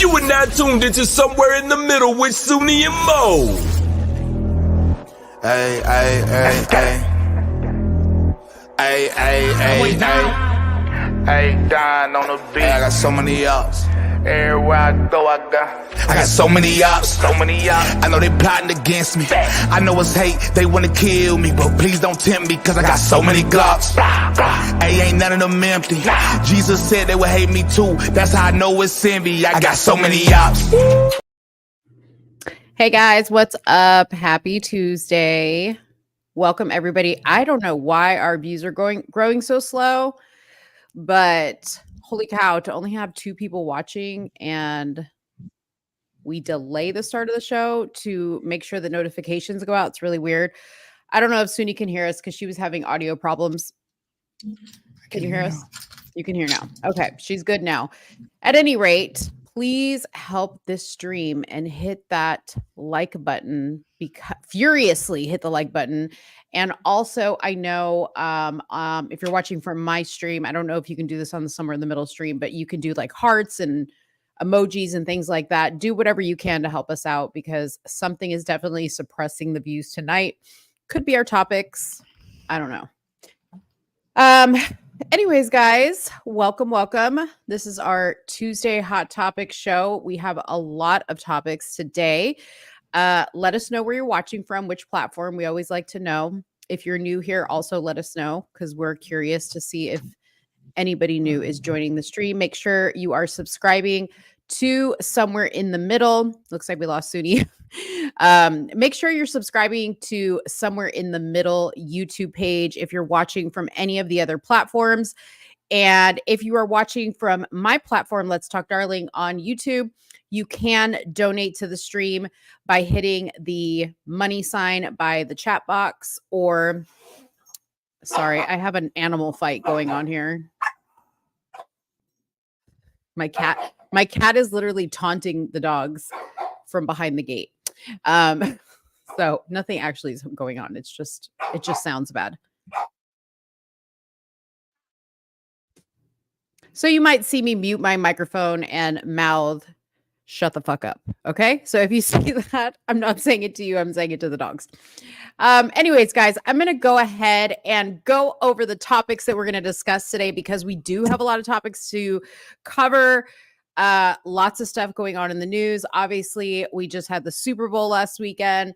You are now tuned into Somewhere in the Middle with Soonie and Mo. Hey, hey, hey, hey. Hey, hey, hey, hey. Hey, Don on the beat. Hey, I got so many ops. Everywhere I go, I got so many ops. so many ops. I know they plotting against me. I know it's hate, they wanna kill me, but please don't tempt me, cause I got so many glocks. Hey, ain't none of them empty. Jesus said they would hate me too. That's how I know it's envy. I got so many ops. Hey guys, what's up? Happy Tuesday. Welcome everybody. I don't know why our views are growing so slow, but holy cow, to only have 2 people watching and we delay the start of the show to make sure the notifications go out. It's really weird. I don't know if Soonie can hear us because she was having audio problems. Can you hear us? You can hear now. Okay, she's good now. At any rate, please help this stream and hit that like button, furiously hit the like button. And also, I know if you're watching from my stream, I don't know if you can do this on the Somewhere in the Middle stream, but you can do like hearts and emojis and things like that. Do whatever you can to help us out because something is definitely suppressing the views tonight. Could be our topics. I don't know. Anyways, guys, welcome. This is our Tuesday Hot Topic show. We have a lot of topics today. Let us know where you're watching from, which platform. We always like to know. If you're new here, also let us know because we're curious to see if anybody new is joining the stream. Make sure you are subscribing to Somewhere in the Middle. Looks like we lost Soonie. Make sure you're subscribing to Somewhere in the Middle YouTube page if you're watching from any of the other platforms. And if you are watching from my platform, Let's Talk Darling on YouTube, you can donate to the stream by hitting the money sign by the chat box or sorry, I have an animal fight going on here. My cat is literally taunting the dogs from behind the gate. So nothing actually is going on. It just sounds bad. So you might see me mute my microphone and mouth, shut the fuck up. Okay. So if you see that, I'm not saying it to you. I'm saying it to the dogs. Anyways, guys, I'm going to go ahead and go over the topics that we're going to discuss today because we do have a lot of topics to cover. Lots of stuff going on in the news. Obviously, we just had the Super Bowl last weekend.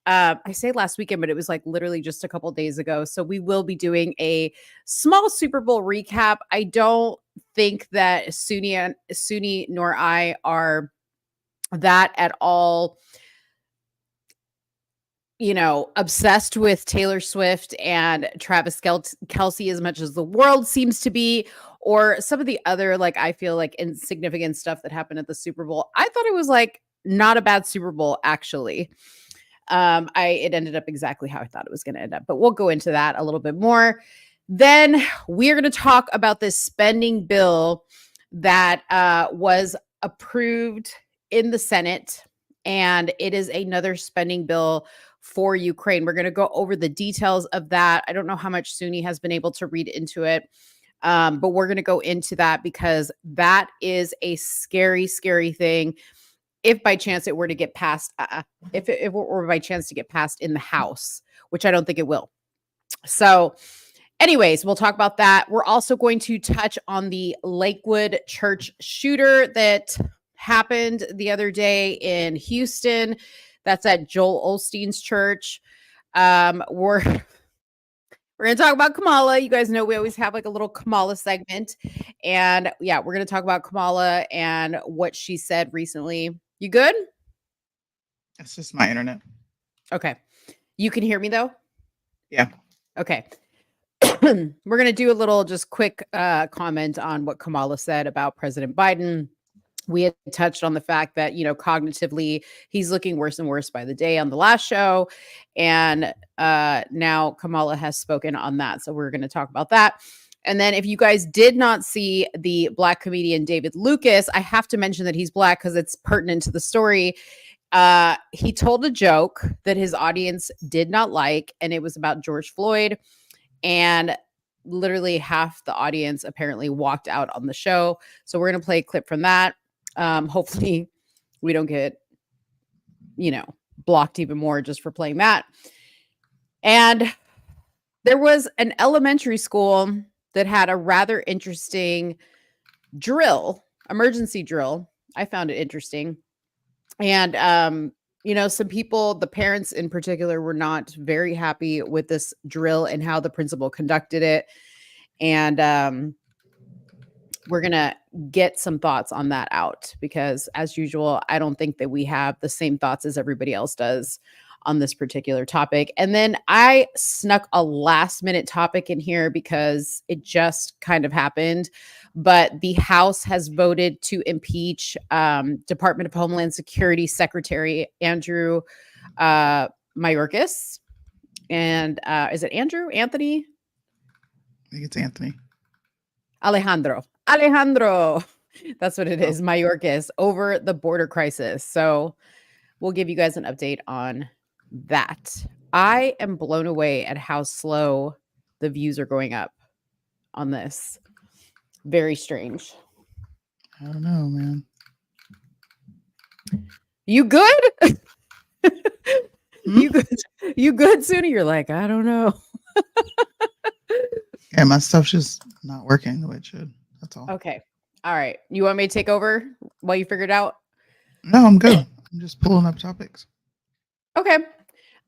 I say last weekend, but it was like literally just a couple days ago. So we will be doing a small Super Bowl recap. I don't think that Soonie nor I are that at all, obsessed with Taylor Swift and Travis Kelce as much as the world seems to be, or some of the other, I feel like insignificant stuff that happened at the Super Bowl. I thought it was not a bad Super Bowl, actually. It ended up exactly how I thought it was going to end up, but we'll go into that a little bit more. Then we're going to talk about this spending bill that was approved in the Senate, and it is another spending bill for Ukraine. We're going to go over the details of that. I don't know how much Soonie has been able to read into it, but we're going to go into that because that is a scary, scary thing. If by chance it were to get passed, if it were by chance to get passed in the House, which I don't think it will. So anyways, we'll talk about that. We're also going to touch on the Lakewood church shooter that happened the other day in Houston. That's at Joel Osteen's church. We're going to talk about Kamala. You guys know we always have a little Kamala segment. And yeah, we're going to talk about Kamala and what she said recently. You good? It's just my internet. Okay. You can hear me though? Yeah. Okay. We're going to do a little just quick comment on what Kamala said about President Biden. We had touched on the fact that, cognitively, he's looking worse and worse by the day on the last show. And now Kamala has spoken on that. So we're going to talk about that. And then if you guys did not see the Black comedian David Lucas, I have to mention that he's Black because it's pertinent to the story. He told a joke that his audience did not like, and it was about George Floyd. And literally half the audience apparently walked out on the show. So we're going to play a clip from that. Hopefully we don't get, blocked even more just for playing that. And there was an elementary school that had a rather interesting emergency drill. I found it interesting. And, some people, the parents in particular, were not very happy with this drill and how the principal conducted it. And we're going to get some thoughts on that out because, as usual, I don't think that we have the same thoughts as everybody else does on this particular topic. And then I snuck a last minute topic in here because it just kind of happened. But the House has voted to impeach Department of Homeland Security Secretary Andrew Mayorkas. And is it Andrew? Anthony? I think it's Anthony. Alejandro. That's what it is. Mayorkas over the border crisis. So we'll give you guys an update on that. I am blown away at how slow the views are going up on this. Very strange. I don't know, man. You good? You good? You good, Soonie? You're like, I don't know. Yeah, my stuff's just not working the way it should. That's all. Okay. All right. You want me to take over while you figure it out? No, I'm good. I'm just pulling up topics. Okay.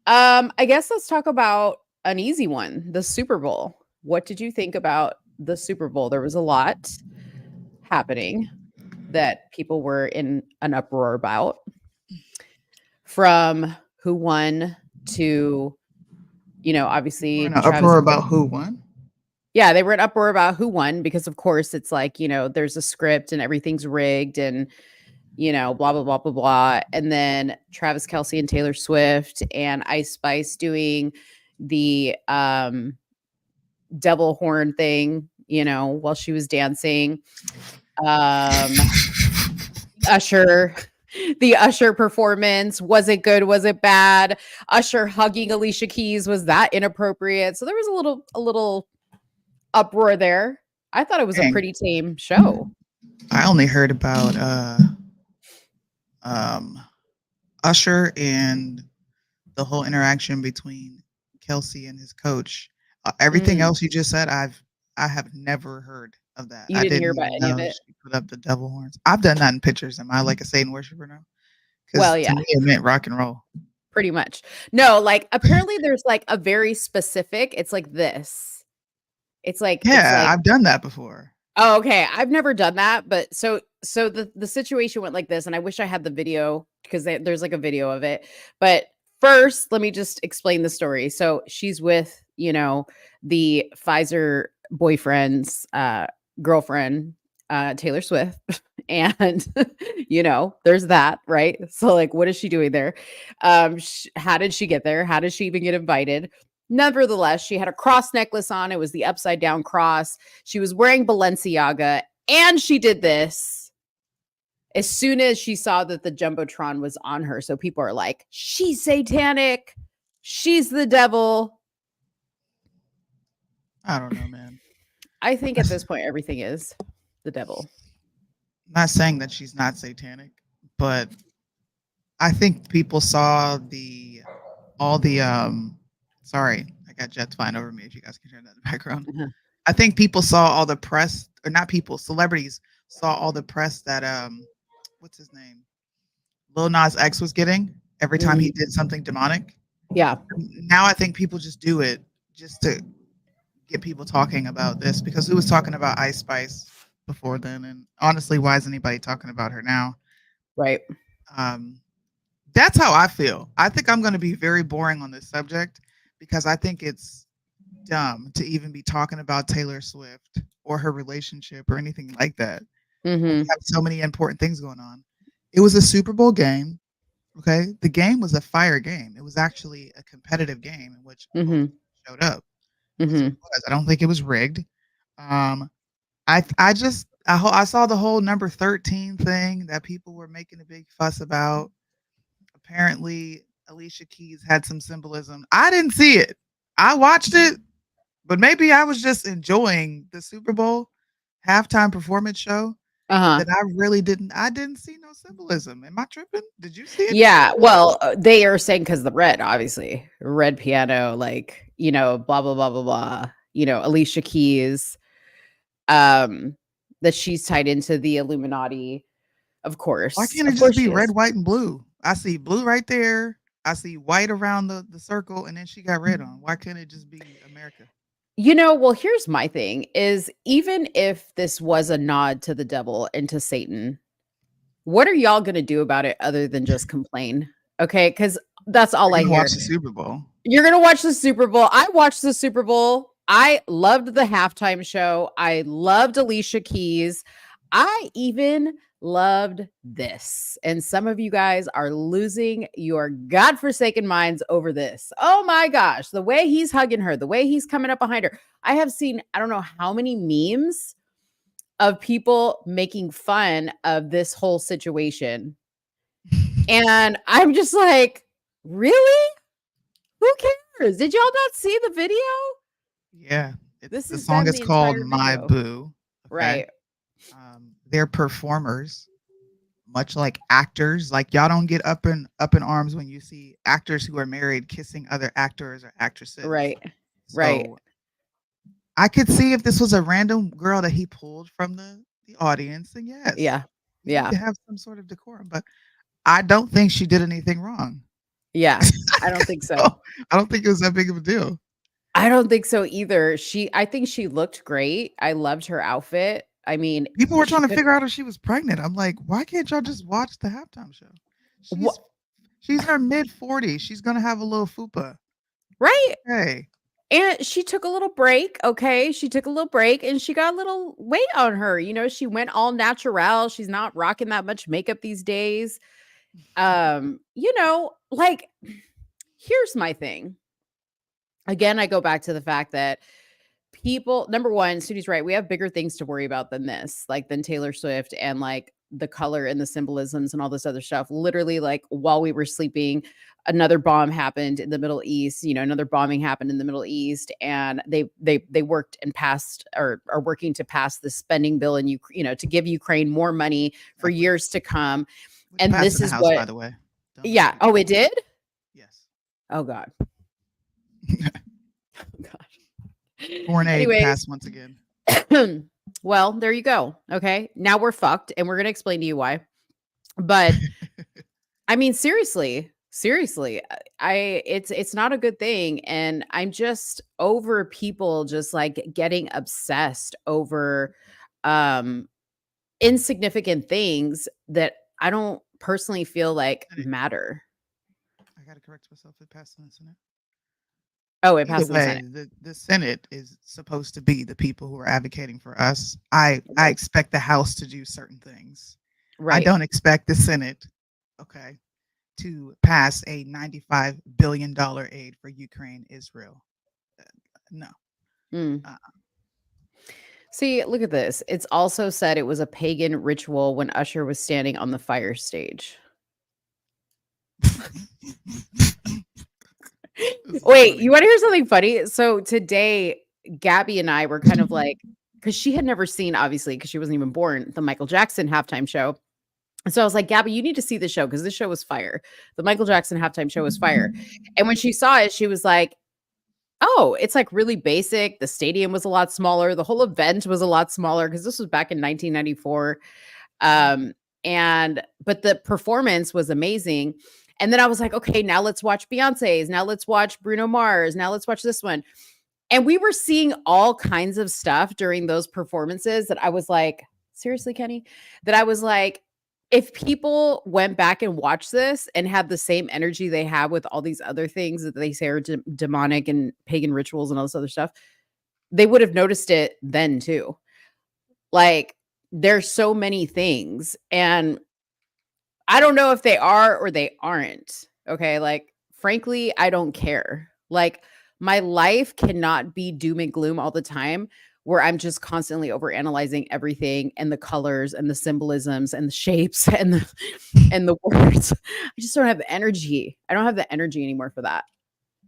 I guess let's talk about an easy one, the Super Bowl. What did you think about the Super Bowl? There was a lot happening that people were in an uproar about, from who won to, obviously An uproar about who won? Yeah, they were in uproar about who won because, of course, it's like, there's a script and everything's rigged and, blah, blah, blah, blah, blah. And then Travis Kelce and Taylor Swift and Ice Spice doing the devil horn thing, while she was dancing. The Usher performance, was it good? Was it bad? Usher hugging Alicia Keys, was that inappropriate? So there was a little uproar there. I thought it was a pretty tame show. I only heard about Usher and the whole interaction between Kelce and his coach. Everything else you just said, I have never heard of that. You didn't hear about any of it? She put up the devil horns. I've done that in pictures. Am I like a Satan worshiper now? Well, yeah. To me, it meant rock and roll. Pretty much. No, like apparently there's like a very specific, it's like this. It's like, I've done that before. Oh, okay. I've never done that, but so the situation went like this, and I wish I had the video because there's like a video of it. But first, let me just explain the story. So she's with, the Pfizer boyfriend's girlfriend, Taylor Swift, and there's that, right? So like, what is she doing there? How did she get there? How did she even get invited? Nevertheless, she had a cross necklace on. It was the upside down cross. She was wearing Balenciaga, and she did this as soon as she saw that the Jumbotron was on her. So people are like, she's satanic. She's the devil. I don't know, man. I think at this point, everything is the devil. I'm not saying that she's not satanic, but I think people saw sorry, I got jets flying over me. If you guys can hear that in the background. Uh-huh. I think people saw all the press, or not people, celebrities saw all the press that what's his name? Lil Nas X was getting every time he did something demonic. Yeah. Now I think people just do it just to get people talking about this, because who was talking about Ice Spice before then? And honestly, why is anybody talking about her now? Right. That's how I feel. I think I'm going to be very boring on this subject because I think it's dumb to even be talking about Taylor Swift or her relationship or anything like that. Mm-hmm. We have so many important things going on. It was a Super Bowl game. Okay. The game was a fire game. It was actually a competitive game in which showed up. I don't think it was rigged. I saw the whole number 13 thing that people were making a big fuss about. Apparently, Alicia Keys had some symbolism. I didn't see it. I watched it, but maybe I was just enjoying the Super Bowl halftime performance show. Uh-huh. that I didn't see no symbolism. Am I tripping? Did you see any Yeah, symbolism? well, they are saying because the red, obviously, red piano, like, blah blah blah blah blah. Alicia Keys, um, that she's tied into the Illuminati. Why can't it Of just course be she red, is. white, and blue? I see blue right there. I see white around the circle, and then she got red on. Why can't it just be America? Well, here's my thing: is even if this was a nod to the devil and to Satan, what are y'all gonna do about it other than just complain? Okay, because that's all We're I gonna watch hear. the Super Bowl. You're gonna watch the Super Bowl. I watched the Super Bowl. I loved the halftime show. I loved Alicia Keys. I even loved this. And some of you guys are losing your godforsaken minds over this. Oh my gosh, the way he's hugging her, the way he's coming up behind her. I have seen, I don't know how many memes of people making fun of this whole situation. And I'm just like, really? Who cares? Did y'all not see the video? Yeah, This the has song been is the called entire "My video. Boo." Okay, Right. they're performers, much like actors. Like y'all don't get up in arms when you see actors who are married kissing other actors or actresses. Right. Right. So I could see if this was a random girl that he pulled from the audience, then yes, Yeah. you need Yeah. to have some sort of decorum. But I don't think she did anything wrong. Yeah. I don't think so. So, I don't think it was that big of a deal. I don't think so either. I think she looked great. I loved her outfit. I mean, People were she trying to could figure out if she was pregnant. I'm like, why can't y'all just watch the halftime show? what She's in her mid-40s. She's gonna have a little fupa. right? Hey, And she took a little break, okay? She took a little break and she got a little weight on her. She went all natural. She's not rocking that much makeup these days. Like here's my thing. Again, I go back to the fact that people, number one, Sudi's right. We have bigger things to worry about than this, like than Taylor Swift and like the color and the symbolisms and all this other stuff. Literally, like while we were sleeping, another bomb happened in the Middle East. Another bombing happened in the Middle East, and they worked and passed or are working to pass the spending bill in to give Ukraine more money for exactly. years to come. Which And passed this in the is house, by what, the way. Don't yeah. forget. Oh, it did. Yes. Oh God. Oh gosh. Foreign aid Anyways, passed once again. well, there you go. Okay. Now we're fucked and we're going to explain to you why. But I mean, seriously, it's not a good thing. And I'm just over people just like getting obsessed over um insignificant things that I don't personally feel like matter. I gotta correct myself. It passed in the Senate. Oh, it Either passed in the way, Senate. the Senate is supposed to be the people who are advocating for us. I Right. expect the House to do certain things. I Right. don't expect the Senate, okay, to pass a $95 billion aid for Ukraine, Israel. No. Mm. Uh, See, look at this. It's also said it was a pagan ritual when Usher was standing on the fire stage. Wait, funny. you want to hear something funny? So today, Gabby and I were kind of like, because she had never seen, obviously, because she wasn't even born, the Michael Jackson halftime show. And so I was like, Gabby, you need to see the show because this show was fire. The Michael Jackson halftime show was fire. And when she saw it, she was like, oh, it's like really basic. The stadium was a lot smaller. The whole event was a lot smaller because this was back in 1994. But the performance was amazing. And then I was like, okay, now let's watch Beyonce's. Now let's watch Bruno Mars. Now let's watch this one. And we were seeing all kinds of stuff during those performances that I was like, seriously, Kenny? That I was like, if people went back and watched this and had the same energy they have with all these other things that they say are demonic and pagan rituals and all this other stuff, they would have noticed it then too. Like, there's so many things. And I don't know if they are or they aren't. Okay. Like, frankly, I don't care. Like, my life cannot be doom and gloom all the time where I'm just constantly over analyzing everything and the colors and the symbolisms and the shapes and the words. I just don't have the energy. I don't have the energy anymore for that,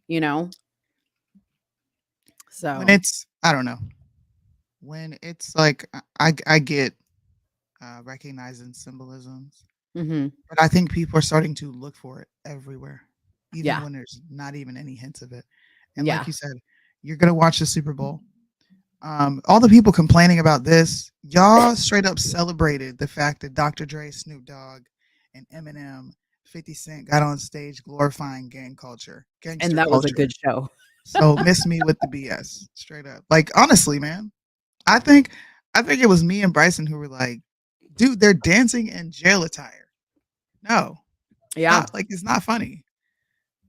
you know? So When it's, I don't know. When it's like, I get recognizing symbolisms. Mm-hmm. But I think people are starting to look for it everywhere, even Yeah. when there's not even any hints of it. And Yeah. like you said, you're gonna watch the Super Bowl. All the people complaining about this, y'all straight up celebrated the fact that Dr. Dre, Snoop Dogg, and Eminem, 50 Cent got on stage glorifying gangster And that was a culture. good show. So miss me with the BS, straight up. Like honestly, man, I think it was me and Bryson who were like, dude, they're dancing in jail attire. No, Yeah. it's not funny.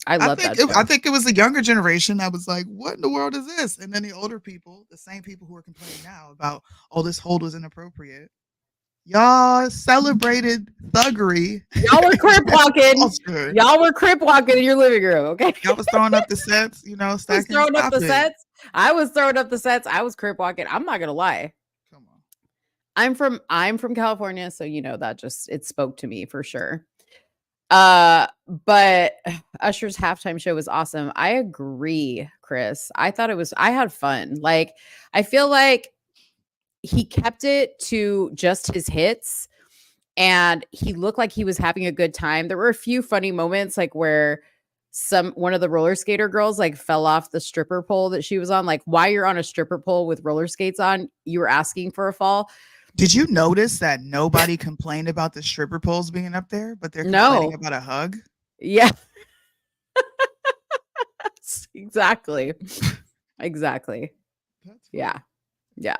I love that show. I think it was the younger generation that was like, "What in the world is this?" And then the older people, the same people who are complaining now about, "Oh, this hold was inappropriate." Y'all celebrated thuggery. Y'all were crip walking. Culture. Y'all were crip walking in your living room. Okay. Y'all was throwing up the sets, I was stacking. throwing up Stop the it. sets. I was throwing up the sets. I was crip walking. I'm not gonna lie. Come on. I'm from California, so that just it spoke to me for sure. But Usher's halftime show was awesome. I agree, Chris. I had fun. Like, I feel like he kept it to just his hits and he looked like he was having a good time. There were a few funny moments, like where one of the roller skater girls like fell off the stripper pole that she was on. Like, why you're on a stripper pole with roller skates on, you were asking for a fall. Did you notice that nobody complained about the stripper poles being up there, but they're complaining about a hug? Yeah. Exactly. Exactly. Yeah. Yeah.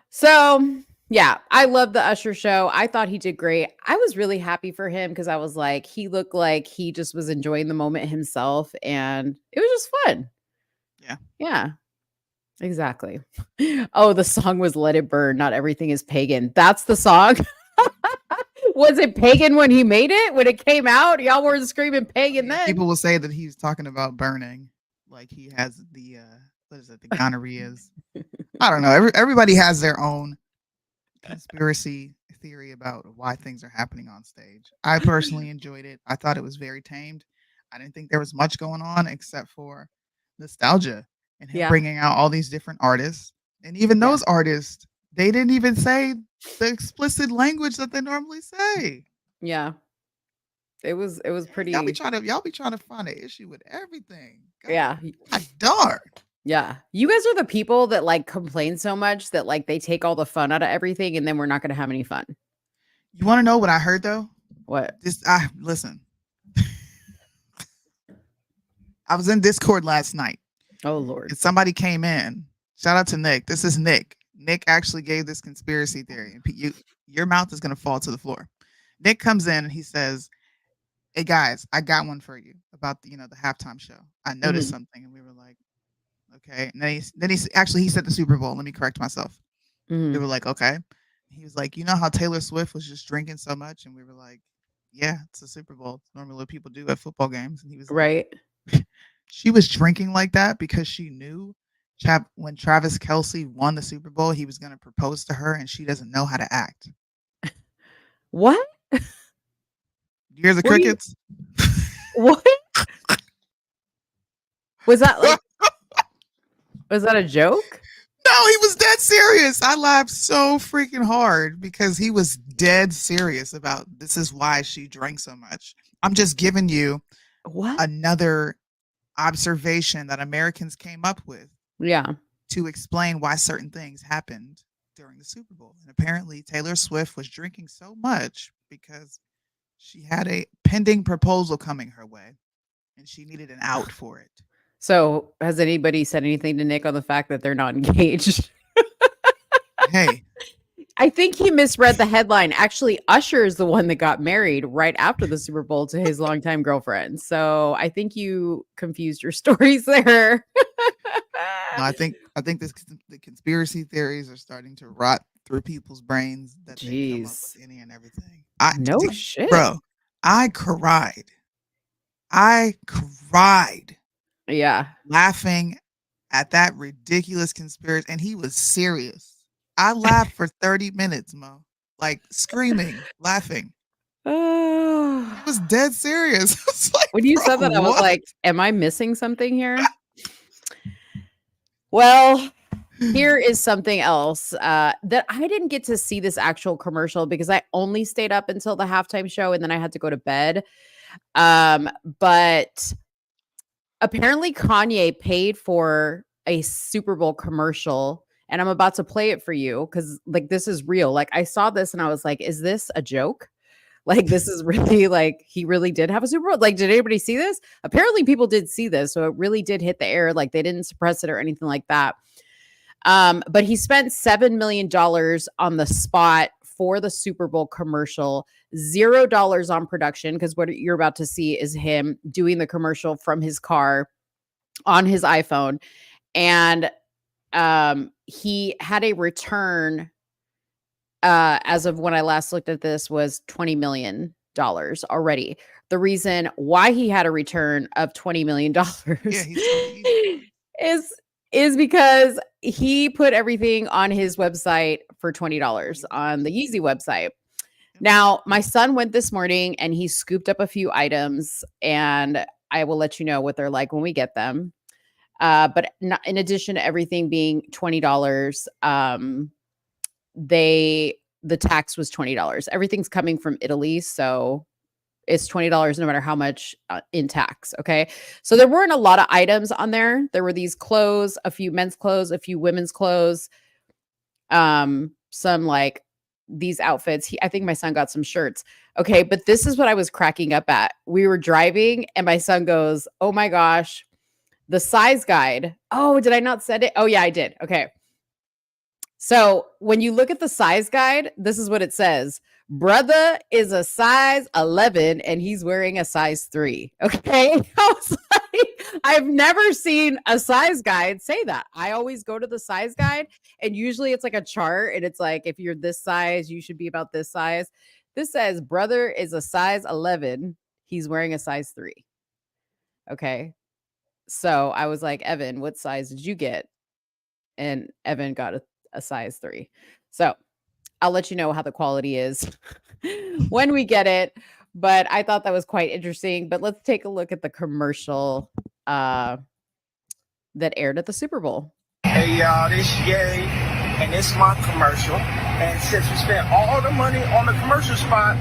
So, yeah, I love the Usher show. I thought he did great. I was really happy for him because I was like, he looked like he just was enjoying the moment himself and it was just fun. Yeah. Yeah. Exactly. Oh, the song was Let It Burn. Not everything is pagan. That's the song. Was it pagan when he made it? When it came out? Y'all were screaming pagan then. People will say that he's talking about burning. Like he has the what is it, the gonorrheas. I don't know. Everybody has their own conspiracy theory about why things are happening on stage. I personally enjoyed it. I thought it was very tamed. I didn't think there was much going on except for nostalgia and him bringing out all these different artists. And even those artists, they didn't even say the explicit language that they normally say. Yeah. It was pretty. Y'all be trying to find an issue with everything. God, darn. Yeah. You guys are the people that like complain so much that like they take all the fun out of everything and then we're not going to have any fun. You want to know what I heard though? What? Listen. I was in Discord last night. Oh Lord. And somebody came in. Shout out to Nick. This is Nick. Nick actually gave this conspiracy theory. And your mouth is going to fall to the floor. Nick comes in and he says, "Hey guys, I got one for you about the halftime show. I noticed something." And we were like, "Okay." And then he said the Super Bowl. Let me correct myself. We were like, "Okay." He was like, "You know how Taylor Swift was just drinking so much?" And we were like, "Yeah, it's a Super Bowl. It's normally what people do at football games." And he was right. Like, she was drinking like that because she knew when Travis Kelce won the Super Bowl, he was going to propose to her and she doesn't know how to act. What? You hear the crickets? What? Was that a joke? No, he was dead serious. I laughed so freaking hard because he was dead serious about this is why she drank so much. I'm just giving you another observation that Americans came up with. Yeah. To explain why certain things happened during the Super Bowl. And apparently Taylor Swift was drinking so much because she had a pending proposal coming her way and she needed an out for it. So has anybody said anything to Nick on the fact that they're not engaged? Hey. I think he misread the headline. Actually, Usher is the one that got married right after the Super Bowl to his longtime girlfriend. So I think you confused your stories there. No, I think the conspiracy theories are starting to rot through people's brains that they come up with any and everything. Shit. Bro, I cried. Yeah. Laughing at that ridiculous conspiracy. And he was serious. I laughed for 30 minutes, Mo. Like screaming, laughing. It was dead serious. Like, when you said that, I was like, am I missing something here? Well, Here is something else that I didn't get to see this actual commercial because I only stayed up until the halftime show and then I had to go to bed. But apparently Kanye paid for a Super Bowl commercial, and I'm about to play it for you because like this is real. Like I saw this and I was like, is this a joke? Like this is really like he really did have a Super Bowl. Like, did anybody see this? Apparently people did see this. So it really did hit the air. Like they didn't suppress it or anything like that. But he spent $7 million on the spot for the Super Bowl commercial, $0 on production, because what you're about to see is him doing the commercial from his car on his iPhone. And he had a return as of when I last looked at this was $20 million already. The reason why he had a return of $20 million is because he put everything on his website for $20 on the Yeezy website. Now, my son went this morning and he scooped up a few items, and I will let you know what they're like when we get them. But not, in addition to everything being $20, the tax was $20. Everything's coming from Italy, so it's $20 no matter how much in tax. Okay. So there weren't a lot of items on there. There were these clothes, a few men's clothes, a few women's clothes, some like these outfits. I think my son got some shirts. Okay. But this is what I was cracking up at. We were driving and my son goes, oh my gosh, the size guide. Oh, did I not set it? Oh yeah, I did. Okay. So when you look at the size guide, this is what it says. Brother is a size 11 and he's wearing a size 3. Okay. I was like, I've never seen a size guide say that. I always go to the size guide and usually it's like a chart and it's like, if you're this size, you should be about this size. This says brother is a size 11. He's wearing a size 3. Okay. So I was like, Evan, what size did you get? And Evan got a size 3. So I'll let you know how the quality is when we get it. But I thought that was quite interesting. But let's take a look at the commercial that aired at the Super Bowl. Hey y'all, this Yay, and it's my commercial. And since we spent all the money on the commercial spot,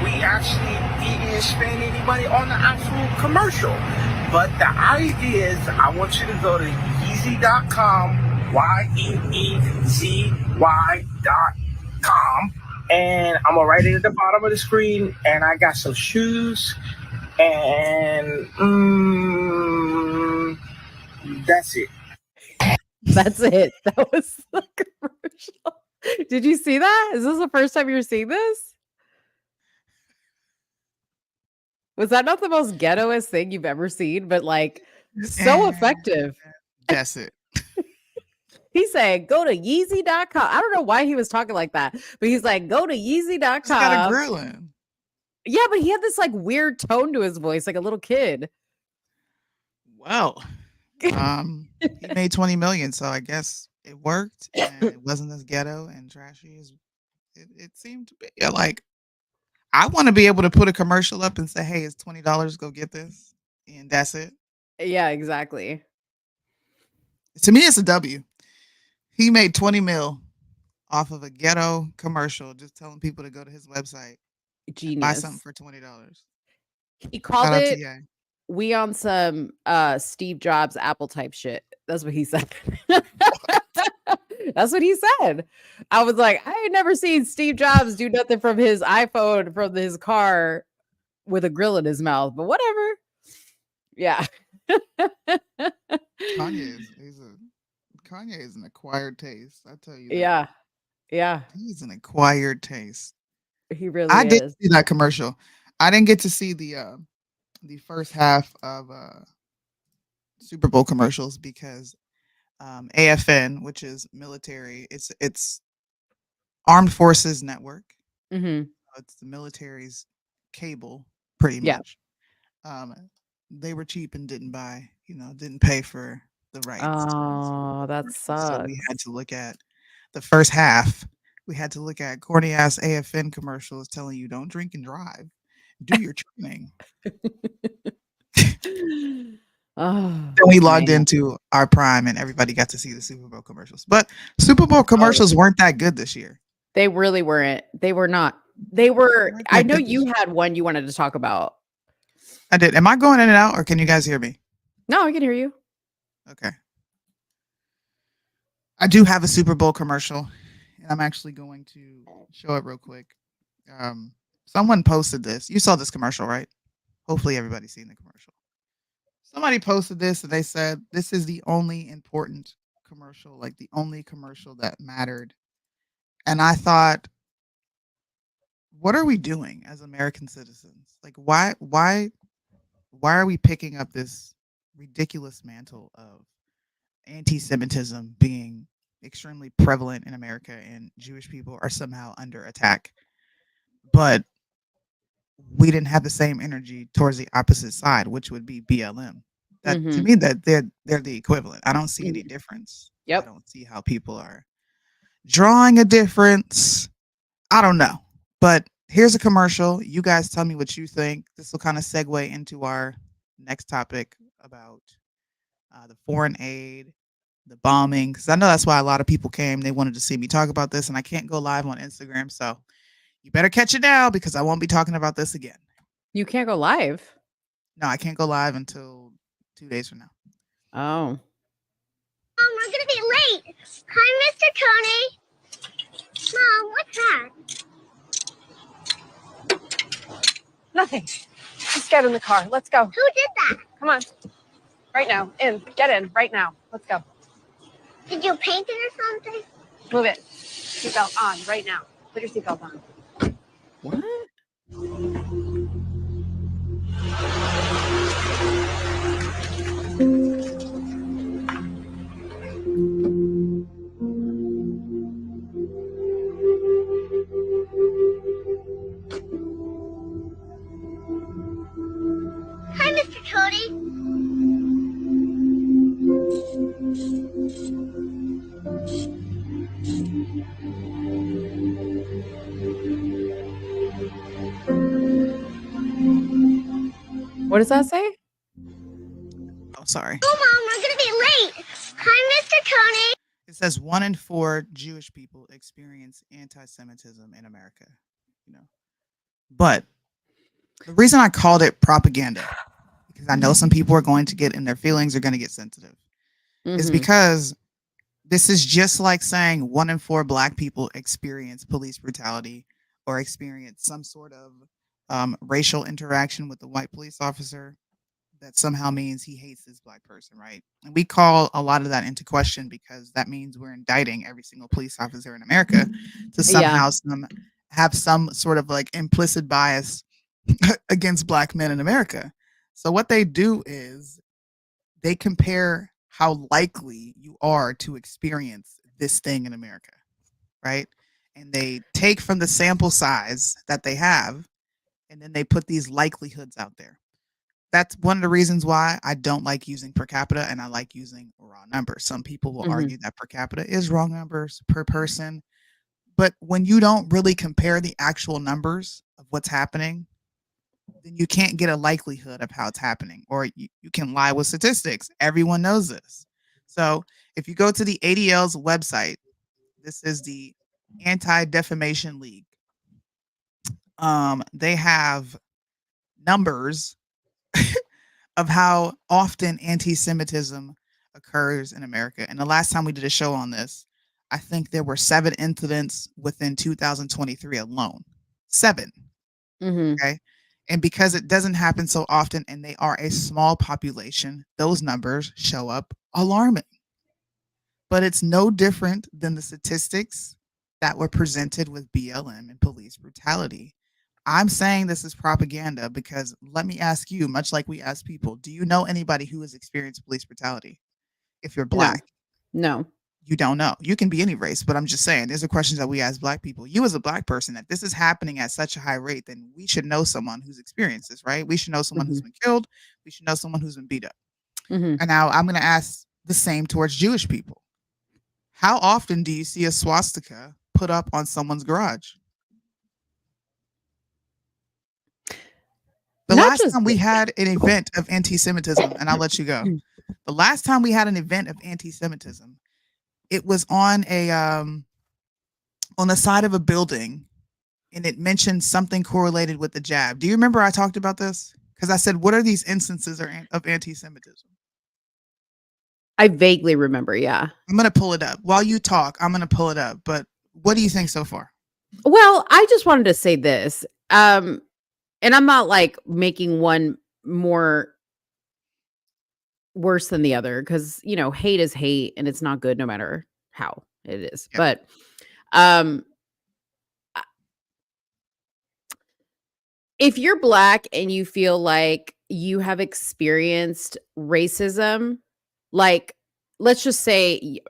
we actually didn't spend any money on the actual commercial. But the idea is I want you to go to Yeezy.com, YEEZY.com, and I'm gonna write it at the bottom of the screen. And I got some shoes, and that's it. That's it. That was the commercial. Did you see that? Is this the first time you're seeing this? Was that not the most ghettoest thing you've ever seen? But like so effective. That's it. He said, go to Yeezy.com. I don't know why he was talking like that, but he's like, go to Yeezy.com. He's got a grilling. Yeah, but he had this like weird tone to his voice, like a little kid. Well, he made 20 million, so I guess it worked, and it wasn't as ghetto and trashy as it seemed to be. Like, I want to be able to put a commercial up and say, hey, it's $20, go get this, and that's it. Yeah, exactly. To me, it's a W. He made 20 mil off of a ghetto commercial, just telling people to go to his website, Genius. buy something for $20. He called it we on some Steve Jobs Apple type shit. That's what he said. That's what he said. I was like, I ain't never seen Steve Jobs do nothing from his iPhone from his car with a grill in his mouth, but whatever. Yeah. Kanye is an acquired taste. I tell you that. Yeah. Yeah. He's an acquired taste. He really I is. did see that commercial. I didn't get to see the first half of Super Bowl commercials because AFN, which is military, it's Armed Forces Network. Mm-hmm. It's the military's cable, pretty much. They were cheap and didn't pay for the rights. Oh, that sucks. So we had to look at the first half. We had to look at corny ass AFN commercials telling you don't drink and drive. Do your training. Oh, Then we logged man. into our Prime and everybody got to see the Super Bowl commercials. But Super Bowl commercials weren't that good this year. They really weren't. They were not. They were. Weren't I that know good this you year. had one you wanted to talk about. I did. Am I going in and out, or can you guys hear me? No, I can hear you. Okay. I do have a Super Bowl commercial, and I'm actually going to show it real quick. Someone posted this. You saw this commercial, right? Hopefully everybody's seen the commercial. Somebody posted this and they said this is the only important commercial, like the only commercial that mattered. And I thought, what are we doing as American citizens? Like why are we picking up this ridiculous mantle of anti-Semitism being extremely prevalent in America and Jewish people are somehow under attack? But we didn't have the same energy towards the opposite side, which would be BLM. That to me, that they're the equivalent. I don't see any difference. I Yep. don't see how people are drawing a difference. I don't know. But here's a commercial. You guys tell me what you think. This will kind of segue into our next topic about the foreign aid, the bombing. Because I know that's why a lot of people came. They wanted to see me talk about this, and I can't go live on Instagram. So you better catch it now because I won't be talking about this again. You can't go live. No, I can't go live until 2 days from now. Oh. Mom, we're gonna be late. Hi, Mr. Tony. Mom, what's that? Nothing. Just get in the car. Let's go. Who did that? Come on. Right now. In. Get in. Right now. Let's go. Did you paint it or something? Move it. Seatbelt on. Right now. Put your seatbelt on. What? Hi, Mr. Tony. What does that say? Oh, sorry. Oh, Mom, we're gonna be late. Hi, Mr. Tony. It says 1 in 4 Jewish people experience anti-Semitism in America. You know, but the reason I called it propaganda, because I know some people are going to get in their feelings, are going to get sensitive, is because this is just like saying 1 in 4 Black people experience police brutality or experience some sort of racial interaction with the white police officer. That somehow means he hates this Black person, right? And we call a lot of that into question because that means we're indicting every single police officer in America to somehow have some sort of like implicit bias against Black men in America. So what they do is they compare how likely you are to experience this thing in America, right? And they take from the sample size that they have, and then they put these likelihoods out there. That's one of the reasons why I don't like using per capita and I like using raw numbers. Some people will argue that per capita is raw numbers per person. But when you don't really compare the actual numbers of what's happening, then you can't get a likelihood of how it's happening. Or you can lie with statistics. Everyone knows this. So if you go to the ADL's website, this is the Anti-Defamation League. They have numbers of how often anti-Semitism occurs in America. And the last time we did a show on this, I think there were 7 incidents within 2023 alone. 7. Okay. And because it doesn't happen so often and they are a small population, those numbers show up alarming. But it's no different than the statistics that were presented with BLM and police brutality. I'm saying this is propaganda because let me ask you, much like we ask people, do you know anybody who has experienced police brutality? If you're Black, No. You don't know. You can be any race, but I'm just saying, these are questions that we ask Black people. You as a Black person, if this is happening at such a high rate, then we should know someone who's experienced this, right? We should know someone who's been killed. We should know someone who's been beat up. And now I'm going to ask the same towards Jewish people. How often do you see a swastika put up on someone's garage? The Not last just time we had an event of anti-Semitism, and I'll let you go. The last time we had an event of anti-Semitism, it was on the side of a building, and it mentioned something correlated with the jab. Do you remember I talked about this? Because I said, what are these instances of anti-Semitism? I vaguely remember, yeah. I'm going to pull it up. While you talk, I'm going to pull it up. But what do you think so far? Well, I just wanted to say this. And I'm not like making one more worse than the other because, hate is hate and it's not good no matter how it is. Yeah. But um if you're Black and you feel like you have experienced racism, like let's just say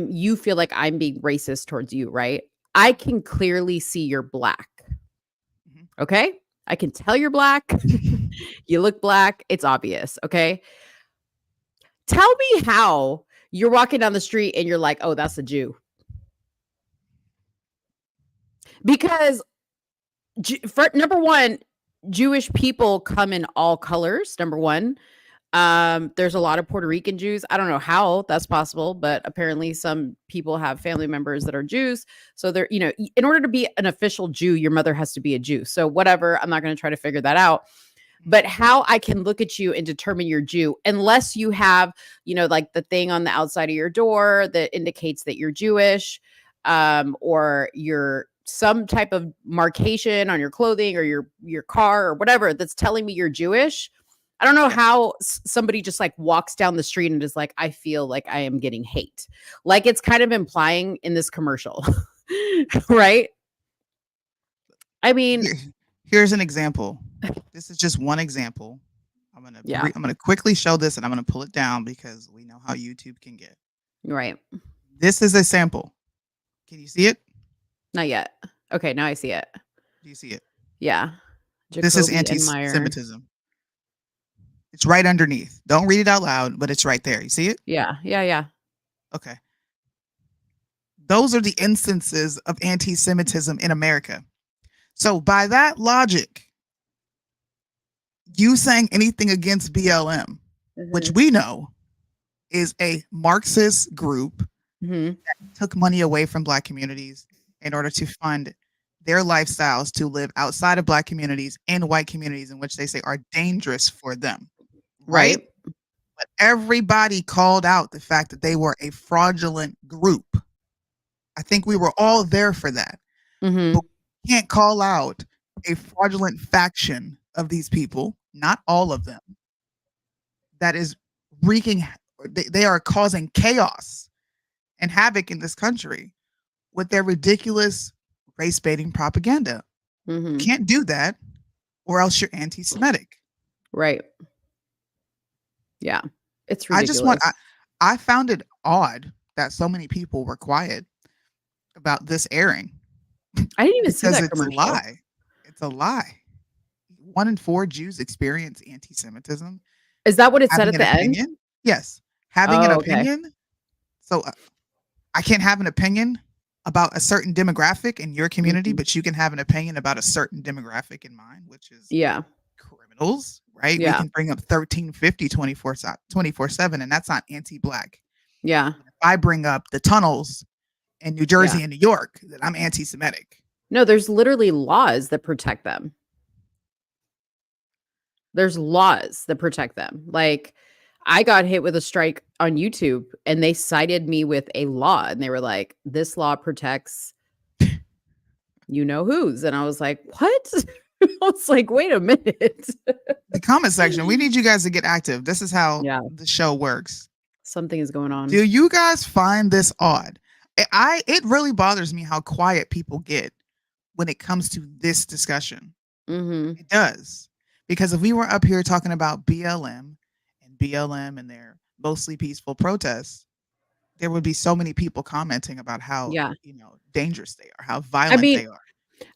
you feel like I'm being racist towards you, right? I can clearly see you're Black. Okay? I can tell you're Black. You look Black. It's obvious, okay? Tell me how you're walking down the street and you're like, "Oh, that's a Jew." Because for number one, Jewish people come in all colors, number one. There's a lot of Puerto Rican Jews. I don't know how that's possible, but apparently some people have family members that are Jews. So they're, in order to be an official Jew, your mother has to be a Jew. So whatever, I'm not going to try to figure that out. But how I can look at you and determine you're Jew, unless you have, like the thing on the outside of your door that indicates that you're Jewish, or you're some type of marcation on your clothing or your car or whatever that's telling me you're Jewish. I don't know how somebody just like walks down the street and is like, I feel like I am getting hate. Like it's kind of implying in this commercial, right? I mean, here's an example. This is just one example. I'm gonna quickly show this and I'm gonna pull it down because we know how YouTube can get. Right. This is a sample. Can you see it? Not yet. Okay, now I see it. Do you see it? Yeah. This is anti-Semitism. It's right underneath. Don't read it out loud, but it's right there. You see it? Yeah. Okay. Those are the instances of anti-Semitism in America. So by that logic, you saying anything against BLM, which we know is a Marxist group that took money away from Black communities in order to fund their lifestyles to live outside of Black communities and white communities in which they say are dangerous for them. Right? But everybody called out the fact that they were a fraudulent group. I think we were all there for that. But we can't call out a fraudulent faction of these people, not all of them, that is they are causing chaos and havoc in this country with their ridiculous race baiting propaganda. You can't do that or else you're anti-Semitic. Right. Yeah. It's ridiculous. I found it odd that so many people were quiet about this airing. I didn't even see that it's commercial. a lie. It's a lie. 1 in 4 Jews experience anti-Semitism. Is that what it said at the end? Yes. Having an opinion. So I can't have an opinion about a certain demographic in your community, but you can have an opinion about a certain demographic in mine, which is criminals, right? Yeah. We can bring up 1350 24/7, and that's not anti-Black. Yeah. If I bring up the tunnels in New Jersey and New York, then I'm anti-Semitic. No, there's literally laws that protect them. There's laws that protect them. Like I got hit with a strike on YouTube and they cited me with a law and they were like, this law protects you know who's. And I was like, what? I was like, wait a minute. The comment section, we need you guys to get active. This is how the show works. Something is going on. Do you guys find this odd? It really bothers me how quiet people get when it comes to this discussion. It does. Because if we were up here talking about BLM and their mostly peaceful protests, there would be so many people commenting about how dangerous they are, how violent they are.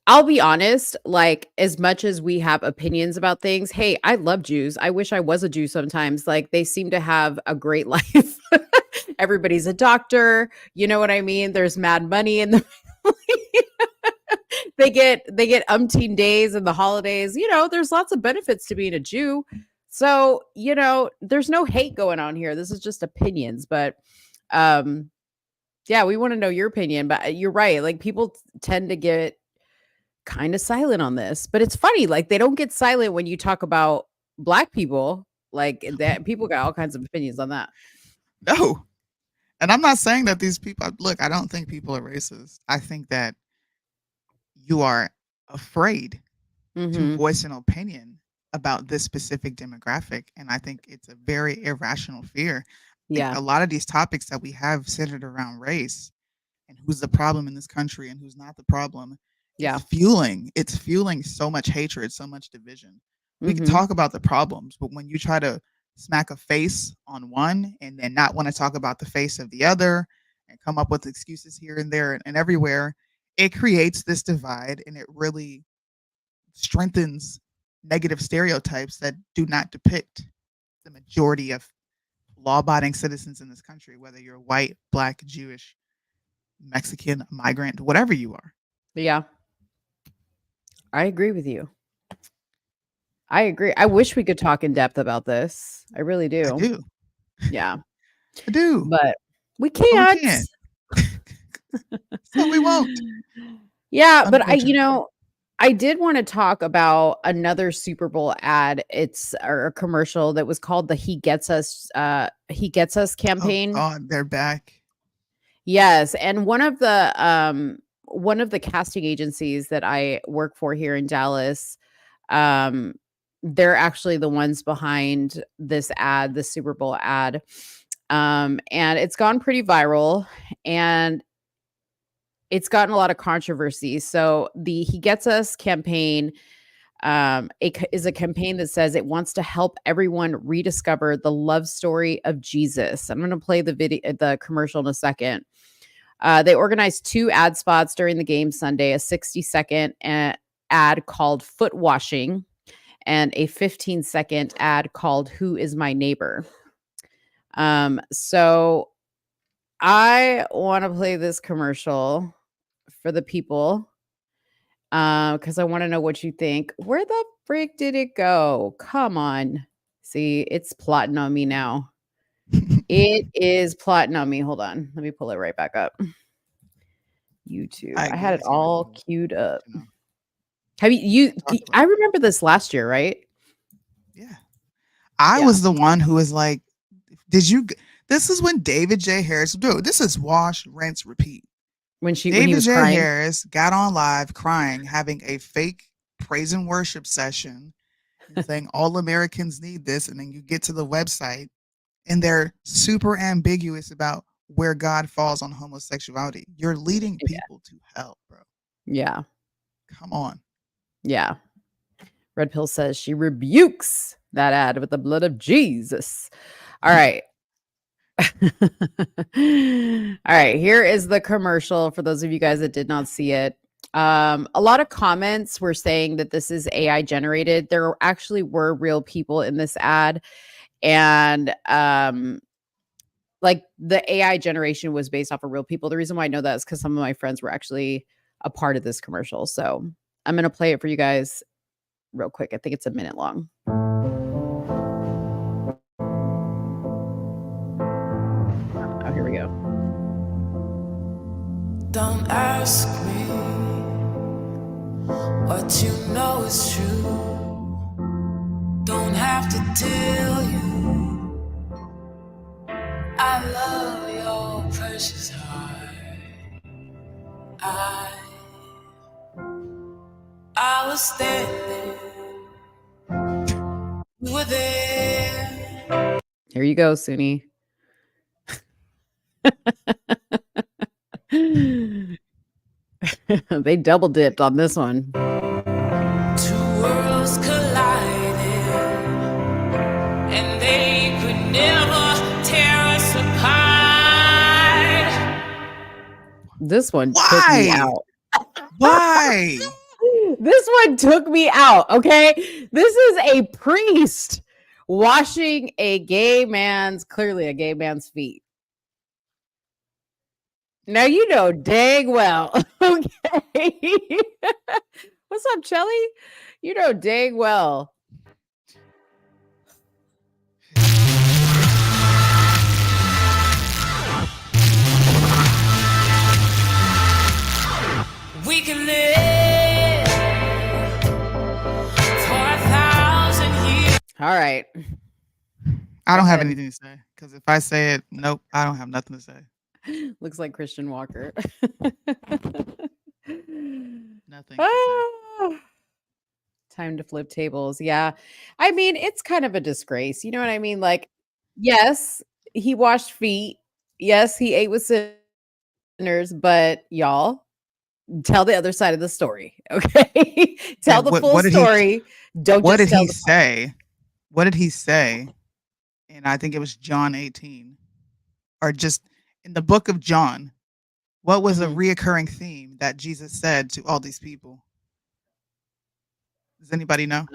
I'll be honest, like as much as we have opinions about things, hey, I love Jews. I wish I was a Jew sometimes. Like they seem to have a great life. Everybody's a doctor. You know what I mean? There's mad money in the they get umpteen days and the holidays. There's lots of benefits to being a Jew. So, there's no hate going on here. This is just opinions, but yeah, we want to know your opinion, but you're right. Like, people tend to get kind of silent on this, but it's funny. Like, they don't get silent when you talk about Black people. Like, that people got all kinds of opinions on that. No. And I'm not saying that these people, look, I don't think people are racist. I think that you are afraid to voice an opinion about this specific demographic. And I think it's a very irrational fear. Yeah. A lot of these topics that we have centered around race and who's the problem in this country and who's not the problem. Yeah. It's fueling so much hatred, so much division. We can talk about the problems, but when you try to smack a face on one and then not want to talk about the face of the other and come up with excuses here and there and everywhere, it creates this divide, and it really strengthens negative stereotypes that do not depict the majority of law-abiding citizens in this country, whether you're white, Black, Jewish, Mexican, migrant, whatever you are. Yeah. I agree with you. I agree. I wish we could talk in depth about this. I really do. I do. Yeah. I do. But we can't. So we won't. Yeah, but I did want to talk about another Super Bowl ad. It's a commercial that was called the He Gets Us campaign. Oh God, they're back. Yes, and one of the casting agencies that I work for here in Dallas, they're actually the ones behind this ad, the Super Bowl ad. And it's gone pretty viral, and it's gotten a lot of controversy. So the He Gets Us campaign is a campaign that says it wants to help everyone rediscover the love story of Jesus. I'm going to play the commercial in a second. They organized 2 ad spots during the game Sunday, a 60-second ad called Foot Washing and a 15-second ad called Who Is My Neighbor? So I want to play this commercial for the people because I want to know what you think. Where the frick did it go? Come on. See, it's plotting on me now. It is plotting on me. Hold on. Let me pull it right back up. YouTube. I had it all queued up. Have you I remember this last year, right? Yeah. I was the one who was like, this is when David J. Harris, dude, this is wash, rinse, repeat. When he was crying. Harris got on live crying, having a fake praise and worship session, saying all Americans need this. And then you get to the website and they're super ambiguous about where God falls on homosexuality. You're leading people to hell, bro. Yeah. Come on. Yeah. Red Pill says she rebukes that ad with the blood of Jesus. All right. All right. Here is the commercial for those of you guys that did not see it. A lot of comments were saying that this is AI generated. There actually were real people in this ad. And like the AI generation was based off of real people. The reason why I know that is because some of my friends were actually a part of this commercial. So I'm going to play it for you guys real quick. I think it's a minute long. Oh, here we go. Don't ask me what you know is true. Don't have to tell you I love your precious heart. I was standing. You were there. Here you go, Soonie. They double dipped on this one. Two worlds collided, and they could never tear us apart. This one took me out. Why? This one took me out, okay? This is a priest washing clearly a gay man's feet. Now, you know dang well, okay? What's up, Chelly? You know dang well. We can live for 1,000 years. All right. I don't have anything to say because if I say it, nope, I don't have nothing to say. Looks like Christian Walker. Nothing to say. Time to flip tables. Yeah. I mean, it's kind of a disgrace. You know what I mean? Like, yes, he washed feet. Yes, he ate with sinners, but y'all tell the other side of the story. Okay. Tell And the full story. Don't What just did tell he the say? What did he say? And I think it was John 18, or just in the book of John. What was a reoccurring theme that Jesus said to all these people? Does anybody know?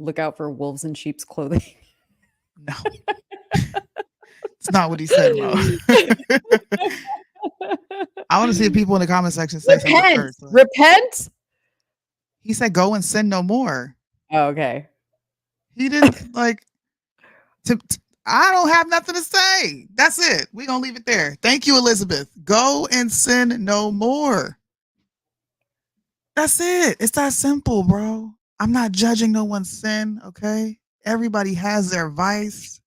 Look out for wolves in sheep's clothing. No. It's not what he said, Mo. I want to see if people in the comment section say something first. Repent. He said, "Go and sin no more." Oh, okay. He didn't like. I don't have nothing to say. That's it. We're gonna leave it there. Thank you, Elizabeth. Go and sin no more. That's it. It's that simple, bro. I'm not judging no one's sin. Okay, everybody has their vice,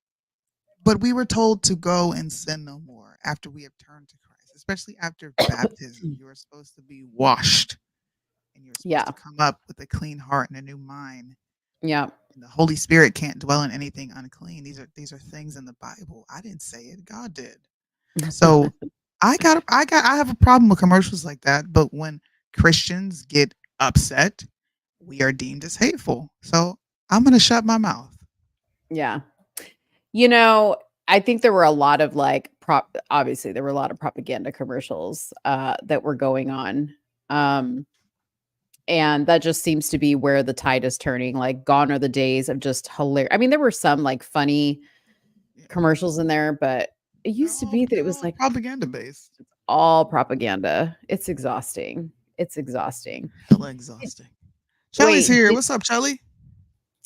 but we were told to go and sin no more after we have turned to Christ, especially after baptism. You are supposed to be washed, and you're supposed to come up with a clean heart and a new mind. Yeah. And the Holy Spirit can't dwell in anything unclean. These are things in the Bible. I didn't say it. God did. So I have a problem with commercials like that. But when Christians get upset, we are deemed as hateful. So I'm gonna shut my mouth. Yeah. You know, I think there were a lot of obviously there were a lot of propaganda commercials that were going on. And that just seems to be where the tide is turning. Like, gone are the days of just hilarious. I mean, there were some like funny commercials in there, but it used to be that it was like propaganda based. All propaganda. It's exhausting. It's exhausting. Hella exhausting. Shelly's here. What's up, Shelly?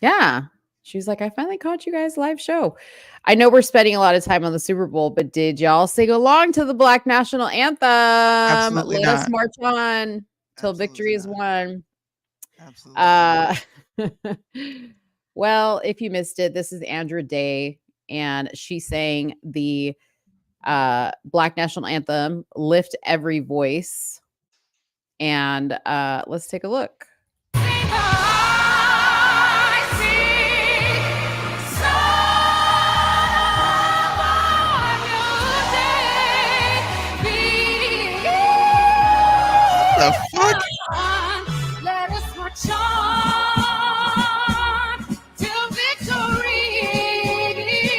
Yeah. She's like, I finally caught you guys live show. I know we're spending a lot of time on the Super Bowl, but did y'all sing along to the Black National Anthem? Absolutely Let not. us march on till victory is won. Absolutely. Well, if you missed it, this is Andra Day, and she sang the Black National Anthem, Lift Every Voice. And let's take a look. The fuck? Let us march on till victory.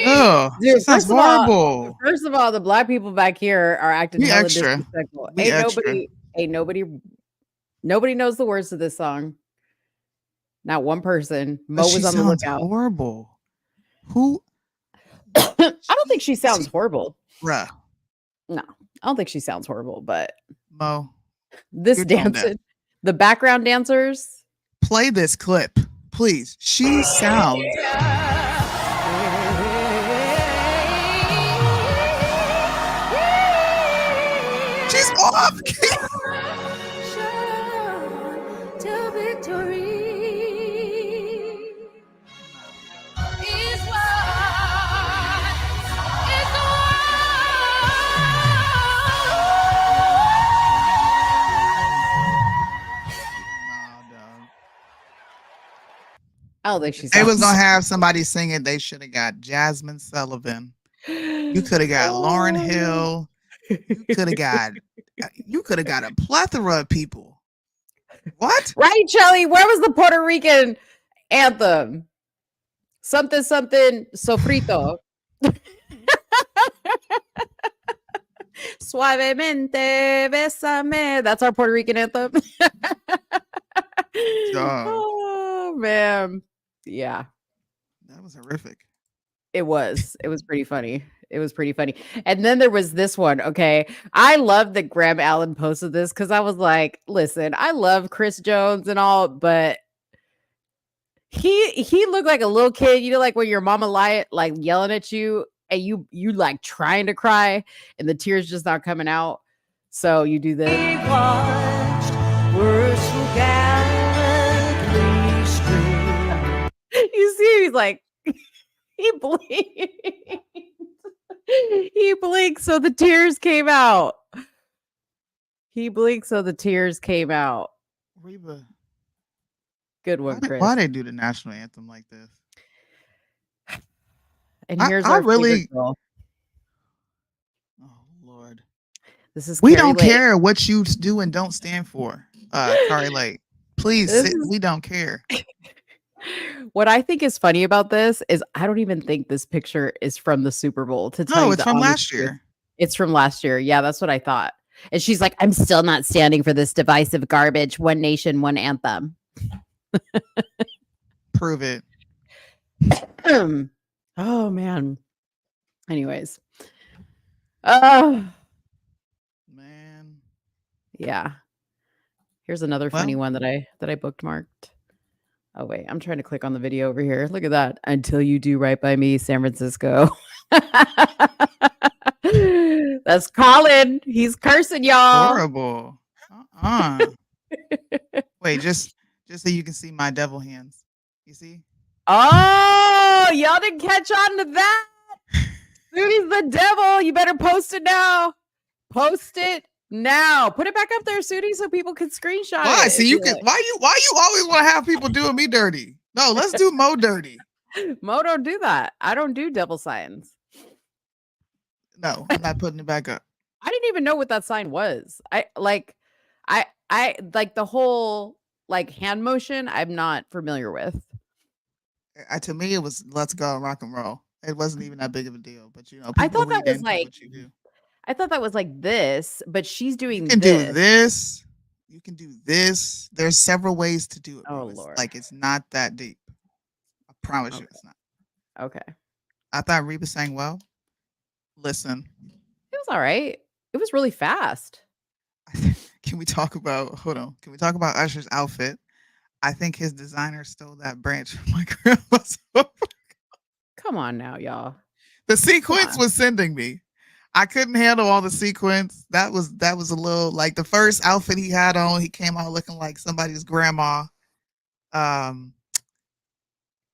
Oh, Dude, sounds horrible. First of all, the black people back here are acting hella disrespectful. Nobody knows the words to this song. Not one person. Mo was on the lookout. Horrible. Who? I don't think she sounds horrible. Bruh. No, I don't think she sounds horrible, but Mo. This dancing, the background dancers. Play this clip, please. She sounds. She's off. Till victory is won. I don't think she's. They was gonna have somebody sing it. They should have got Jasmine Sullivan. You could have got Lauryn Hill. You could have got a plethora of people. What? Right, Shelly? Where was the Puerto Rican anthem? Something, something, sofrito. Suavemente, bésame. That's our Puerto Rican anthem. Oh, man. Yeah. That was horrific. It was. It was pretty funny. It was pretty funny. And then there was this one. Okay. I love that Graham Allen posted this because I was like, listen, I love Chris Jones and all, but he looked like a little kid, like when your mama like yelling at you and you like trying to cry and the tears just not coming out. So you do this. We watched words so gallantly stream. You see, he's like, he blinked. He blinked, so the tears came out. He blinked, so the tears came out. Reba. Good one, Chris. Why they do the national anthem like this? And here's our favorite girl. Oh Lord. This is we Carrie don't Lake. care what you do and don't stand for. Carrie Lake. Please we don't care. What I think is funny about this is I don't even think this picture is from the Super Bowl. No, it's from last year. It's from last year. Yeah, that's what I thought. And she's like, I'm still not standing for this divisive garbage. One nation, one anthem. Prove it. Oh man. Anyways. Oh man. Yeah. Here's another funny one that I bookmarked. Oh wait, I'm trying to click on the video over here. Look at that. Until you do right by me, San Francisco. That's Colin. He's cursing y'all. Horrible. Wait, just so you can see my devil hands. You see? Oh, y'all didn't catch on to that. Soonie's the devil. You better post it now. Post it now. Put it back up there, Soonie, so people can screenshot Why? it. See, you can. Why you always want to have people doing me dirty? No, let's do Mo dirty. Mo don't do that. I don't do devil signs. No, I'm not putting it back up. I didn't even know what that sign was. I like the whole like hand motion. I'm not familiar with. To me, it was let's go rock and roll. It wasn't even that big of a deal, but I thought that was like what you do. I thought that was like this, but she's doing do this. You can do this. There's several ways to do it. Oh Lord. Like it's not that deep. I promise you it's not. Okay. I thought Reba sang well. Listen. It was all right. It was really fast. Can we talk about Usher's outfit? I think his designer stole that branch from my grandma's. Come on now, y'all. The sequence was sending me. I couldn't handle all the sequence. That was a little like the first outfit he had on. He came out looking like somebody's grandma. When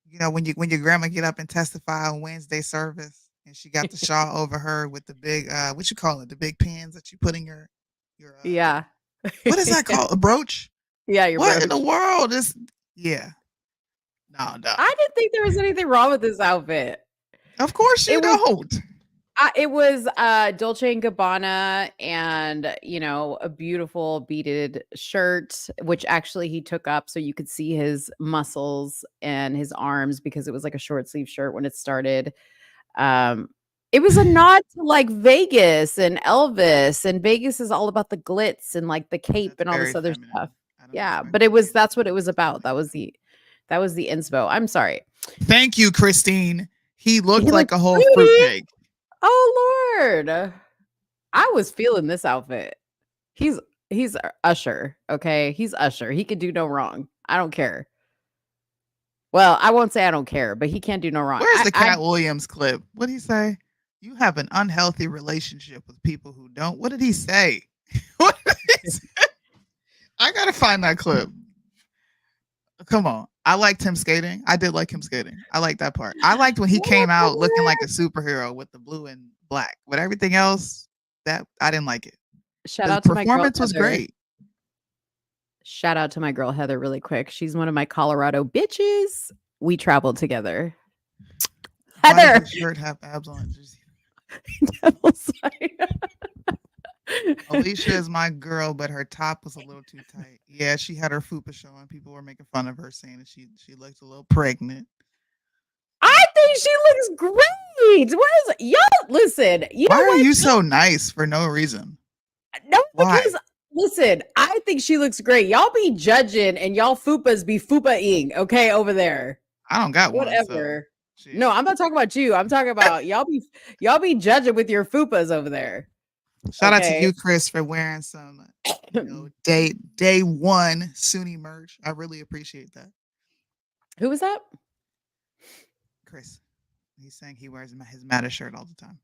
your grandma get up and testify on Wednesday service, and she got the shawl over her with the big what you call it, the big pins that you put in your yeah. What is that called? A brooch? Yeah, your what brooch. In the world? No. I didn't think there was anything wrong with this outfit. Of course you don't. It was Dolce & Gabbana and, a beautiful beaded shirt, which actually he took up so you could see his muscles and his arms because it was like a short sleeve shirt when it started. It was a nod to like Vegas and Elvis, and Vegas is all about the glitz and like the cape and all this other stuff. Yeah, but that's what it was about. That was the inspo. I'm sorry. Thank you, Christine. He looked like a whole fruitcake. Oh Lord. I was feeling this outfit. He's Usher, okay? He's Usher. He could do no wrong. I don't care. Well, I won't say I don't care, but he can't do no wrong. Where's the Cat Williams clip? What did he say? You have an unhealthy relationship with people who don't. What did he say? What did he say? I gotta find that clip. Come on. I liked him skating. I did like him skating. I liked that part. I liked when he came out looking like a superhero with the blue and black. But everything else, that I didn't like it. Shout out to my girl. Performance was great. Shout out to my girl Heather really quick. She's one of my Colorado bitches. We traveled together. Heather. Why does your shirt have abs on it? Alicia is my girl, but her top was a little too tight. Yeah, she had her fupa showing. People were making fun of her, saying that she looked a little pregnant. I think she looks great. What is it? Y'all listen? Why are you so nice for no reason? No, because listen, I think she looks great. Y'all be judging and y'all fupas be fupa-ing, okay, over there. I don't got one. Whatever. No, I'm not talking about you. I'm talking about y'all be judging with your fupas over there. Shout out to you, Chris, for wearing some day one Soonie merch. I really appreciate that. Who was that? Chris. He's saying he wears his Matta shirt all the time.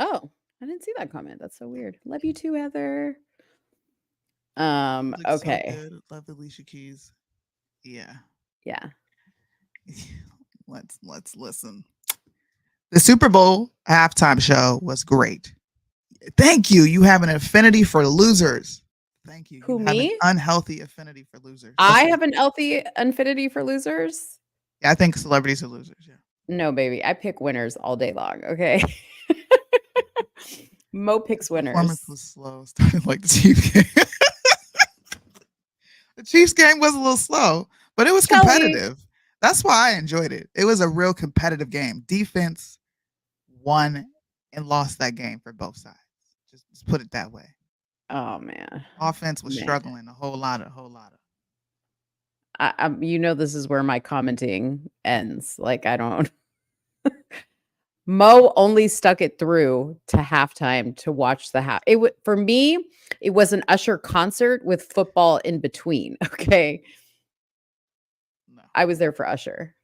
Oh, I didn't see that comment. That's so weird. Love you too, Heather. Okay. So good. Love Alicia Keys. Yeah. Yeah. Let's listen. The Super Bowl halftime show was great. Thank you. You have an affinity for losers. Thank you. Who, you have me? An unhealthy affinity for losers. I have an healthy affinity for losers. Yeah, I think celebrities are losers. Yeah. No, baby. I pick winners all day long. Okay. Mo picks winners. Performance was slow. Started like the Chiefs game. The Chiefs game was a little slow, but it was competitive. That's why I enjoyed it. It was a real competitive game. Defense won and lost that game for both sides. Just put it that way. Oh man. Offense was struggling a whole lot of. This is where my commenting ends. Like I don't. Mo only stuck it through to halftime to watch the half. For me, it was an Usher concert with football in between. Okay. No. I was there for Usher.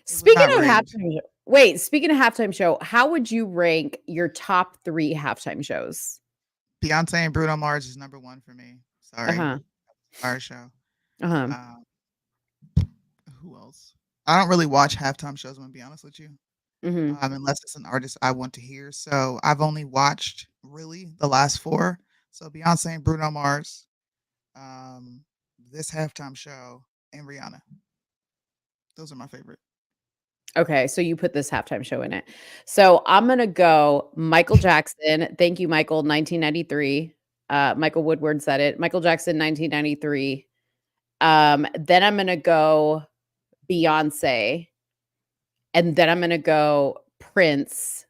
Speaking of halftime show, how would you rank your top 3 halftime shows? Beyonce and Bruno Mars is number 1 for me. Sorry. Our show. Who else? I don't really watch halftime shows, I'm gonna be honest with you. Unless it's an artist I want to hear. So I've only watched really the last 4. So Beyonce and Bruno Mars, this halftime show, and Rihanna. Those are my favorite. Okay, so you put this halftime show in it. So I'm gonna go Michael Jackson. Thank you, Michael. 1993. Michael Woodward said it. Michael Jackson, 1993. Then I'm gonna go Beyonce. And then I'm going to go Prince,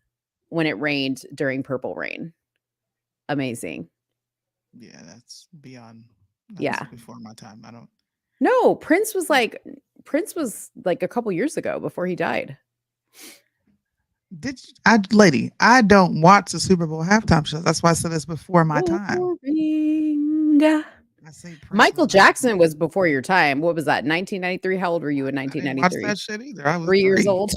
When It Rained During Purple Rain. Amazing. Yeah, that's beyond. Before my time. I don't. No, Prince was like a couple years ago before he died. I don't watch the Super Bowl halftime show. That's why I said it's before my time. Michael Jackson was before your time. What was that? 1993. How old were you in 1993? I didn't watch that shit either. I was 3 years old.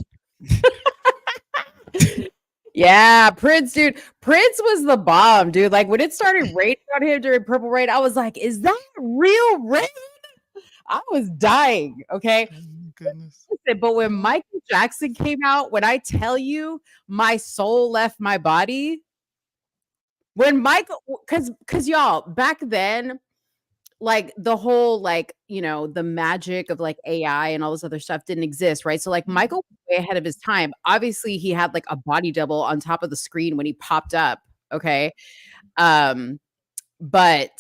Yeah, Prince, dude. Prince was the bomb, dude. Like when it started raining on him during Purple Rain, I was like, "Is that real rain?" I was dying. Okay. Oh, goodness. But when Michael Jackson came out, when I tell you, my soul left my body. When Michael, because y'all back then. Like the whole, like, the magic of like AI and all this other stuff didn't exist, right? So like Michael was way ahead of his time. Obviously, he had like a body double on top of the screen when he popped up. Okay. But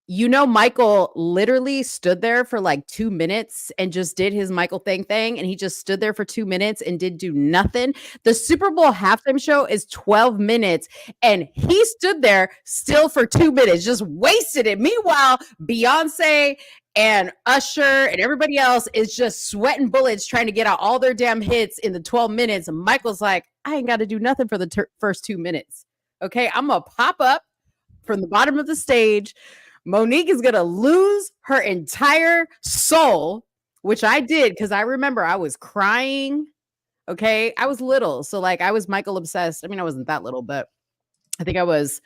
Michael literally stood there for like 2 minutes and just did his Michael thing. And he just stood there for 2 minutes and did do nothing. The Super Bowl halftime show is 12 minutes and he stood there still for 2 minutes, just wasted it. Meanwhile, Beyonce and Usher and everybody else is just sweating bullets trying to get out all their damn hits in the 12 minutes. And Michael's like, I ain't got to do nothing for the first 2 minutes. Okay, I'm going to pop up from the bottom of the stage. Monique is going to lose her entire soul, which I did because I remember I was crying. Okay. I was little. So like I was Michael obsessed. I mean, I wasn't that little, but I think I was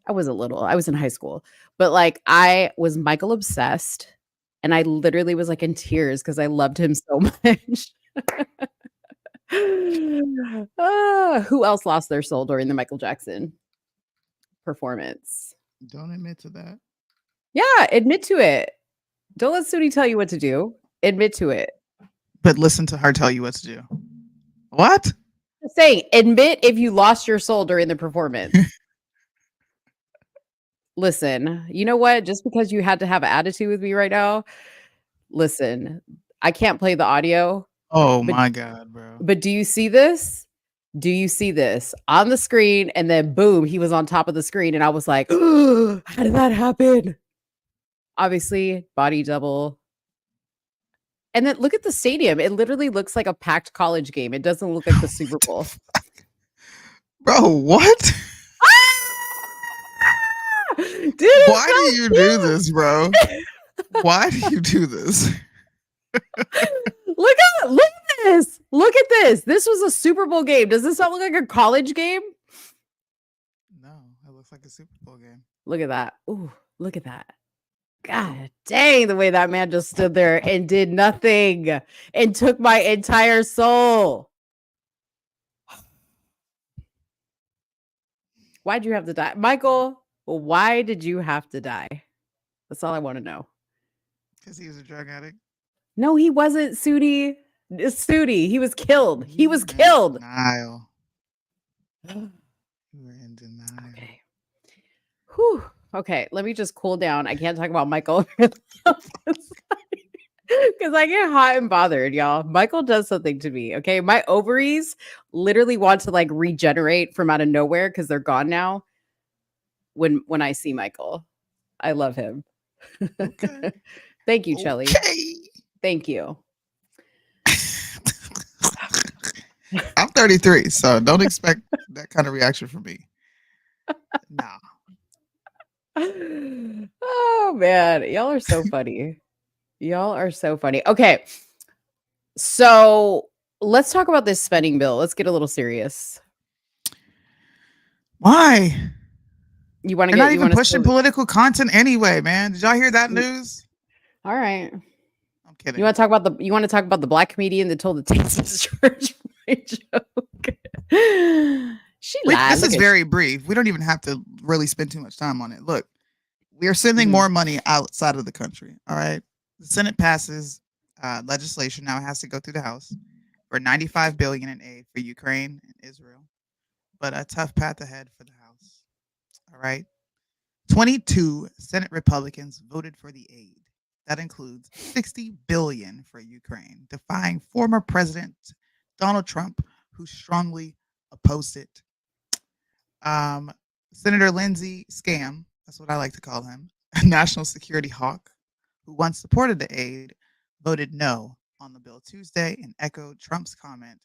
a little. I was in high school, but like I was Michael obsessed and I literally was like in tears because I loved him so much. Who else lost their soul during the Michael Jackson performance? Don't admit to that. Yeah, admit to it. Don't let Soonie tell you what to do. Admit to it. But listen to her tell you what to do. What? Just saying, admit if you lost your soul during the performance. Listen, you know what? Just because you had to have an attitude with me right now, listen, I can't play the audio. Oh my God, bro. But do you see this? Do you see this on the screen? And then boom, he was on top of the screen. And I was like, how did that happen? Obviously, body double. And then look at the stadium. It literally looks like a packed college game. It doesn't look like the Super Bowl. Bro, what? Dude, Why do you do this, bro? Why do you do this? Look at this. Look at this. This was a Super Bowl game. Does this not look like a college game? No, it looks like a Super Bowl game. Look at that. Ooh, look at that. God dang, the way that man just stood there and did nothing and took my entire soul. Why'd you have to die? Michael, why did you have to die? That's all I want to know. Because he was a drug addict. No, he wasn't, Soonie. It's Soonie. He was killed. He was killed. Denial. You were in denial. Okay. Whew. Okay, let me just cool down. I can't talk about Michael because I get hot and bothered, y'all. Michael does something to me. Okay, my ovaries literally want to like regenerate from out of nowhere because they're gone now. When I see Michael, I love him. Okay. Thank you, Chelly. Okay. Thank you. I'm 33, so don't expect that kind of reaction from me. Nah. Oh man, y'all are so funny. Y'all are so funny. Okay, so let's talk about this spending bill. Let's get a little serious. Why? You want to You're get? not even pushing political content anyway, man. Did y'all hear that news? All right. I'm kidding. You want to talk about the? You want to talk about the black comedian that told the Texas George Floyd joke? She lied. This is very brief. We don't even have to really spend too much time on it. Look, we are sending more money outside of the country. All right. The Senate passes legislation. Now it has to go through the House for $95 billion in aid for Ukraine and Israel, but a tough path ahead for the House. All right. 22 Senate Republicans voted for the aid. That includes $60 billion for Ukraine, defying former President Donald Trump, who strongly opposed it. Senator Lindsey Scam, that's what I like to call him, a national security hawk, who once supported the aid, voted no on the bill Tuesday and echoed Trump's comment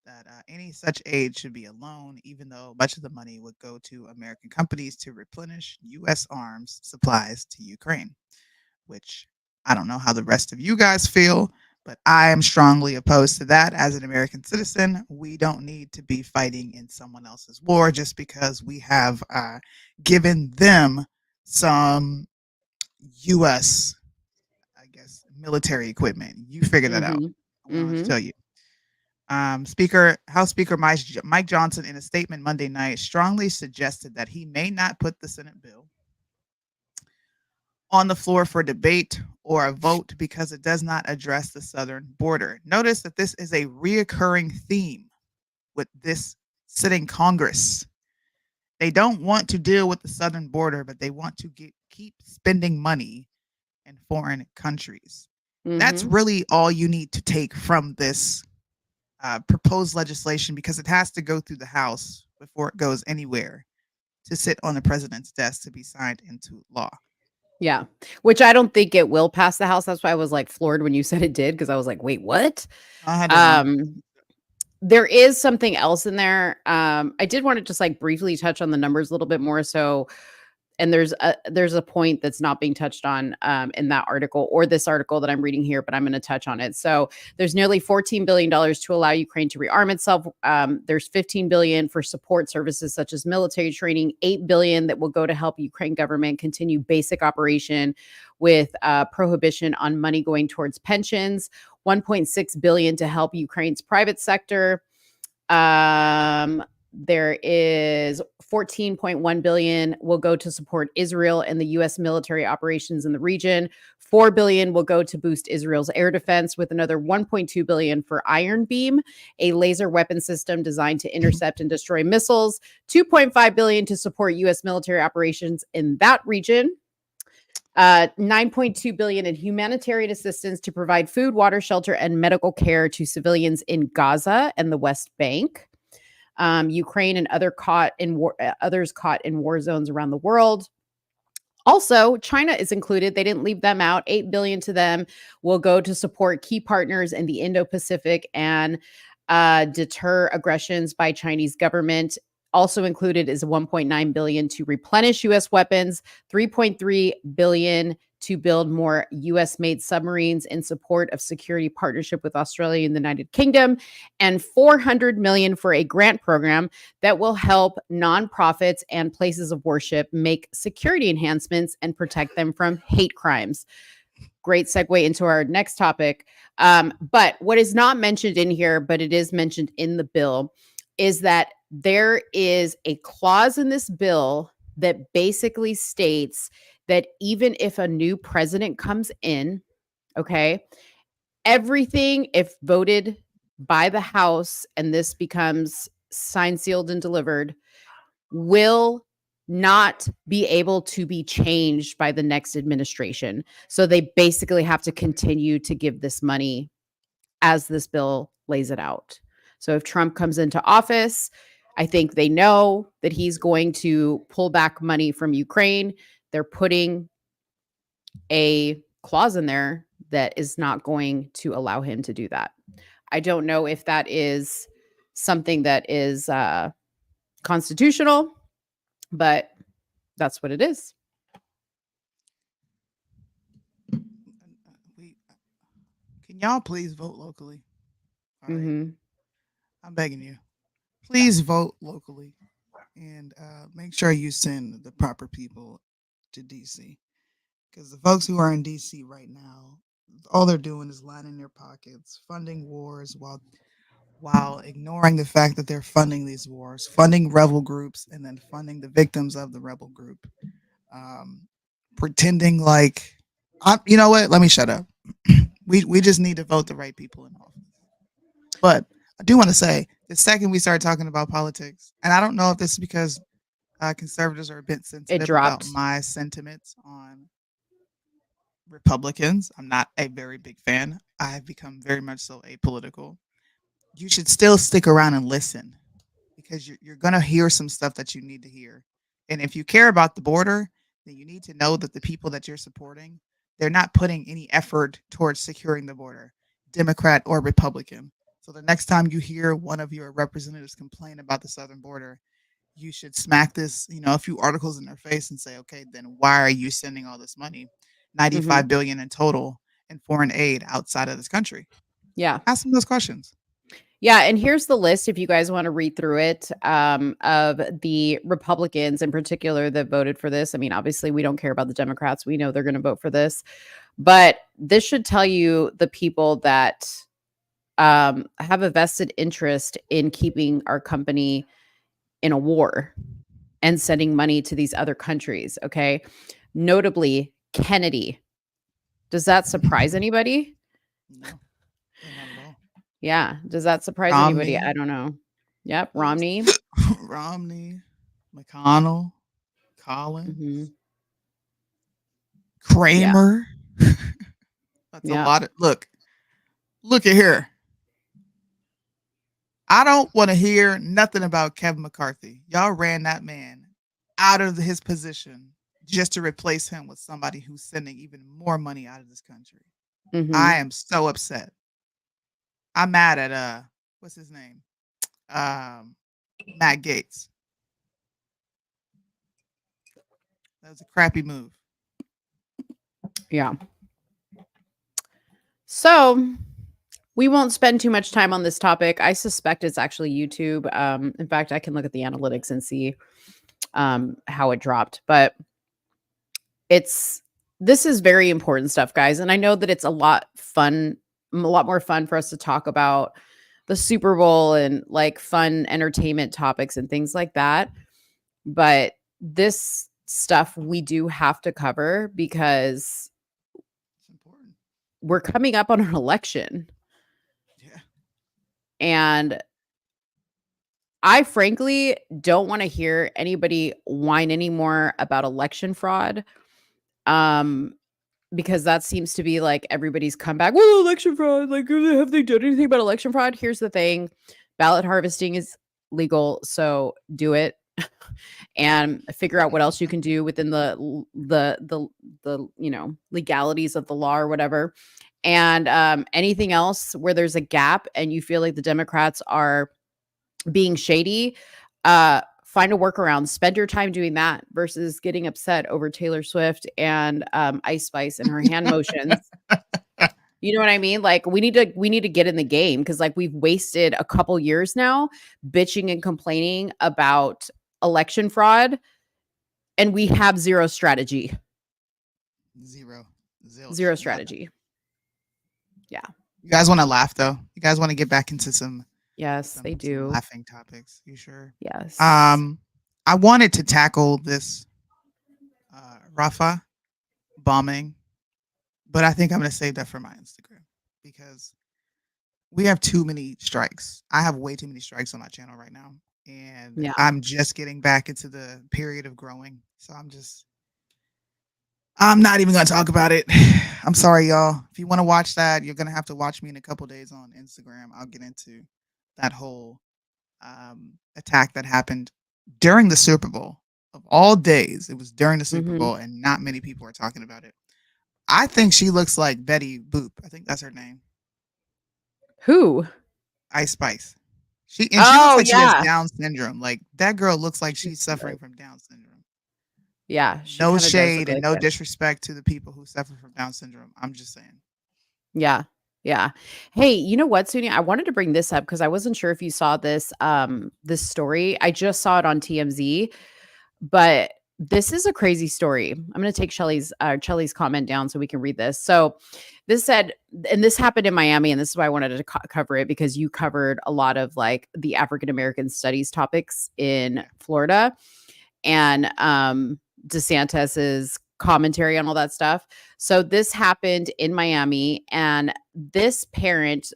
that any such aid should be a loan, even though much of the money would go to American companies to replenish U.S. arms supplies to Ukraine, which I don't know how the rest of you guys feel, but I am strongly opposed to that. As an American citizen, we don't need to be fighting in someone else's war just because we have given them some U.S., I guess, military equipment. You figure that out. I want to tell you. House Speaker Mike Johnson, in a statement Monday night, strongly suggested that he may not put the Senate bill on the floor for debate or a vote because it does not address the southern border. Notice that this is a reoccurring theme with this sitting Congress. They don't want to deal with the southern border, but they want to keep spending money in foreign countries. That's really all you need to take from this proposed legislation, because it has to go through the House before it goes anywhere to sit on the president's desk to be signed into law. Yeah, which I don't think it will pass the House. That's why I was like floored when you said it did, because I was like, wait, what? There is something else in there. I did want to just like briefly touch on the numbers a little bit more. So, and there's a point that's not being touched on in that article or this article that I'm reading here, but I'm going to touch on it. So there's nearly $14 billion to allow Ukraine to rearm itself. There's $15 billion for support services such as military training, $8 billion that will go to help Ukraine government continue basic operation with prohibition on money going towards pensions, $1.6 billion to help Ukraine's private sector. There is $14.1 billion will go to support Israel and the U.S. military operations in the region. $4 billion will go to boost Israel's air defense, with another $1.2 billion for Iron Beam, a laser weapon system designed to intercept and destroy missiles. $2.5 billion to support U.S. military operations in that region. $9.2 billion in humanitarian assistance to provide food, water, shelter, and medical care to civilians in Gaza and the West Bank. Ukraine and others caught in war zones around the world. Also, China is included. They didn't leave them out. 8 billion to them will go to support key partners in the Indo-Pacific and deter aggressions by Chinese government. Also included is 1.9 billion to replenish US weapons, 3.3 billion to build more US made submarines in support of security partnership with Australia and the United Kingdom, and 400 million for a grant program that will help nonprofits and places of worship make security enhancements and protect them from hate crimes. Great segue into our next topic. But what is not mentioned in here, but it is mentioned in the bill, is that there is a clause in this bill that basically states that even if a new president comes in, okay, everything, if voted by the House and this becomes signed, sealed, and delivered, will not be able to be changed by the next administration. So they basically have to continue to give this money as this bill lays it out. So if Trump comes into office, I think they know that he's going to pull back money from Ukraine. They're putting a clause in there that is not going to allow him to do that. I don't know if that is something that is constitutional, but that's what it is. Can y'all please vote locally? All right. Mm-hmm. I'm begging you. Please vote locally and make sure you send the proper people to DC. Because the folks who are in DC right now, all they're doing is lining their pockets, funding wars while ignoring the fact that they're funding these wars, funding rebel groups, and then funding the victims of the rebel group. Pretending like, you know what? Let me shut up. We just need to vote the right people in office. But I do want to say, the second we start talking about politics, and I don't know if this is because conservatives are a bit sensitive about my sentiments on Republicans. I'm not a very big fan. I have become very much so apolitical. You should still stick around and listen because you're going to hear some stuff that you need to hear. And if you care about the border, then you need to know that the people that you're supporting, they're not putting any effort towards securing the border, Democrat or Republican. So the next time you hear one of your representatives complain about the southern border, you should smack this, a few articles in their face and say, okay, then why are you sending all this money? 95 billion in total in foreign aid outside of this country. Yeah. Ask them those questions. Yeah. And here's the list, if you guys want to read through it, of the Republicans in particular that voted for this. I mean, obviously, we don't care about the Democrats. We know they're going to vote for this. But this should tell you the people that have a vested interest in keeping our company in a war and sending money to these other countries. Okay. Notably, Kennedy. Does that surprise anybody? No. Yeah. Does that surprise anybody? I don't know. Yep. Romney. Romney, McConnell, Collins, Kramer. Yeah. That's a lot of look at here. I don't want to hear nothing about Kevin McCarthy. Y'all ran that man out of his position just to replace him with somebody who's sending even more money out of this country. I am so upset. I'm mad at what's his name? Matt Gaetz. That was a crappy move. Yeah. So we won't spend too much time on this topic. I suspect it's actually YouTube. In fact, I can look at the analytics and see how it dropped. But this is very important stuff, guys. And I know that it's a lot more fun for us to talk about the Super Bowl and like fun entertainment topics and things like that. But this stuff we do have to cover because we're coming up on an election. Yeah. And I frankly don't want to hear anybody whine anymore about election fraud. Because that seems to be like everybody's comeback. Well, election fraud, like have they done anything about election fraud? Here's the thing. Ballot harvesting is legal, so do it. and figure out what else you can do within the legalities of the law or whatever. And anything else where there's a gap and you feel like the Democrats are being shady, find a workaround. Spend your time doing that versus getting upset over Taylor Swift and Ice Spice and her hand motions. You know what I mean? Like we need to get in the game, because like we've wasted a couple years now bitching and complaining about election fraud, and we have zero strategy. Zero Strategy. Yeah. You guys want to laugh though? You guys want to get back into some they do laughing topics? You sure? Yes. I wanted to tackle this Rafah bombing, but I think I'm going to save that for my Instagram, because we have too many strikes. I have way too many strikes on my channel right now, and I'm just getting back into the period of growing. So I'm not even going to talk about it. I'm sorry, y'all. If you want to watch that, you're going to have to watch me in a couple days on Instagram. I'll get into that whole attack that happened during the Super Bowl. Of all days, it was during the Super Bowl, and not many people are talking about it. I think she looks like Betty Boop. I think that's her name. Who? Ice Spice. She looks like she has Down syndrome. Like that girl looks like she's suffering from Down syndrome. Yeah. No shade and no disrespect to the people who suffer from Down syndrome. I'm just saying. Yeah. Yeah. Hey, you know what, Soonie? I wanted to bring this up because I wasn't sure if you saw this this story. I just saw it on TMZ, but this is a crazy story. I'm going to take Shelly's comment down so we can read this. So this said, and this happened in Miami, and this is why I wanted to cover it, because you covered a lot of like the African-American studies topics in Florida and DeSantis's commentary on all that stuff. So this happened in Miami, and this parent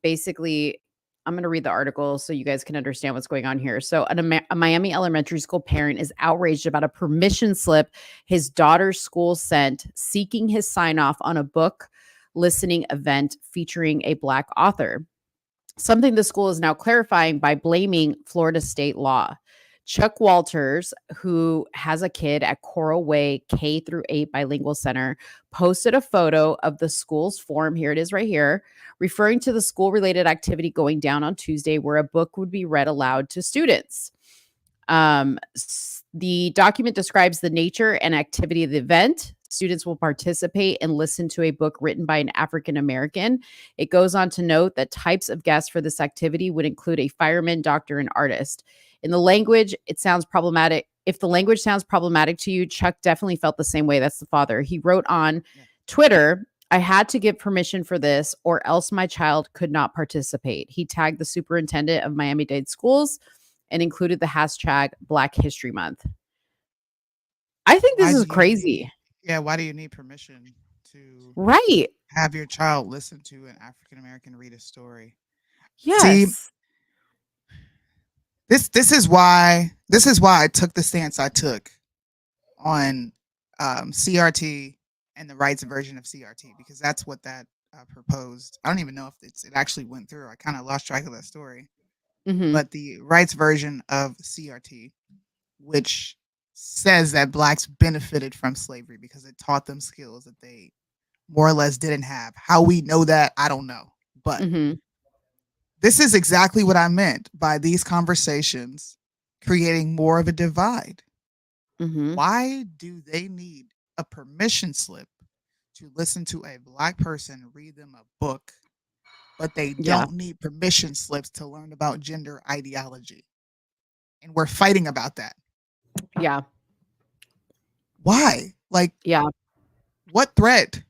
basically, I'm going to read the article so you guys can understand what's going on here. So a Miami elementary school parent is outraged about a permission slip his daughter's school sent seeking his sign off on a book listening event featuring a Black author, something the school is now clarifying by blaming Florida state law. Chuck Walters, who has a kid at Coral Way K-8 Bilingual Center, posted a photo of the school's form. Here it is right here, referring to the school-related activity going down on Tuesday where a book would be read aloud to students. The document describes the nature and activity of the event. Students will participate and listen to a book written by an African American. It goes on to note that types of guests for this activity would include a fireman, doctor, and artist. In the language, it sounds problematic. If the language sounds problematic to you, Chuck definitely felt the same way. That's the father. He wrote on Twitter, "I had to give permission for this or else my child could not participate." He tagged the superintendent of Miami-Dade schools and included the hashtag Black History Month. I think this is crazy. Why do you need permission to have your child listen to an African American read a story? Yes. See, this is why I took the stance I took on CRT and the rights version of CRT, because that's what that proposed. I don't even know if it actually went through. I kind of lost track of that story. But the rights version of CRT, which says that Blacks benefited from slavery because it taught them skills that they more or less didn't have. How we know that, I don't know. But this is exactly what I meant by these conversations creating more of a divide. Why do they need a permission slip to listen to a Black person read them a book, but they don't need permission slips to learn about gender ideology? And we're fighting about that. Yeah. Why? Like, what threat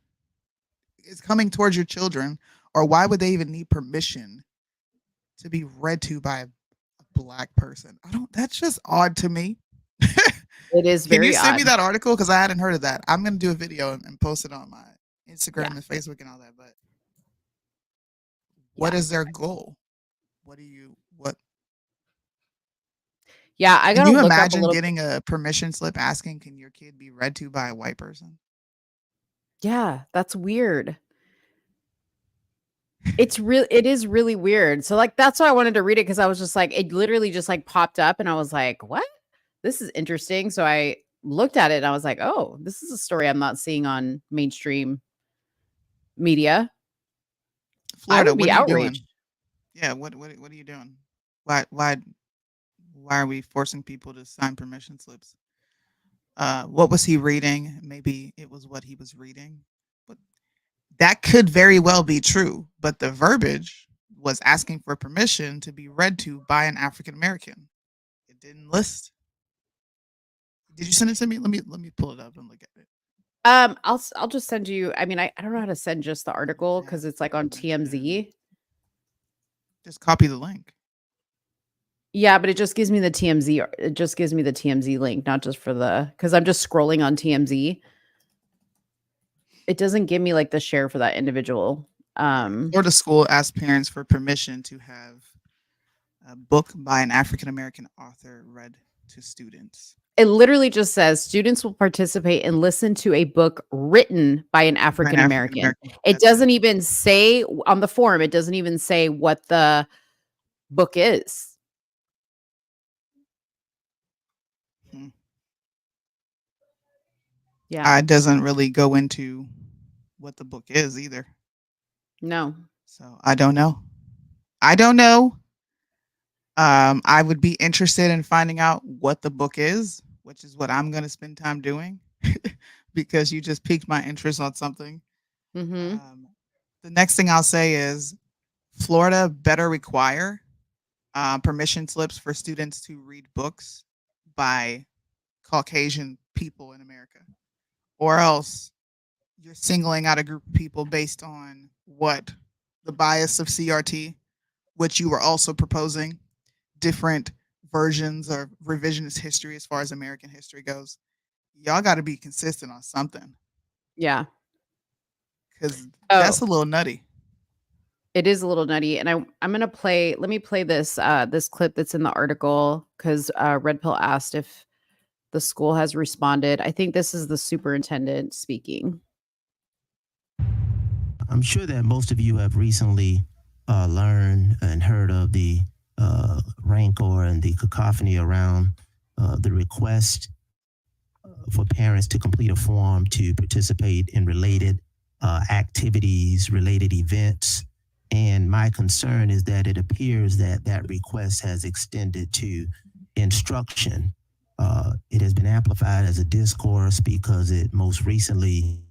is coming towards your children, or why would they even need permission to be read to by a Black person? That's just odd to me. It is very odd. Can you send me that article? Because I hadn't heard of that. I'm going to do a video and post it on my Instagram and Facebook and all that. But what is their goal? What? Yeah, I got to look Can you imagine up a getting a permission slip asking, can your kid be read to by a white person? Yeah, that's weird. It is really weird. So like, that's why I wanted to read it, because I was just like, it literally just like popped up and I was like, what? this is interesting. So I looked at it and I was like, oh, this is a story I'm not seeing on mainstream media. I Florida, would be what are you doing? outraged. Yeah, what are you doing? Why are we forcing people to sign permission slips? What was he reading? Maybe it was what he was reading, but that could very well be true. But the verbiage was asking for permission to be read to by an African American. It didn't list. Did you send it to me? Let me pull it up and look at it. I'll just send you. I mean, I don't know how to send just the article because it's like on TMZ. Just copy the link. Yeah, but it just gives me the TMZ. It just gives me the TMZ link, not just for because I'm just scrolling on TMZ. It doesn't give me like the share for that individual. Florida school asked parents for permission to have a book by an African American author read to students. It literally just says students will participate and listen to a book written by an African American. It doesn't even say on the form, it doesn't even say what the book is. Yeah. It doesn't really go into what the book is either. No. So I don't know. I don't know. I would be interested in finding out what the book is, which is what I'm going to spend time doing because you just piqued my interest on something. Mm-hmm. The next thing I'll say is Florida better require permission slips for students to read books by Caucasian people in America, or else you're singling out a group of people based on what? The bias of CRT, which you were also proposing different versions of revisionist history as far as American history goes. Y'all got to be consistent on something. Yeah. Because that's a little nutty. It is a little nutty. And I'm going to play, let me play this this clip that's in the article because Red Pill asked if the school has responded. I think this is the superintendent speaking. I'm sure that most of you have recently learned and heard of the rancor and the cacophony around the request for parents to complete a form to participate in related activities, related events. And my concern is that it appears that that request has extended to instruction. It has been amplified as a discourse because it most recently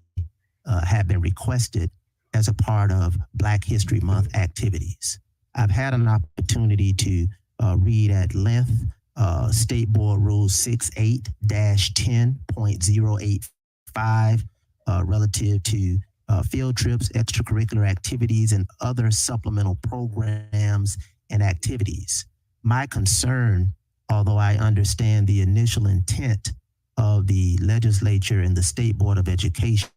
had been requested as a part of Black History Month activities. I've had an opportunity to read at length State Board Rule 68-10.085 relative to field trips, extracurricular activities, and other supplemental programs and activities. My concern, although I understand the initial intent of the legislature and the State Board of Education,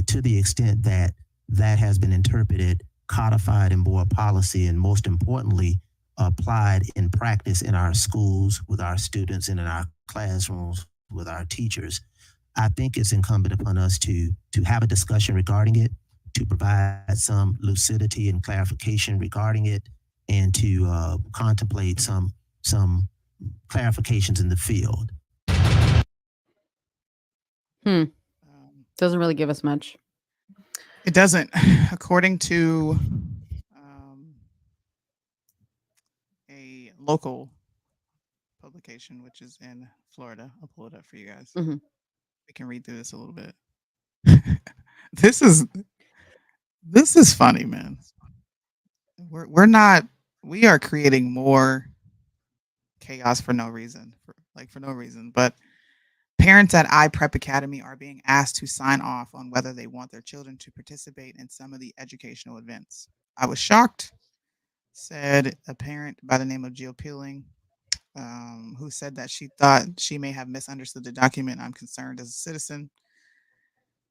to the extent that that has been interpreted, codified in board policy, and most importantly, applied in practice in our schools with our students and in our classrooms with our teachers, I think it's incumbent upon us to have a discussion regarding it, to provide some lucidity and clarification regarding it, and to contemplate some clarifications in the field. Doesn't really give us much. It doesn't. According to a local publication, which is in Florida, I'll pull it up for you guys. Mm-hmm. We can read through this a little bit. This is funny, man. We are creating more chaos for no reason, for no reason. But parents at iPrep Academy are being asked to sign off on whether they want their children to participate in some of the educational events. I was shocked, said a parent by the name of Jill Peeling, who said that she thought she may have misunderstood the document. I'm concerned as a citizen.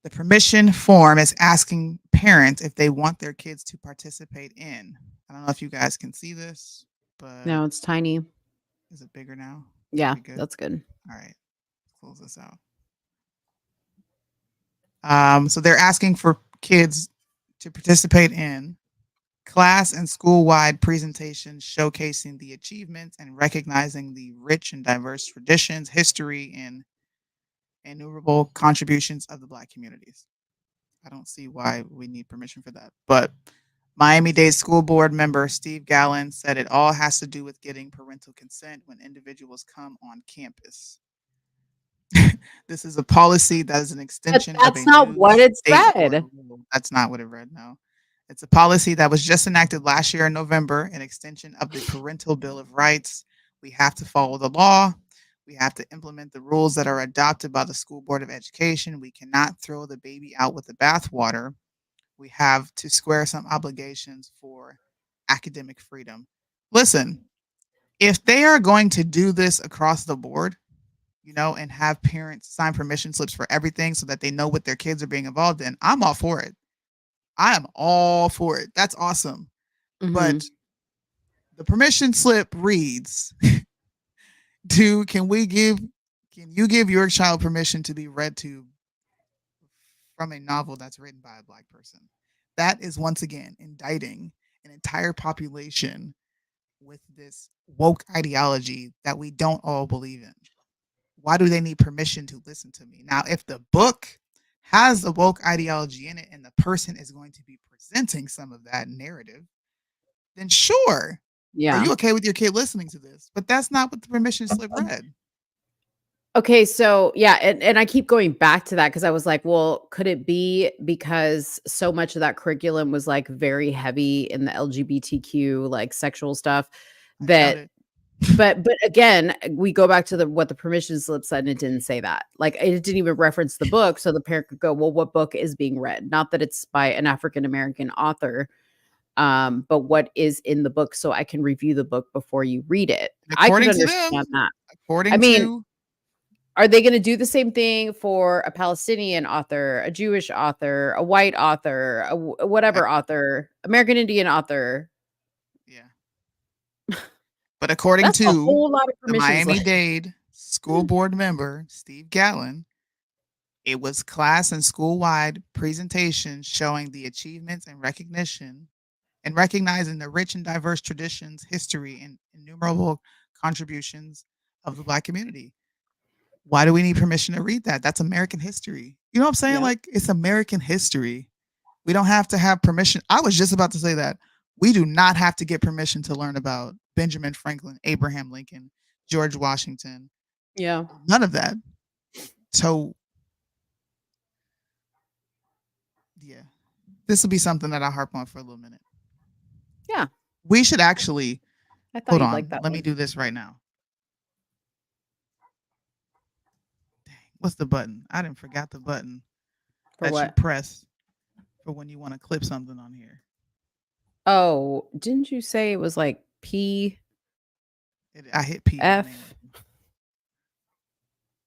The permission form is asking parents if they want their kids to participate in. I don't know if you guys can see this, but no, it's tiny. Is it bigger now? Yeah, that's good. All right, close this out. So they're asking for kids to participate in Class and school-wide presentations showcasing the achievements and recognizing the rich and diverse traditions, history, and innumerable contributions of the Black communities. I don't see why we need permission for that. But Miami-Dade School Board member Steve Gallen said it all has to do with getting parental consent when individuals come on campus. This is a policy that is an But extension of that's a not new what it state board said. rule. That's not what it read, no. It's a policy that was just enacted last year in November, an extension of the Parental Bill of Rights. We have to follow the law. We have to implement the rules that are adopted by the School Board of Education. We cannot throw the baby out with the bathwater. We have to square some obligations for academic freedom. Listen, if they are going to do this across the board, and have parents sign permission slips for everything so that they know what their kids are being involved in, I'm all for it. I am all for it. That's awesome. But the permission slip reads, can you give your child permission to be read to from a novel that's written by a Black person? That is once again indicting an entire population with this woke ideology that we don't all believe in. Why do they need permission to listen to me? Now, if the book has the woke ideology in it and the person is going to be presenting some of that narrative, then sure. Yeah. Are you okay with your kid listening to this? But that's not what the permission slip read. Okay, so yeah, and I keep going back to that because I was like, well, could it be because so much of that curriculum was like very heavy in the LGBTQ like sexual stuff that but again, we go back to what the permission slip said, and it didn't say that. Like it didn't even reference the book, so the parent could go, well, what book is being read? Not that it's by an African American author, but what is in the book, so I can review the book before you read it. According I could to understand them, that. Are they going to do the same thing for a Palestinian author, a Jewish author, a white author, whatever author, American Indian author? Yeah. But according That's a to whole lot of the permission slips. Miami-Dade School Board member, Steve Gallen, it was class and school-wide presentations showing the achievements and recognition and recognizing the rich and diverse traditions, history, and innumerable contributions of the Black community. Why do we need permission to read that? That's American history. You know what I'm saying? Yeah. Like, it's American history. We don't have to have permission. I was just about to say that. We do not have to get permission to learn about Benjamin Franklin, Abraham Lincoln, George Washington. Yeah. None of that. So, yeah, this will be something that I'll harp on for a little minute. Yeah. We should actually, I thought hold you'd on, like that let one. me do this right now. Dang, what's the button? I didn't forgot the button For that you what? press for when you want to clip something on here. Oh, didn't you say it was like P? I hit P. F.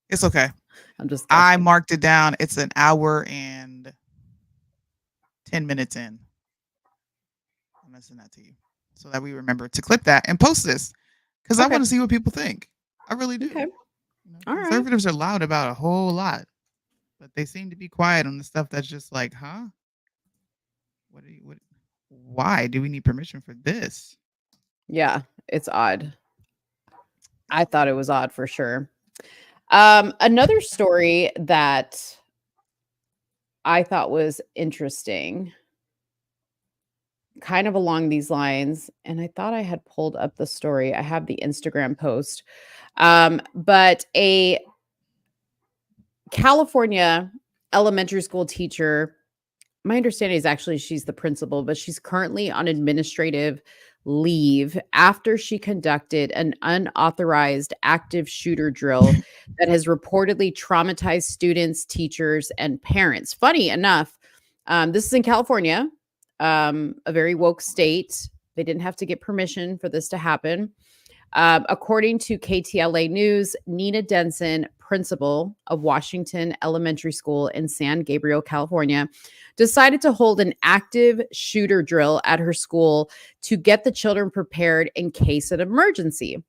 It's okay. I'm just I marked it down. It's an hour and 10 minutes in. I'm going to send that to you so that we remember to clip that and post this because I want to see what people think. I really do. Okay. All right. Conservatives are loud about a whole lot, but they seem to be quiet on the stuff that's just like, huh? Why do we need permission for this? Yeah, it's odd. I thought it was odd for sure. Another story that I thought was interesting, kind of along these lines, and I thought I had pulled up the story. I have the Instagram post. But a California elementary school teacher, my understanding is actually she's the principal, but she's currently on administrative leave after she conducted an unauthorized active shooter drill that has reportedly traumatized students, teachers, and parents. Funny enough, this is in California, a very woke state. They didn't have to get permission for this to happen. According to KTLA News, Nina Denson, principal of Washington Elementary School in San Gabriel, California, decided to hold an active shooter drill at her school to get the children prepared in case of emergency.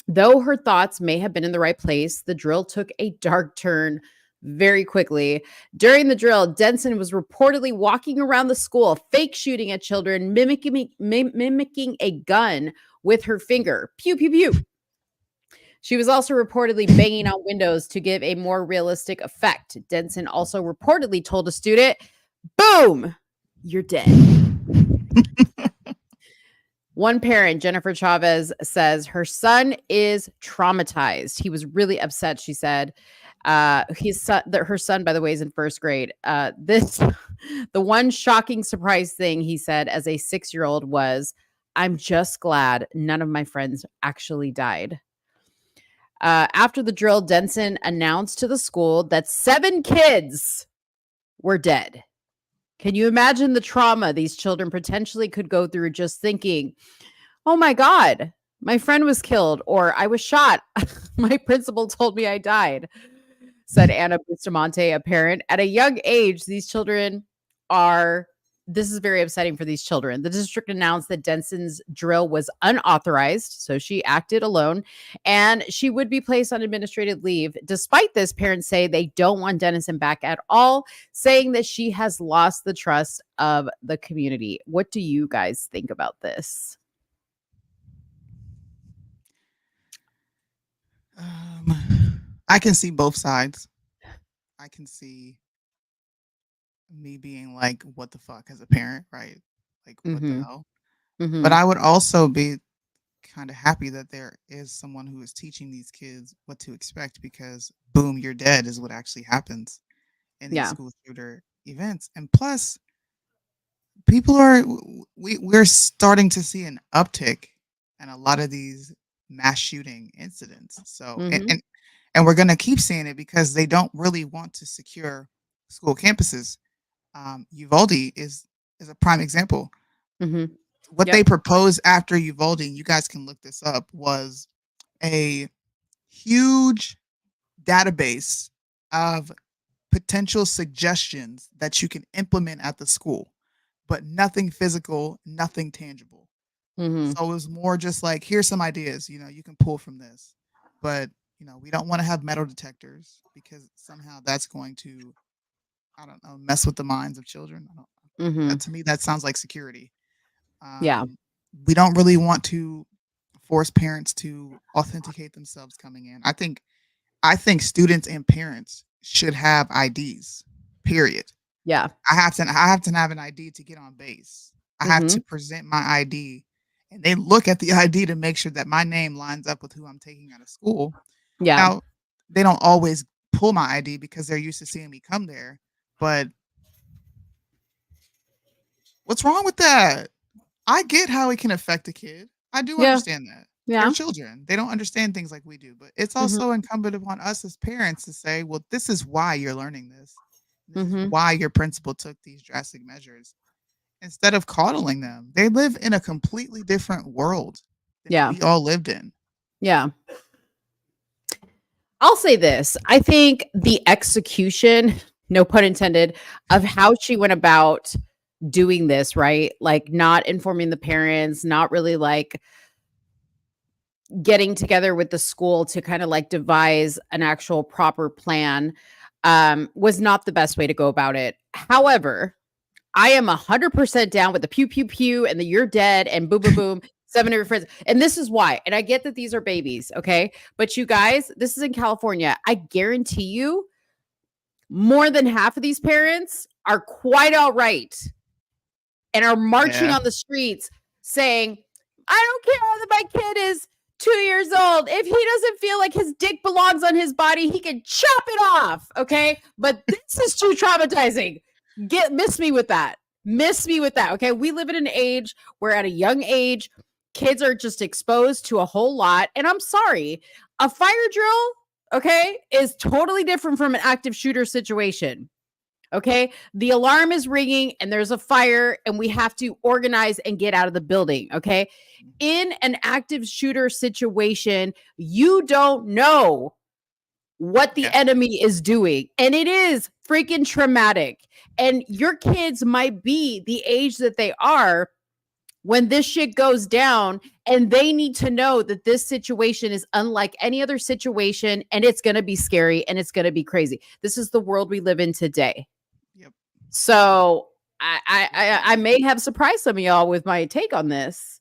Though her thoughts may have been in the right place, the drill took a dark turn very quickly. During the drill, Denson was reportedly walking around the school, fake shooting at children, mimicking a gun with her finger. Pew, pew, pew. She was also reportedly banging on windows to give a more realistic effect. Denson also reportedly told a student, boom, you're dead. One parent, Jennifer Chavez, says her son is traumatized. He was really upset, she said. Her son, by the way, is in first grade. The one shocking surprise thing he said as a 6-year-old was, I'm just glad none of my friends actually died. After the drill, Denson announced to the school that 7 kids were dead. Can you imagine the trauma these children potentially could go through just thinking, oh my God, my friend was killed, or I was shot. My principal told me I died, said Anna Bustamante, a parent. At a young age, these children this is very upsetting for these children. The district announced that Denson's drill was unauthorized, so she acted alone, and she would be placed on administrative leave. Despite this, parents say they don't want Denison back at all, saying that she has lost the trust of the community. What do you guys think about this? I can see both sides. I can see me being like, what the fuck as a parent, right? Like, what the hell? But I would also be kind of happy that there is someone who is teaching these kids what to expect, because boom, you're dead is what actually happens in these school shooter events. And plus, we're starting to see an uptick in a lot of these mass shooting incidents. So and we're going to keep seeing it because they don't really want to secure school campuses. Uvalde is a prime example. What they proposed after Uvalde, you guys can look this up, was a huge database of potential suggestions that you can implement at the school, but nothing physical, nothing tangible. So it was more just like, here's some ideas, you can pull from this, but we don't want to have metal detectors because somehow that's going to, I don't know, mess with the minds of children. To me, that sounds like security. We don't really want to force parents to authenticate themselves coming in. I think students and parents should have IDs, period. Yeah. I have to have an ID to get on base. I have to present my ID, and they look at the ID to make sure that my name lines up with who I'm taking out of school. Yeah. Now, they don't always pull my ID because they're used to seeing me come there, but what's wrong with that? I get how it can affect a kid. I do understand that. They're children. They don't understand things like we do, but it's also incumbent upon us as parents to say, well, this is why you're learning this. This is why your principal took these drastic measures. Instead of coddling them, they live in a completely different world than we all lived in. Yeah. I'll say this. I think the execution, no pun intended, of how she went about doing this, right? Like not informing the parents, not really like getting together with the school to kind of like devise an actual proper plan, was not the best way to go about it. However, I am 100% down with the pew, pew, pew and the you're dead and boom, boom, boom. 7 of your friends. And this is why. And I get that these are babies. Okay. But you guys, this is in California. I guarantee you more than half of these parents are quite all right and are marching on the streets saying, I don't care that my kid is 2 years old. If he doesn't feel like his dick belongs on his body, he can chop it off. Okay. But this is too traumatizing. Miss me with that. Okay. We live in an age where at a young age, kids are just exposed to a whole lot. And I'm sorry, a fire drill, okay, is totally different from an active shooter situation. Okay. The alarm is ringing and there's a fire and we have to organize and get out of the building. Okay. In an active shooter situation, you don't know what the enemy is doing. And it is freaking traumatic. And your kids might be the age that they are when this shit goes down, and they need to know that this situation is unlike any other situation, and it's going to be scary and it's going to be crazy. This is the world we live in today. Yep. So I may have surprised some of y'all with my take on this,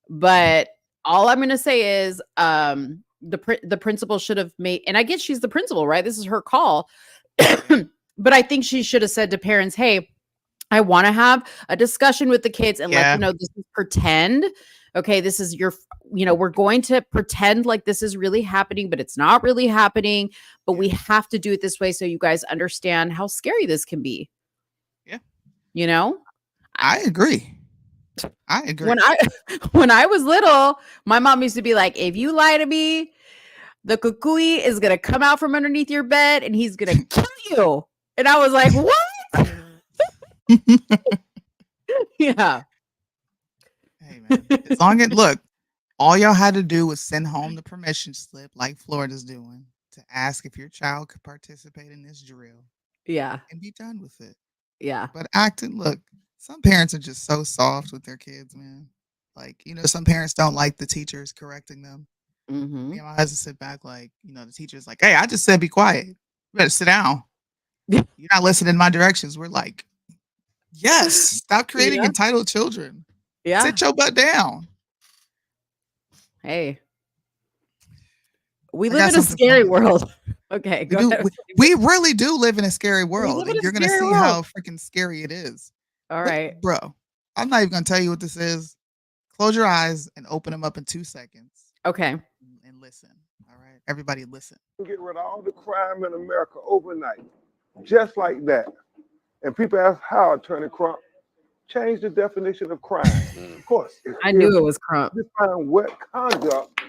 but all I'm going to say is the principal should have made, and I guess she's the principal, right? This is her call. But I think she should have said to parents, hey, I want to have a discussion with the kids and let them know this is pretend. Okay, this is we're going to pretend like this is really happening, but it's not really happening. But we have to do it this way so you guys understand how scary this can be. Yeah. You know? I agree. When I was little, my mom used to be like, if you lie to me, the kukui is going to come out from underneath your bed and he's going to kill you. And I was like, what? Yeah. Hey, man. As long as, look, all y'all had to do was send home the permission slip like Florida's doing to ask if your child could participate in this drill. Yeah. And be done with it. Yeah. But look, some parents are just so soft with their kids, man. Like, some parents don't like the teachers correcting them. Mm-hmm. I have to sit back like, the teacher's like, hey, I just said be quiet. You better sit down. You're not listening to my directions. We're like, yes, stop creating entitled children. Yeah. Sit your butt down. Hey. We live in a scary world. Okay, go ahead. We really do live in a scary world. And you're going to see how freaking scary it is. All right. Bro, I'm not even going to tell you what this is. Close your eyes and open them up in 2 seconds. Okay. And listen. All right. Everybody listen. Get rid of all the crime in America overnight. Just like that. And people ask how, Attorney Crump, change the definition of crime. Of course. I knew it was Crump. Define what conduct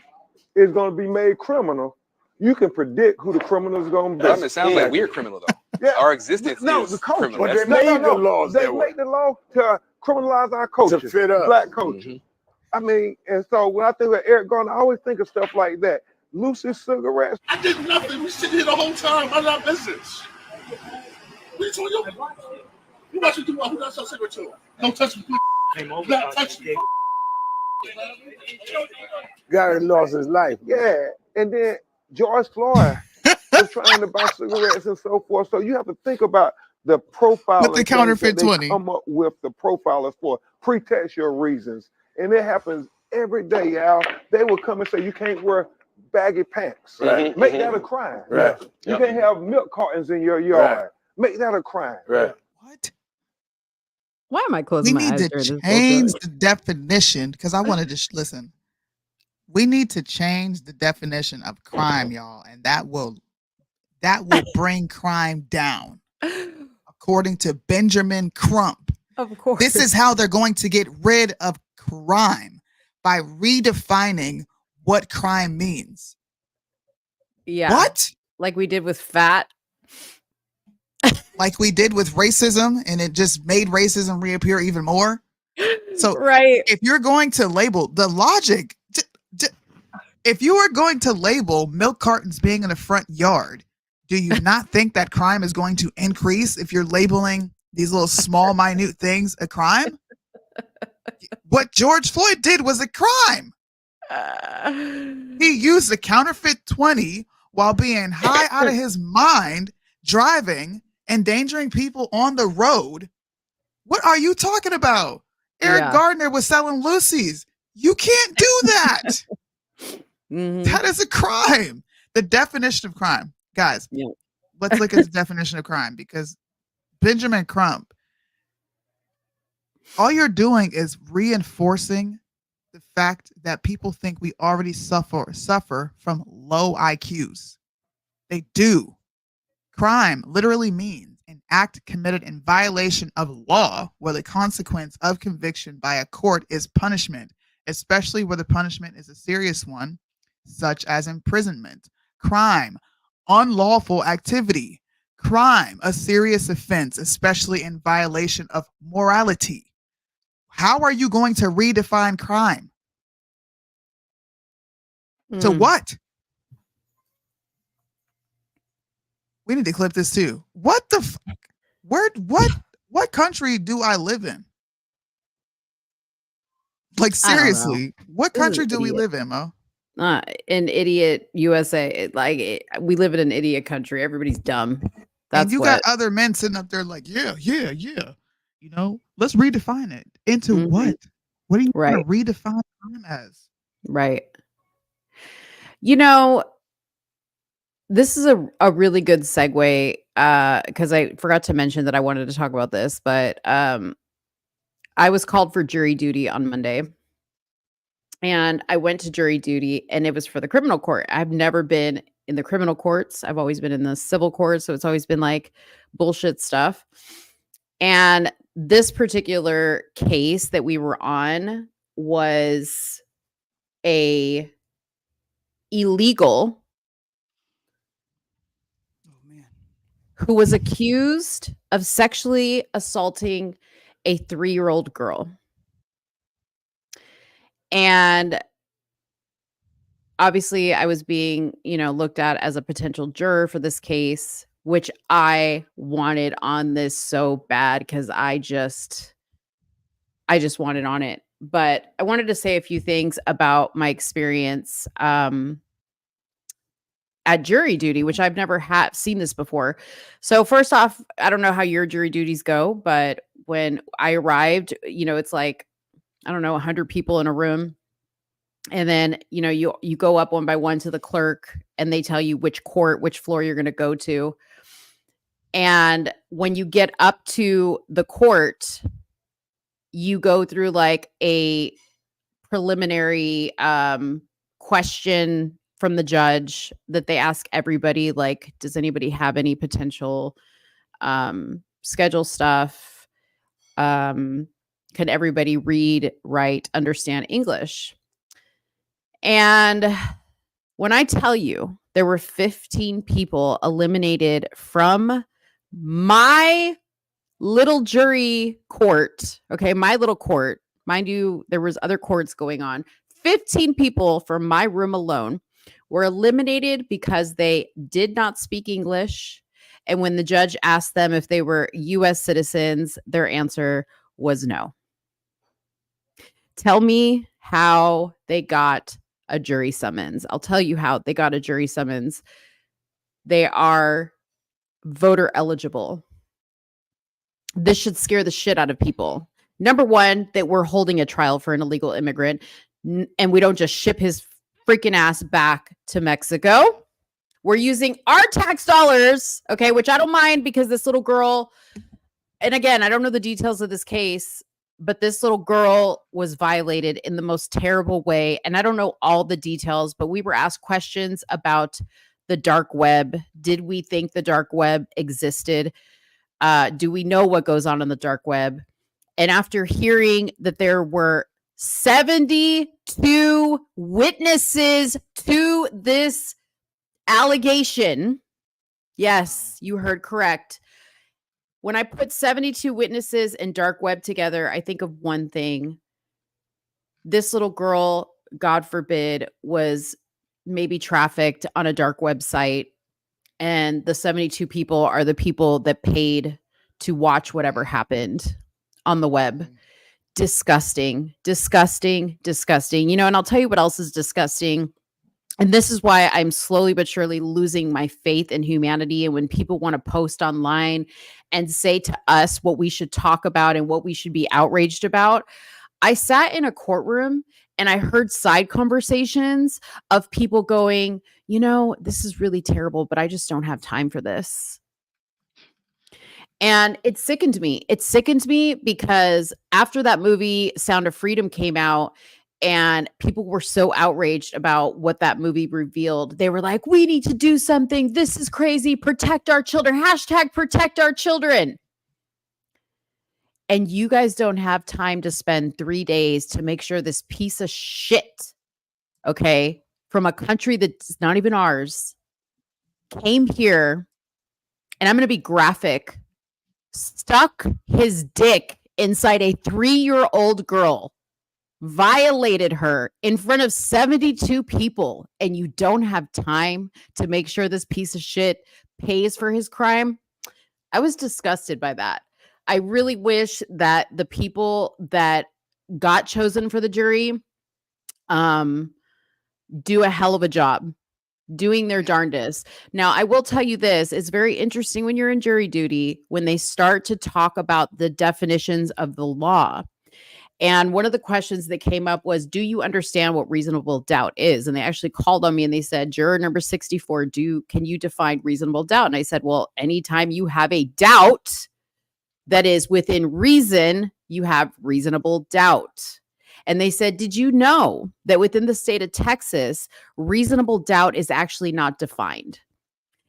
is going to be made criminal. You can predict who the criminal is going to be. It sounds like we're criminal, though. Yeah. Our existence is criminal. But they made the laws. They make the law to criminalize our culture. To fit us. Black culture. Mm-hmm. I mean, and so when I think of Eric Garner, I always think of stuff like that. Lucy cigarettes. I did nothing. We sitting here the whole time. I'm not business. What are you talking about? You watch me do what? Who got some cigarette to? Don't touch me. Not touch me. Guy lost his life. Yeah. And then George Floyd was trying to buy cigarettes and so forth. So you have to think about the profile. With the counterfeit 20. Come up with the profilers for pretextual reasons. And it happens every day, y'all. They will come and say, you can't wear baggy pants. Right. Make that a crime. Right. You can't have milk cartons in your yard. Right. Make that a crime. Right. What? Why am I closing my eyes? We need to change the definition because I wanted to listen. We need to change the definition of crime, y'all, and that will bring crime down. According to Benjamin Crump. Of course. This is how they're going to get rid of crime, by redefining what crime means. Yeah. What? Like we did with fat. Like we did with racism, and it just made racism reappear even more. So right. If you're going to label the logic, if you are going to label milk cartons being in the front yard, do you not think that crime is going to increase if you're labeling these little small, minute things a crime? What George Floyd did was a crime. He used a counterfeit 20 while being high out of his mind, driving, endangering people on the road. What are you talking about? Eric Gardner was selling Lucy's. You can't do that. That is a crime. The definition of crime. Guys, let's look at the definition of crime, because Benjamin Crump, all you're doing is reinforcing the fact that people think we already suffer from low IQs. They do. Crime literally means an act committed in violation of law where the consequence of conviction by a court is punishment, especially where the punishment is a serious one, such as imprisonment. Crime, unlawful activity. Crime, a serious offense, especially in violation of morality. How are you going to redefine crime? To what? We need to clip this too. What the fuck? What country do I live in? Like, I don't know. seriously, what This is country do we idiot. live in, Mo? In idiot USA. We live in an idiot country. Everybody's dumb. That's And you what. got other men sitting up there like, yeah. You know, let's redefine it. Into Mhm. what? What do you want Right. to redefine crime as? Right. You know, this is a really good segue because I forgot to mention that I wanted to talk about this, but I was called for jury duty on Monday. And I went to jury duty and it was for the criminal court. I've never been in the criminal courts. I've always been in the civil courts. So it's always been like bullshit stuff. And this particular case that we were on was a illegal who was accused of sexually assaulting a 3-year-old girl. And obviously I was being, looked at as a potential juror for this case, which I wanted on this so bad because I just wanted on it. But I wanted to say a few things about my experience at jury duty, which I've never seen this before. So first off, I don't know how your jury duties go, but when I arrived, it's like, I don't know, 100 people in a room. And then, you go up one by one to the clerk and they tell you which floor you're going to go to. And when you get up to the court, you go through like a preliminary question from the judge that they ask everybody, like, does anybody have any potential schedule stuff? Can everybody read, write, understand English? And when I tell you there were 15 people eliminated from my little jury court, okay, my little court, mind you, there was other courts going on. 15 people from my room alone were eliminated because they did not speak English. And when the judge asked them if they were U.S. citizens, their answer was no. Tell me how they got a jury summons. I'll tell you how they got a jury summons. They are voter eligible. This should scare the shit out of people. Number one, that we're holding a trial for an illegal immigrant and we don't just ship his freaking ass back to Mexico. We're using our tax dollars, okay, which I don't mind because this little girl, and again, I don't know the details of this case, but this little girl was violated in the most terrible way. And I don't know all the details, but we were asked questions about the dark web. Did we think the dark web existed? Do we know what goes on in the dark web? And after hearing that there were 72 witnesses to this allegation, yes, you heard correct. When I put 72 witnesses and dark web together, I think of one thing. This little girl, God forbid, was maybe trafficked on a dark website. And the 72 people are the people that paid to watch whatever happened on the web. Disgusting, disgusting, disgusting. And I'll tell you what else is disgusting. And this is why I'm slowly but surely losing my faith in humanity. And when people want to post online and say to us what we should talk about and what we should be outraged about, I sat in a courtroom and I heard side conversations of people going, this is really terrible, but I just don't have time for this. And it sickened me. It sickened me because after that movie, Sound of Freedom, came out, and people were so outraged about what that movie revealed. They were like, we need to do something. This is crazy. Protect our children. # protect our children. And you guys don't have time to spend 3 days to make sure this piece of shit, okay, from a country that's not even ours, came here, and I'm going to be graphic, stuck his dick inside a 3-year-old girl, violated her in front of 72 people, and you don't have time to make sure this piece of shit pays for his crime. I was disgusted by that. I really wish that the people that got chosen for the jury do a hell of a job doing their darndest. Now, I will tell you this, it's very interesting when you're in jury duty, when they start to talk about the definitions of the law. And one of the questions that came up was, do you understand what reasonable doubt is? And they actually called on me and they said, juror number 64, can you define reasonable doubt? And I said, well, anytime you have a doubt that is within reason, you have reasonable doubt. And they said, did you know that within the state of Texas, reasonable doubt is actually not defined?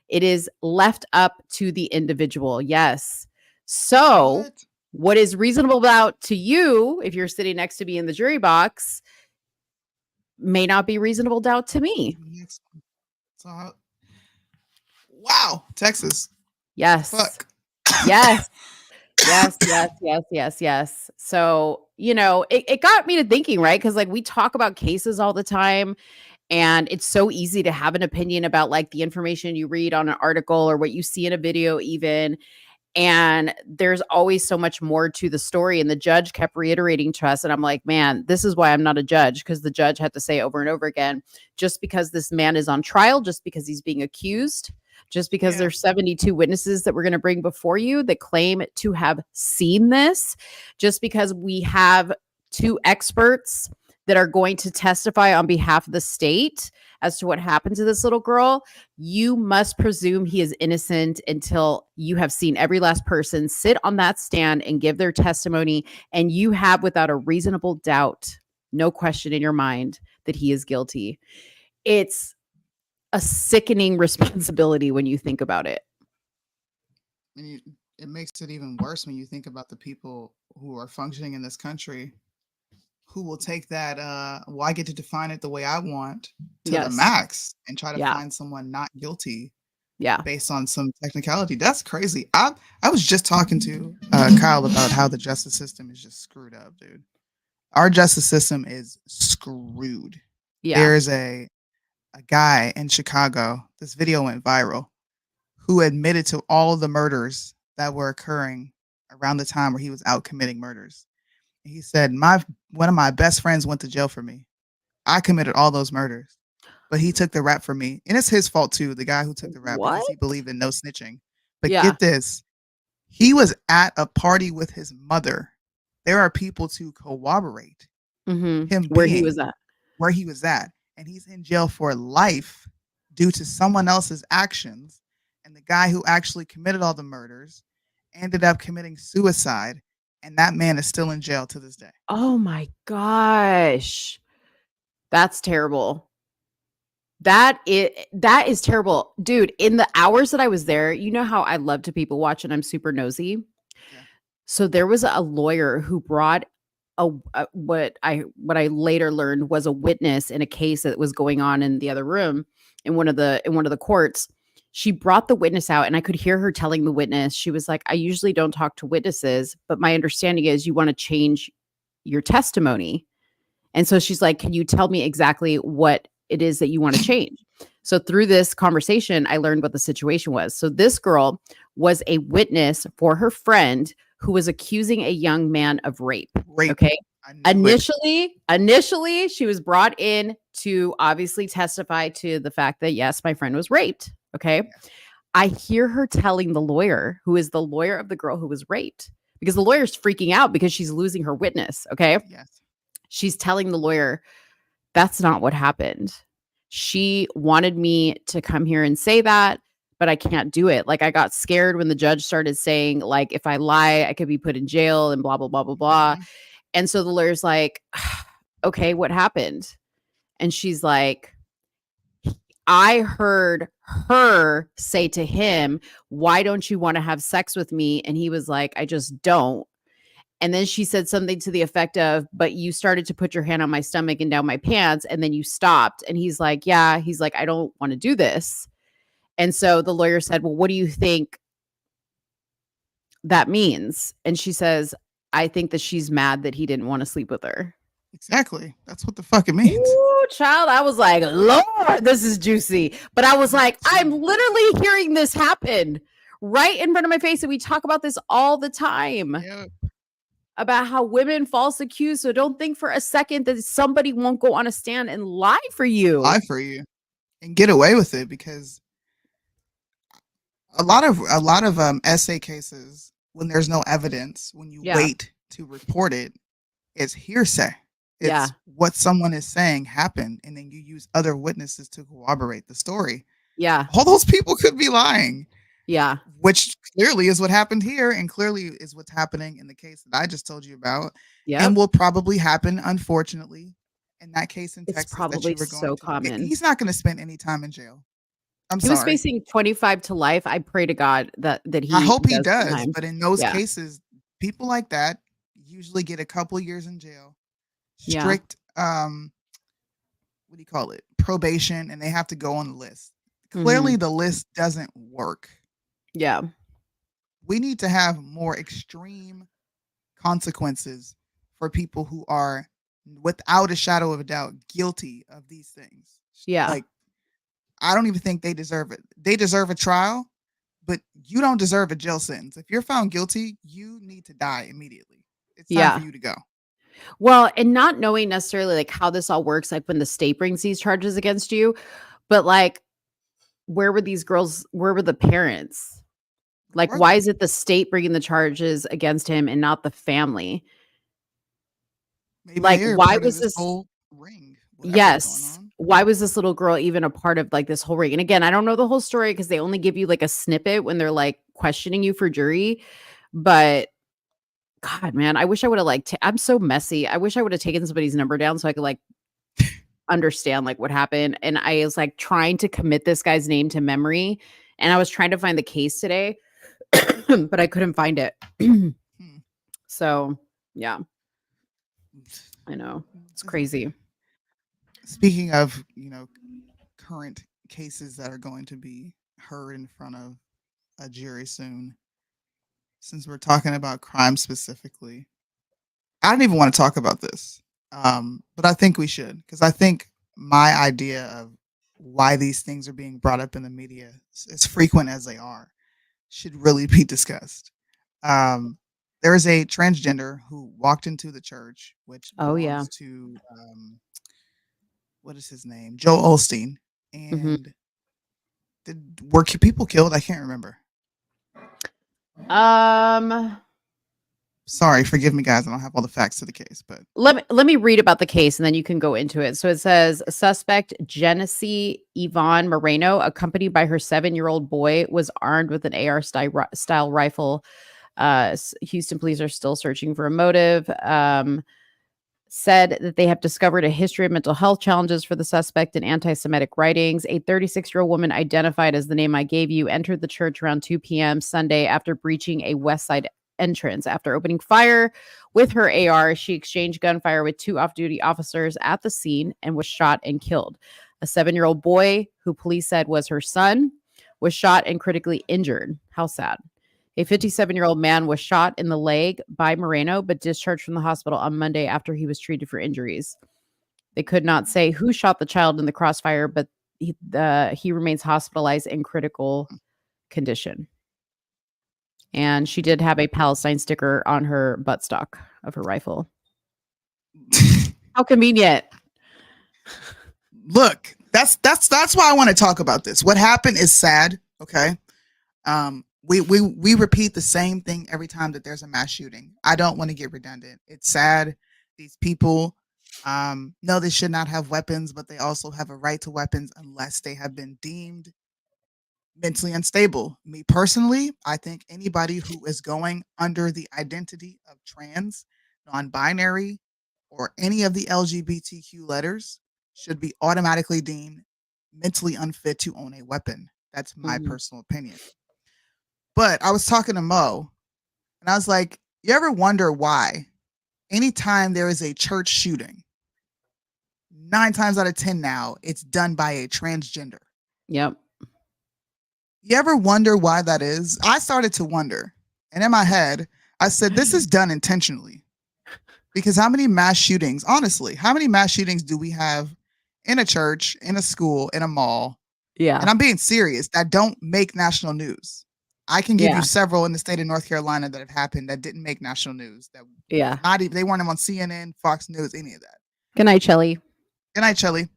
It is left up to the individual. Yes. So what is reasonable doubt to you, if you're sitting next to me in the jury box, may not be reasonable doubt to me. So, wow, Texas. Yes. Fuck. Yes. Yes. So, it got me to thinking, right? Because like we talk about cases all the time, and it's so easy to have an opinion about like the information you read on an article or what you see in a video even. And there's always so much more to the story. And the judge kept reiterating to us. And I'm like, man, this is why I'm not a judge, because the judge had to say over and over again, just because this man is on trial, just because he's being accused, just because there's 72 witnesses that we're going to bring before you that claim to have seen this, just because we have 2 experts that are going to testify on behalf of the state as to what happened to this little girl, you must presume he is innocent until you have seen every last person sit on that stand and give their testimony, and you have, without a reasonable doubt, no question in your mind that he is guilty. It's a sickening responsibility when you think about it. And it makes it even worse when you think about the people who are functioning in this country who will take that, well, I get to define it the way I want to the max and try to find someone not guilty based on some technicality. That's crazy. I was just talking to Kyle about how the justice system is just screwed up, dude. Our justice system is screwed. Yeah. There's a guy in Chicago, this video went viral, who admitted to all of the murders that were occurring around the time where he was out committing murders. And he said, one of my best friends went to jail for me. I committed all those murders, but he took the rap for me. And it's his fault too, the guy who took the rap, because he believed in no snitching. But get this, he was at a party with his mother. There are people to corroborate him where he was at. And he's in jail for life due to someone else's actions. And the guy who actually committed all the murders ended up committing suicide. And that man is still in jail to this day. Oh my gosh. That's terrible. That is terrible. Dude, in the hours that I was there, you know how I love to people watch and I'm super nosy. Yeah. So there was a lawyer who brought what I later learned was a witness in a case that was going on in the other room in one of the courts. She brought the witness out, and I could hear her telling the witness, she was like, I usually don't talk to witnesses, but my understanding is you want to change your testimony. And so she's like, can you tell me exactly what it is that you want to change? So through this conversation, I learned what the situation was. So this girl was a witness for her friend who was accusing a young man of rape. Okay. Initially, she was brought in to obviously testify to the fact that, yes, my friend was raped. Okay. I hear her telling the lawyer, who is the lawyer of the girl who was raped, because the lawyer's freaking out because she's losing her witness. Okay. Yes. She's telling the lawyer, that's not what happened. She wanted me to come here and say that, but I can't do it. Like, I got scared when the judge started saying, like, if I lie, I could be put in jail and blah, blah, blah, blah, blah. And so the lawyer's like, okay, what happened? And she's like, I heard her say to him, why don't you want to have sex with me? And he was like, I just don't. And then she said something to the effect of, but you started to put your hand on my stomach and down my pants, and then you stopped. And he's like, yeah. He's like, I don't want to do this. And so the lawyer said, well, what do you think that means? And she says, I think that she's mad that he didn't want to sleep with her. Exactly. That's what the fuck it means. Ooh, child. I was like, Lord, this is juicy. But I was like, I'm literally hearing this happen right in front of my face. And we talk about this all the time. Yeah. about how women false accuse. So don't think for a second that somebody won't go on a stand and lie for you. Lie for you and get away with it, because a lot of essay cases, when there's no evidence, when you wait to report it, it's hearsay. It's what someone is saying happened, and then you use other witnesses to corroborate the story. Yeah. All those people could be lying. Yeah. Which clearly is what happened here, and clearly is what's happening in the case that I just told you about. Yeah. And will probably happen, unfortunately, in that case in Texas. It's probably so common. He's not going to spend any time in jail. He was facing 25 to life. I pray to God that he. I hope he does. Time. But in those cases, people like that usually get a couple of years in jail. Strict, what do you call it? Probation, and they have to go on the list. Clearly, the list doesn't work. Yeah. We need to have more extreme consequences for people who are, without a shadow of a doubt, guilty of these things. Yeah. Like, I don't even think they deserve it. They deserve a trial, but you don't deserve a jail sentence. If you're found guilty, you need to die immediately. It's time for you to go. Well, and not knowing necessarily like how this all works, like when the state brings these charges against you, but like, where were these girls? Where were the parents? Like, why is it the state bringing the charges against him and not the family? Maybe like, why was this whole ring? Yes. Why was this little girl even a part of like this whole ring? And again, I don't know the whole story because they only give you like a snippet when they're like questioning you for jury. But God, man, I wish I would have I'm so messy. I wish I would have taken somebody's number down so I could like understand like what happened. And I was like trying to commit this guy's name to memory. And I was trying to find the case today, but I couldn't find it. So yeah, I know it's crazy. Speaking of, current cases that are going to be heard in front of a jury soon, since we're talking about crime specifically, I don't even want to talk about this, but I think we should, because I think my idea of why these things are being brought up in the media, as frequent as they are, should really be discussed. There is a transgender who walked into the church, which belongs to what is his name? Joe Osteen. And were people killed? I can't remember. Sorry, forgive me, guys. I don't have all the facts to the case, but let me read about the case and then you can go into it. So it says suspect Genesee Yvonne Moreno, accompanied by her 7-year-old boy, was armed with an AR style rifle. Houston police are still searching for a motive. Said that they have discovered a history of mental health challenges for the suspect and anti-Semitic writings. A 36-year-old woman identified as the name I gave you entered the church around 2 p.m. Sunday after breaching a west side entrance. After opening fire with her AR, she exchanged gunfire with 2 off-duty officers at the scene and was shot and killed. A 7-year-old boy, who police said was her son, was shot and critically injured. How sad. A 57-year-old man was shot in the leg by Moreno, but discharged from the hospital on Monday after he was treated for injuries. They could not say who shot the child in the crossfire, but he remains hospitalized in critical condition. And she did have a Palestine sticker on her buttstock of her rifle. How convenient. Look, that's why I want to talk about this. What happened is sad, okay? We repeat the same thing every time that there's a mass shooting. I don't want to get redundant. It's sad. These people, no, they should not have weapons, but they also have a right to weapons unless they have been deemed mentally unstable. Me personally, I think anybody who is going under the identity of trans, non-binary, or any of the LGBTQ letters should be automatically deemed mentally unfit to own a weapon. That's my personal opinion. But I was talking to Mo, and I was like, you ever wonder why anytime there is a church shooting, 9 times out of 10 now, it's done by a transgender? Yep. You ever wonder why that is? I started to wonder. And in my head, I said, this is done intentionally. Because how many mass shootings, honestly, how many mass shootings do we have in a church, in a school, in a mall? Yeah. And I'm being serious, that don't make national news. I can give you several in the state of North Carolina that have happened that didn't make national news. That not even, they weren't on CNN, Fox News, any of that. Good night, Shelly. Good night, Shelly.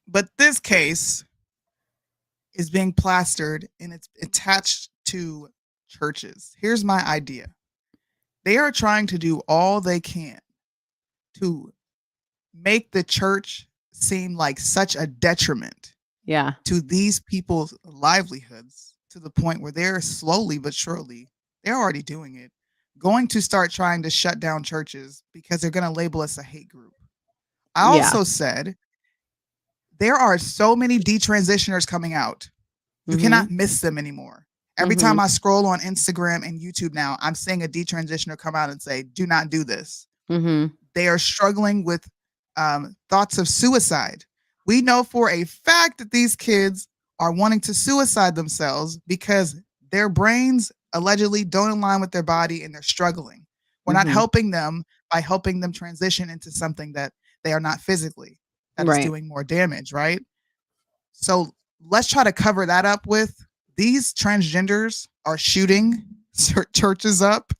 But this case is being plastered and it's attached to churches. Here's my idea. They are trying to do all they can to make the church seem like such a detriment to these people's livelihoods, to the point where they're slowly but surely, they're already doing it, going to start trying to shut down churches because they're going to label us a hate group. I also said there are so many detransitioners coming out. You cannot miss them anymore. Every time I scroll on Instagram and YouTube now, I'm seeing a detransitioner come out and say, do not do this. They are struggling with thoughts of suicide. We know for a fact that these kids are wanting to suicide themselves because their brains allegedly don't align with their body and they're struggling. We're not helping them by helping them transition into something that they are not physically, that is doing more damage, right? So let's try to cover that up with these transgenders are shooting churches up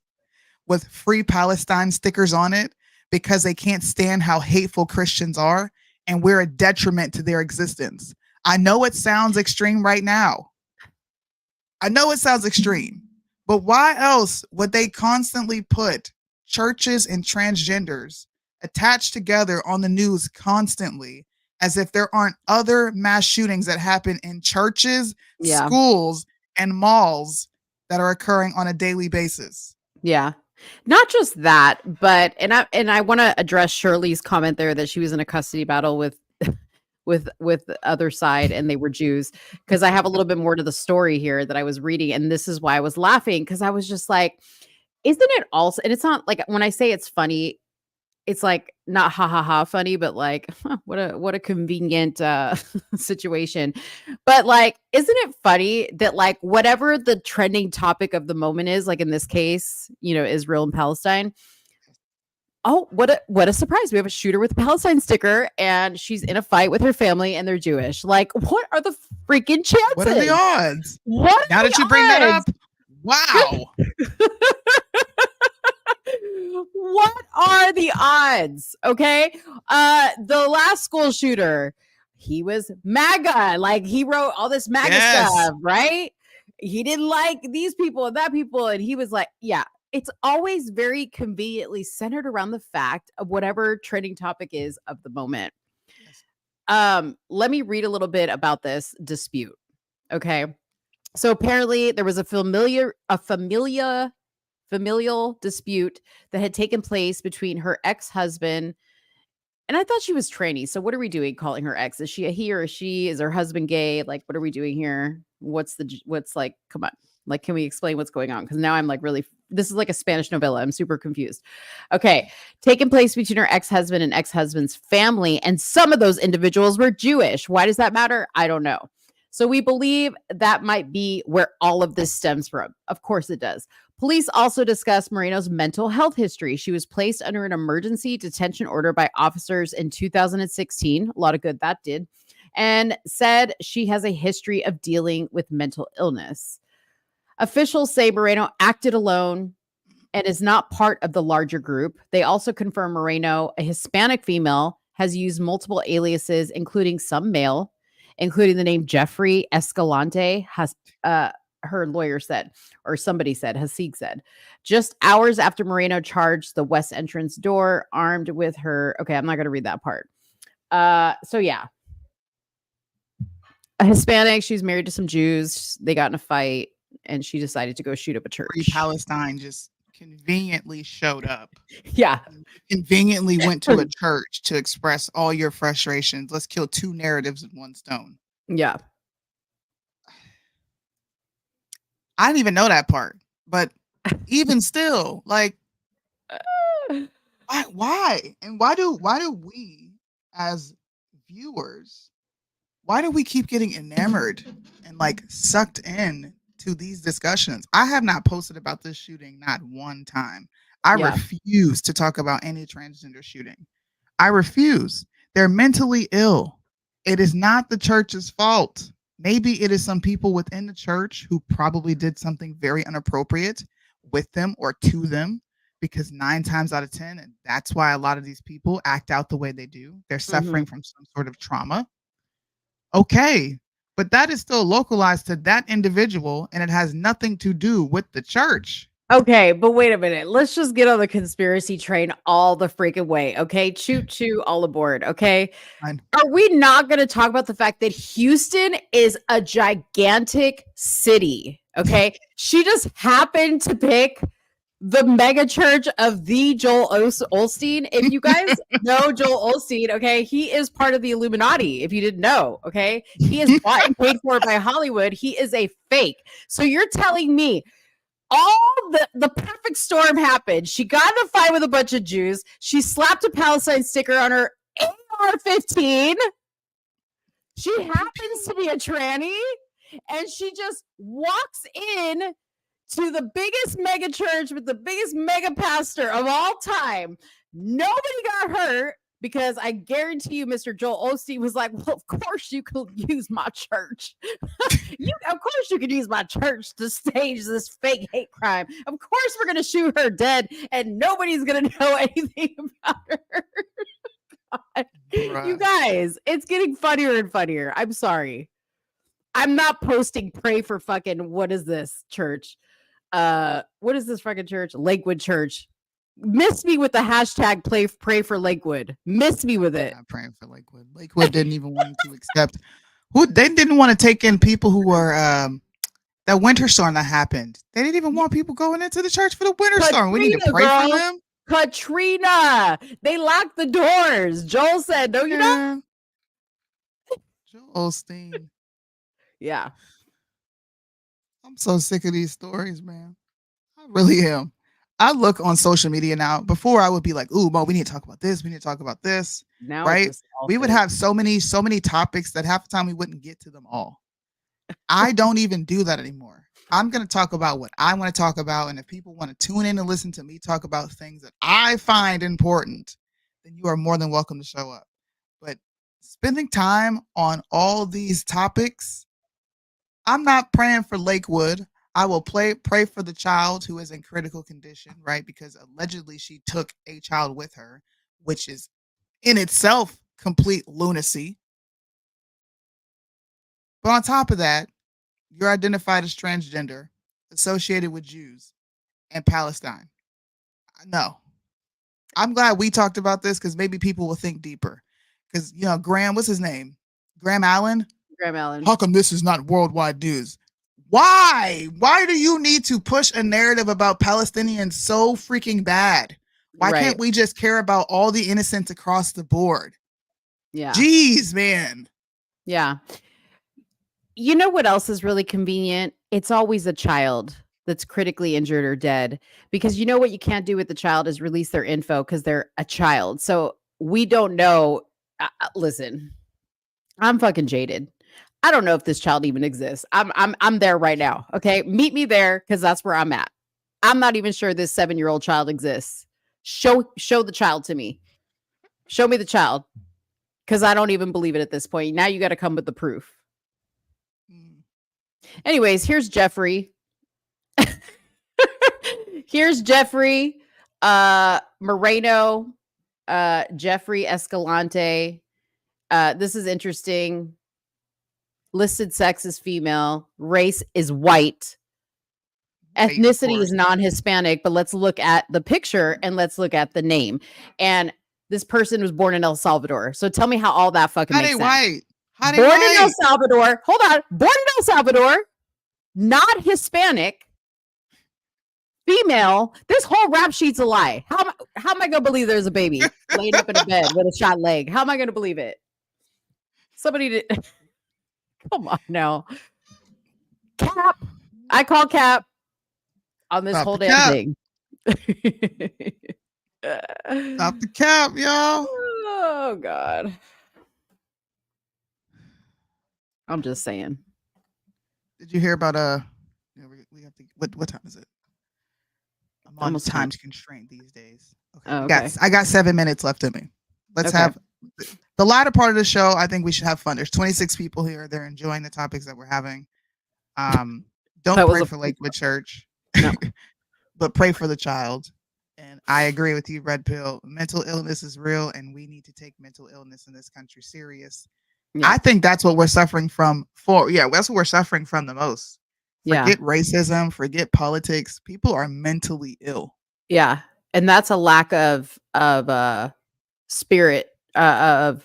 with Free Palestine stickers on it because they can't stand how hateful Christians are, and we're a detriment to their existence. I know it sounds extreme right now. I know it sounds extreme, but why else would they constantly put churches and transgenders attached together on the news constantly, as if there aren't other mass shootings that happen in churches, schools, and malls that are occurring on a daily basis? Yeah. Not just that, but and I want to address Shirley's comment there that she was in a custody battle with the other side and they were Jews, because I have a little bit more to the story here that I was reading, and this is why I was laughing, because I was just like, isn't it also, and it's not like, when I say it's funny, it's like not ha ha ha funny, but like what a convenient situation. But like, isn't it funny that like whatever the trending topic of the moment is, like in this case, you know, Israel and Palestine. Oh, what a surprise. We have a shooter with a Palestine sticker and she's in a fight with her family and they're Jewish. Like, what are the freaking chances? What are the odds? What? Now that you bring that up, wow. What are the odds? Okay. The last school shooter, he was MAGA. Like, he wrote all this MAGA stuff, right? He didn't like these people and that people. And he was like, yeah, it's always very conveniently centered around the fact of whatever trending topic is of the moment. Let me read a little bit about this dispute. Okay. So apparently there was a familial dispute that had taken place between her ex-husband, and I thought she was tranny. So what are we doing calling her ex? Is she a he or a she? Is her husband gay? Like, what are we doing here? What's like, come on. Like, can we explain what's going on? Because now I'm like, really, this is like a Spanish novella. I'm super confused. Okay. Taking place between her ex-husband and ex-husband's family. And some of those individuals were Jewish. Why does that matter? I don't know. So we believe that might be where all of this stems from. Of course it does. Police also discussed Moreno's mental health history. She was placed under an emergency detention order by officers in 2016. A lot of good that did. And said she has a history of dealing with mental illness. Officials say Moreno acted alone and is not part of the larger group. They also confirm Moreno, a Hispanic female, has used multiple aliases, including some male, including the name Jeffrey Escalante, has her lawyer said, or somebody said, Hasid said, just hours after Moreno charged the west entrance door, armed with her. Okay, I'm not going to read that part. So yeah, a Hispanic. She's married to some Jews. They got in a fight, and she decided to go shoot up a church. Free Palestine just conveniently showed up. Yeah. Conveniently went to a church to express all your frustrations. Let's kill two narratives in one stone. Yeah. I didn't even know that part, but even still, like, why? And why do we as viewers, why do we keep getting enamored and like sucked in to these discussions? I have not posted about this shooting not one time. I refuse to talk about any transgender shooting. I refuse. They're mentally ill. It is not the church's fault. Maybe it is some people within the church who probably did something very inappropriate with them or to them, because 9 times out of 10, and that's why a lot of these people act out the way they do. They're suffering from some sort of trauma. Okay, but that is still localized to that individual, and it has nothing to do with the church. Okay, but wait a minute. Let's just get on the conspiracy train all the freaking way. Okay, choo all aboard. Okay, Fine. Are we not going to talk about the fact that Houston is a gigantic city? Okay, she just happened to pick the mega church of the Joel Osteen. If you guys know Joel Osteen, okay, he is part of the Illuminati. If you didn't know, okay, he is bought and paid for by Hollywood. He is a fake. So you're telling me all the perfect storm happened. She got in a fight with a bunch of Jews. She slapped a Palestine sticker on her AR-15. She happens to be a tranny, and she just walks in to the biggest mega church with the biggest mega pastor of all time. Nobody got hurt, because I guarantee you, Mr. Joel Osteen was like, well, of course you could use my church. Of course you could use my church to stage this fake hate crime. Of course we're going to shoot her dead, and nobody's going to know anything about her. God. Right. You guys, it's getting funnier and funnier. I'm sorry. I'm not posting pray for fucking, what is this church? What is this fucking church? Lakewood Church. Miss me with the hashtag pray for Lakewood. Miss me with it. I'm praying for Lakewood. Lakewood didn't even want to accept they didn't want to take in people who were that winter storm that happened. They didn't even want people going into the church for the winter storm. We need to pray for them. Katrina, they locked the doors. Joel said, no, you don't. Joel Osteen. Yeah. I'm so sick of these stories, man. I really am. I look on social media now. Before I would be like, ooh, Mo, we need to talk about this. We need to talk about this. Now, right? We would have so many topics that half the time we wouldn't get to them all. I don't even do that anymore. I'm going to talk about what I want to talk about. And if people want to tune in and listen to me talk about things that I find important, then you are more than welcome to show up. But spending time on all these topics, I'm not praying for Lakewood. I will pray for the child who is in critical condition, right? Because allegedly she took a child with her, which is in itself complete lunacy. But on top of that, you're identified as transgender, associated with Jews and Palestine. No. I'm glad we talked about this, because maybe people will think deeper. Because, Graham, what's his name? Graham Allen? Graham Allen. How come this is not worldwide news? Why? Why do you need to push a narrative about Palestinians so freaking bad? Why can't we just care about all the innocents across the board? Yeah. Jeez, man. Yeah. You know what else is really convenient? It's always a child that's critically injured or dead, because you know what you can't do with the child is release their info, because they're a child. So we don't know. Listen, I'm fucking jaded. I don't know if this child even exists. I'm there right now. Okay. Meet me there, because that's where I'm at. I'm not even sure this 7-year-old child exists. Show the child to me. Show me the child. Because I don't even believe it at this point. Now you got to come with the proof. Anyways, here's Jeffrey. Here's Jeffrey Moreno, Jeffrey Escalante. This is interesting. Listed sex is female. Race is white. Ethnicity is non-Hispanic, but let's look at the picture and let's look at the name. And this person was born in El Salvador. So tell me how all that fucking makes sense. White? Born in El Salvador. Hold on. Born in El Salvador. Not Hispanic. Female. This whole rap sheet's a lie. How am I going to believe there's a baby laid up in a bed with a shot leg? How am I going to believe it? Somebody did. Come on now. Cap. I call Cap on this whole damn thing. Stop the cap, y'all. Oh, God. I'm just saying. Did you hear about we have to what time is it? I'm on time constraint these days. Okay. I got 7 minutes left in me. Let's have the latter part of the show, I think we should have fun. There's 26 people here. They're enjoying the topics that we're having. Don't pray for Lakewood Church, no. but pray for the child. And I agree with you, Red Pill. Mental illness is real, and we need to take mental illness in this country serious. Yeah. I think that's what we're suffering from. That's what we're suffering from the most. Forget racism, forget politics. People are mentally ill. Yeah, and that's a lack of spirit, of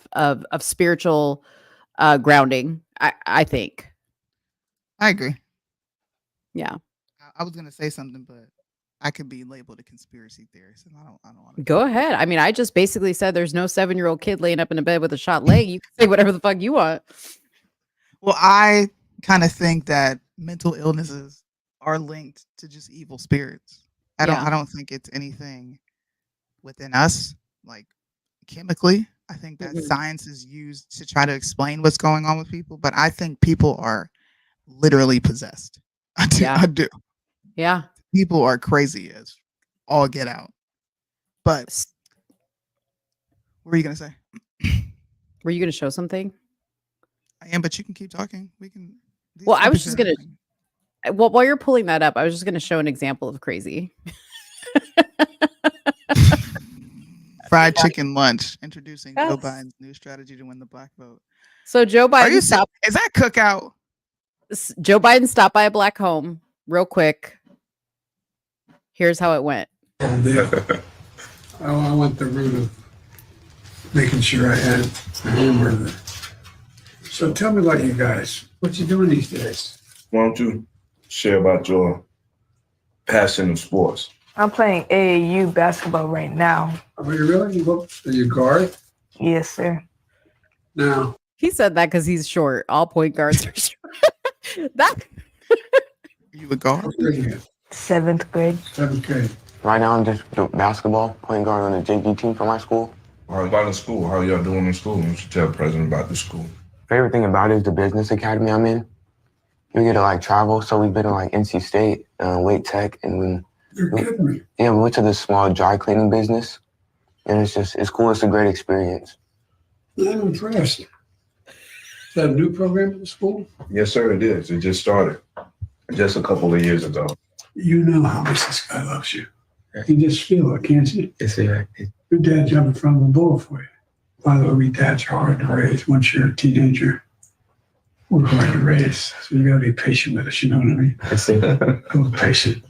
spiritual grounding. I think. I agree. Yeah, I was gonna say something, but I could be labeled a conspiracy theorist, and I don't want to. Go ahead. I mean, I just basically said there's no 7-year-old kid laying up in a bed with a shot leg. You can say whatever the fuck you want. Well, I kind of think that mental illnesses are linked to just evil spirits. I don't think it's anything within us, like chemically. I think that science is used to try to explain what's going on with people, but I think people are literally possessed. I do. Yeah. People are crazy as all get out. But what were you gonna say? Were you gonna show something? I am, but you can keep talking. We can. Well, I was just gonna. Well, while you're pulling that up, I was just gonna show an example of crazy. Fried chicken lunch, introducing Joe Biden's new strategy to win the black vote. So Joe Biden is that cookout? Joe Biden stopped by a black home real quick. Here's how it went. I went the route of making sure I had a hamburger. So tell me about you guys. What you doing these days? Why don't you share about your passion of sports? I'm playing AAU basketball right now. Are you really? Are you guard? Yes, sir. Now. He said that because he's short. All point guards are short. Are you a guard? Seventh grade. Seventh grade. Right now I'm just doing basketball, point guard on the JV team for my school. How about in school? How y'all doing in school? You should tell the president about the school. Favorite thing about it is the business academy I'm in. We get to like travel, so we've been to like NC State, Wake Tech, and You're kidding me. Yeah, we went to this small dry cleaning business, and it's cool. It's a great experience. I'm impressed. Is that a new program at the school? Yes, sir, it is. It just started just a couple of years ago. You know how much this guy loves you. You just feel it, can't you? Yes, sir. Your dad jumping from the bull for you. By the way, we dads are hard to raise. Once you're a teenager, we're hard to raise. So you gotta be patient with us, you know what I mean? Yes, sir. A little patient.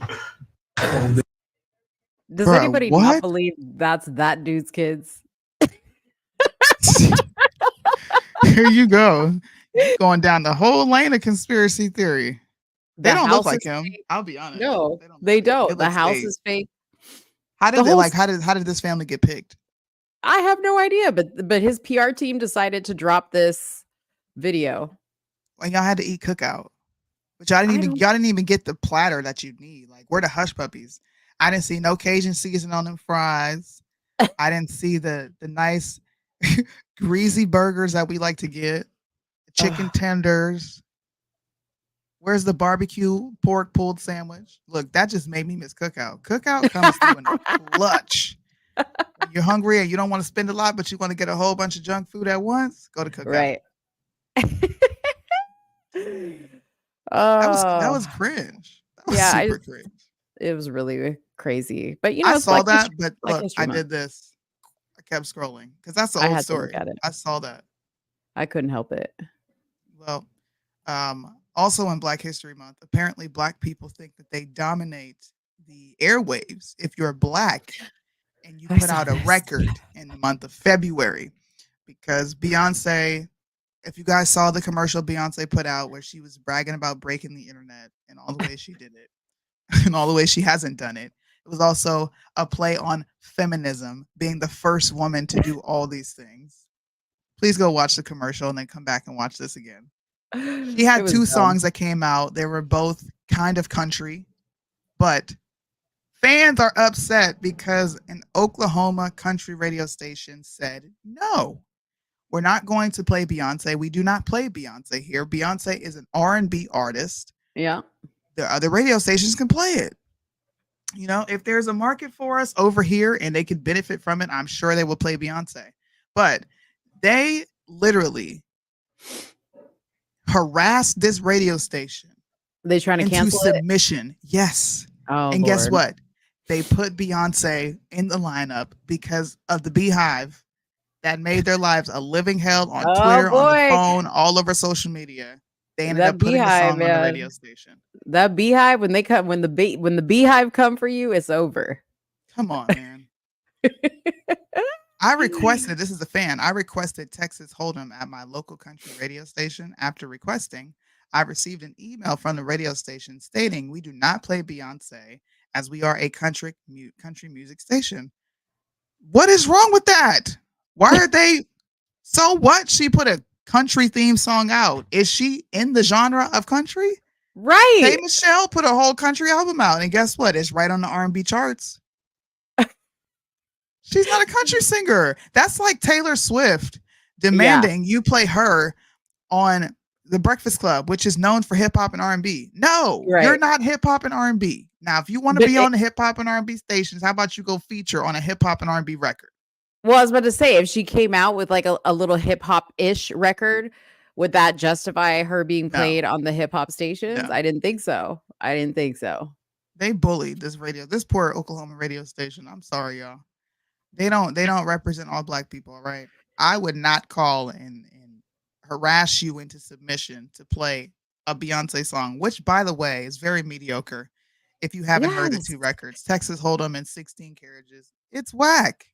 Does anybody not believe that's that dude's kids? Here you go. Going down the whole lane of conspiracy theory. They don't look like him. Fake. I'll be honest. No, they don't. The house is fake. How did how did this family get picked? I have no idea, but his PR team decided to drop this video. And y'all had to eat cookout. But y'all didn't even get the platter that you need. Like, we're the hush puppies. I didn't see no Cajun season on them fries. I didn't see the nice greasy burgers that we like to get. Chicken tenders. Where's the barbecue pork pulled sandwich? Look, that just made me miss cookout. Cookout comes through in a clutch. When you're hungry and you don't want to spend a lot, but you want to get a whole bunch of junk food at once, go to cookout. Right. That was cringe. That was super cringe. It was really crazy. But you know, I saw that, but Black look, I did this. I kept scrolling because that's the I old had to story. look at it. I saw that. I couldn't help it. Well, also in Black History Month, apparently Black people think that they dominate the airwaves if you're Black and you put out a record in the month of February, because Beyonce, if you guys saw the commercial Beyonce put out where she was bragging about breaking the internet and all the ways she did it and all the ways she hasn't done it, it was also a play on feminism, being the first woman to do all these things. Please go watch the commercial and then come back and watch this again. She had two songs that came out. They were both kind of country, but fans are upset because an Oklahoma country radio station said, no, we're not going to play Beyonce. We do not play Beyonce here. Beyonce is an R&B artist. Yeah. The other radio stations can play it. You know, if there's a market for us over here and they could benefit from it, I'm sure they will play Beyonce. But They literally harassed this radio station. They trying to into cancel it? submission. Yes. Oh, And guess Lord. what? They put Beyonce in the lineup because of the Beehive that made their lives a living hell on Oh, Twitter, on the boy. phone, all over social media. They ended That up putting the Beehive, song on the man. radio station. That Beehive, when the Beehive come for you, it's over. Come on, man. I requested, this is a fan, I requested Texas Hold'em at my local country radio station. After requesting, I received an email from the radio station stating we do not play Beyonce as we are a country music station. What is wrong with that? Why are they, so what? She put a country theme song out. Is she in the genre of country? Right. Hey, Michelle put a whole country album out, and guess what? It's right on the R&B charts. She's not a country singer. That's like Taylor Swift demanding you play her on The Breakfast Club, which is known for hip hop and R&B. No, you're not hip hop and R&B. Now, if you want to be on the hip hop and R&B stations, how about you go feature on a hip hop and R&B record? Well, I was about to say, if she came out with like a little hip hop ish record, would that justify her being played on the hip hop stations? No. I didn't think so. They bullied this poor Oklahoma radio station. I'm sorry, y'all. They don't represent all black people, all right? I would not call and harass you into submission to play a Beyonce song, which, by the way, is very mediocre. If you haven't heard the two records, Texas Hold'em and 16 Carriages, it's whack.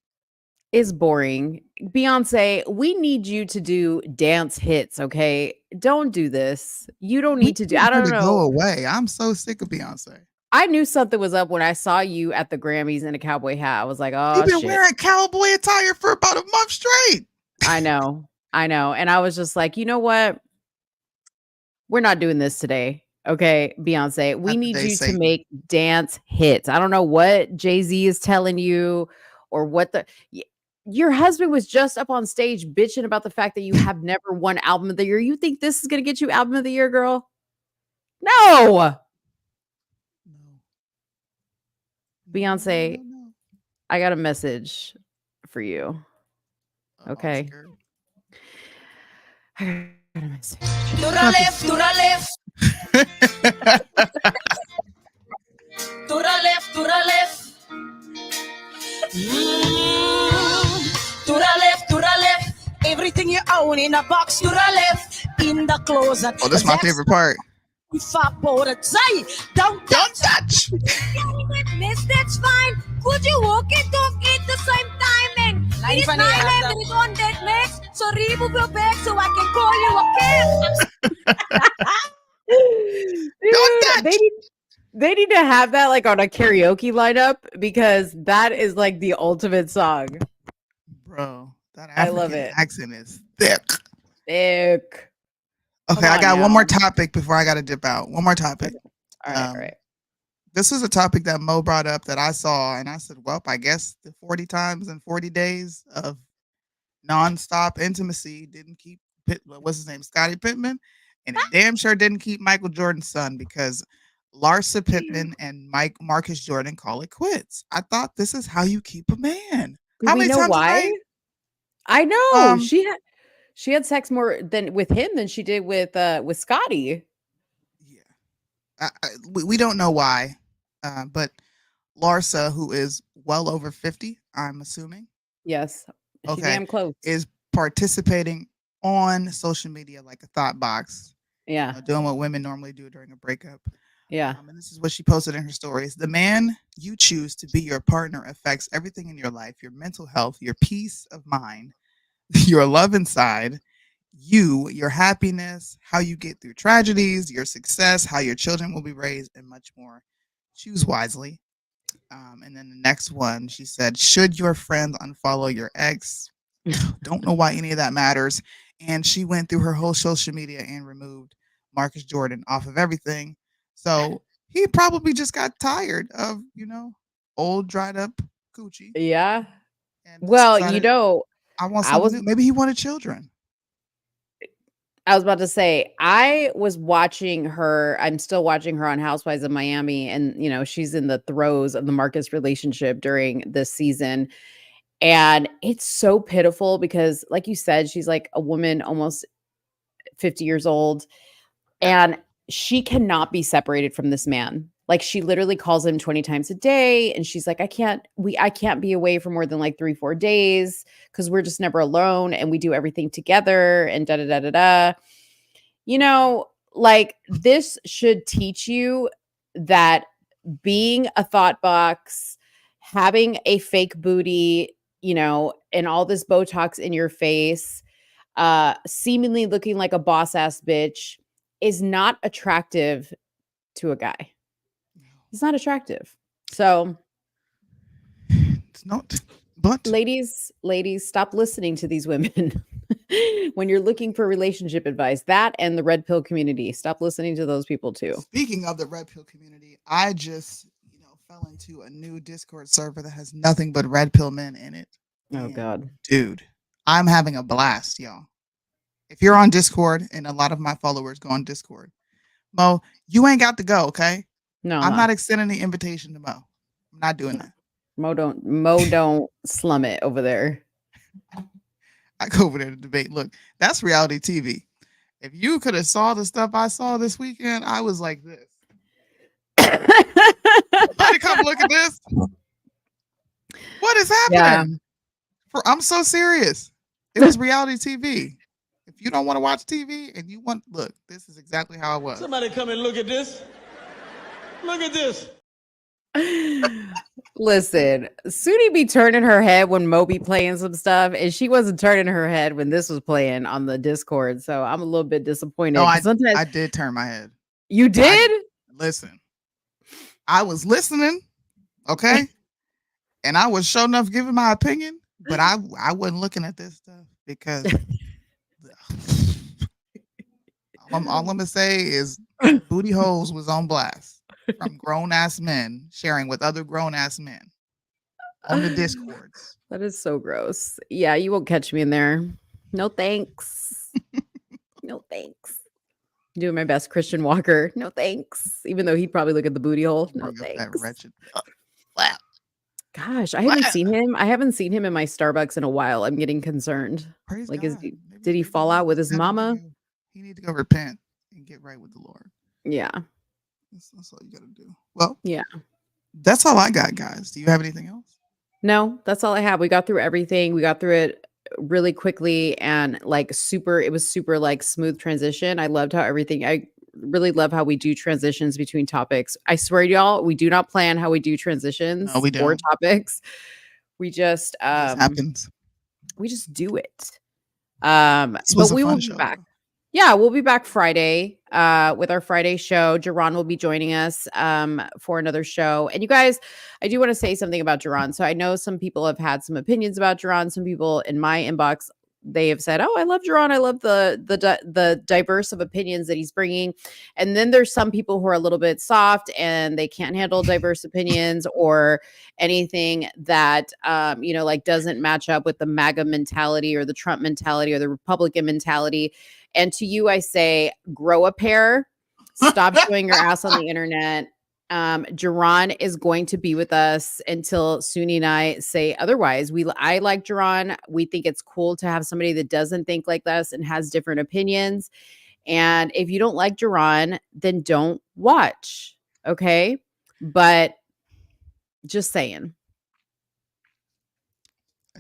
It's boring. Beyonce, we need you to do dance hits, okay? Don't do this. You don't need to do. I don't know. Go away. I'm so sick of Beyonce. I knew something was up when I saw you at the Grammys in a cowboy hat. I was like, oh, You've been wearing cowboy attire for about a month straight. I know. And I was just like, you know what? We're not doing this today. Okay, Beyonce, we need you to make dance hits. I don't know what Jay-Z is telling you or what your husband was just up on stage bitching about the fact that you have never won album of the year. You think this is going to get you album of the year, girl? No. Beyonce, I got a message for you. Okay. I got a message. To the left, to the left. To the left, to the left. To the left, to the left. Everything you own in a box. To the left, in the closet. Oh, that's my favorite part. Don't touch. Miss, that's fine. Could you walk and talk at the same time? And it's 900 on that mix. So remove your bag so I can call you again. Don't touch. They need to have that like on a karaoke lineup because that is like the ultimate song. Bro, that I love it. Accent is thick. Thick. Okay, I got one more topic before I got to dip out. One more topic. All right. This is a topic that Mo brought up that I saw, and I said, well, I guess the 40 times in 40 days of nonstop intimacy didn't keep, what's his name, Scottie Pippen, and it damn sure didn't keep Michael Jordan's son because Larsa Pippen and Marcus Jordan call it quits. I thought this is how you keep a man. How many times why? I know. She had sex more than with him than she did with Scotty. Yeah, we don't know why, but Larsa, who is well over 50, I'm assuming. Yes. Okay. Damn close. Is participating on social media like a thought box. Yeah. Doing what women normally do during a breakup. Yeah. And this is what she posted in her stories. The man you choose to be your partner affects everything in your life, your mental health, your peace of mind, your love inside, your happiness, how you get through tragedies, your success, how your children will be raised, and much more. Choose wisely. And then the next one, she said, should your friends unfollow your ex? Don't know why any of that matters. And she went through her whole social media and removed Marcus Jordan off of everything. So he probably just got tired of, old dried up coochie. Yeah. Well, decided, I want something new. Maybe he wanted children. I was about to say, I was watching her. I'm still watching her on Housewives of Miami. And, she's in the throes of the Marcus relationship during this season. And it's so pitiful because, like you said, she's like a woman almost 50 years old, and she cannot be separated from this man. Like, she literally calls him 20 times a day, and she's like, I can't be away for more than like 3-4 days because we're just never alone and we do everything together and da da da da da. You know, like, this should teach you that being a thought box, having a fake booty, you know, and all this Botox in your face, seemingly looking like a boss ass bitch is not attractive to a guy. It's not attractive. So it's not. But ladies, stop listening to these women when you're looking for relationship advice. That and the red pill community. Stop listening to those people too. Speaking of the red pill community, I just, fell into a new Discord server that has nothing but red pill men in it. Oh God. Dude, I'm having a blast, y'all. If you're on Discord, and a lot of my followers go on Discord, Mo, you ain't got to go, okay? No, I'm not extending the invitation to Mo. I'm not doing that. Mo don't slum it over there. I go over there to debate. Look, that's reality TV. If you could have saw the stuff I saw this weekend, I was like this. Somebody come look at this. What is happening? Yeah. I'm so serious. It was reality TV. If you don't want to watch TV and you want, look, this is exactly how it was. Somebody come and look at this. Look at this. Listen, Soonie be turning her head when Mo be playing some stuff, and she wasn't turning her head when this was playing on the Discord. So I'm a little bit disappointed. No, I did turn my head. You did? Listen, I was listening, okay, and I was sure enough giving my opinion, but I wasn't looking at this stuff because all I'm gonna say is booty holes was on blast. From grown-ass men sharing with other grown-ass men on the Discords. That is so gross. Yeah, you won't catch me in there. No thanks. No thanks. Doing my best Christian Walker. No thanks. Even though he'd probably look at the booty hole. No thanks. That wretched. Gosh, I haven't seen him. I haven't seen him in my Starbucks in a while. I'm getting concerned. Praise like, God. Did he fall out with his mama? He need to go repent and get right with the Lord. Yeah. That's all you got to do. Well, yeah, that's all I got, guys. Do you have anything else? No, that's all I have. We got through everything. We got through it really quickly and it was super like smooth transition. I loved how I really love how we do transitions between topics. I swear to y'all, we do not plan how we do transitions or topics. We just happens. We just do it. But we will be back. Yeah, we'll be back Friday with our Friday show. Jerron will be joining us for another show. And you guys, I do want to say something about Jerron. So I know some people have had some opinions about Jerron. Some people in my inbox, they have said, "Oh, I love Jerron. I love the diverse of opinions that he's bringing." And then there's some people who are a little bit soft and they can't handle diverse opinions or anything that like doesn't match up with the MAGA mentality or the Trump mentality or the Republican mentality. And to you, I say, grow a pair. Stop showing your ass on the internet. Jerron is going to be with us until Soonie and I say otherwise. I like Jerron. We think it's cool to have somebody that doesn't think like us and has different opinions. And if you don't like Jerron, then don't watch. Okay? But just saying.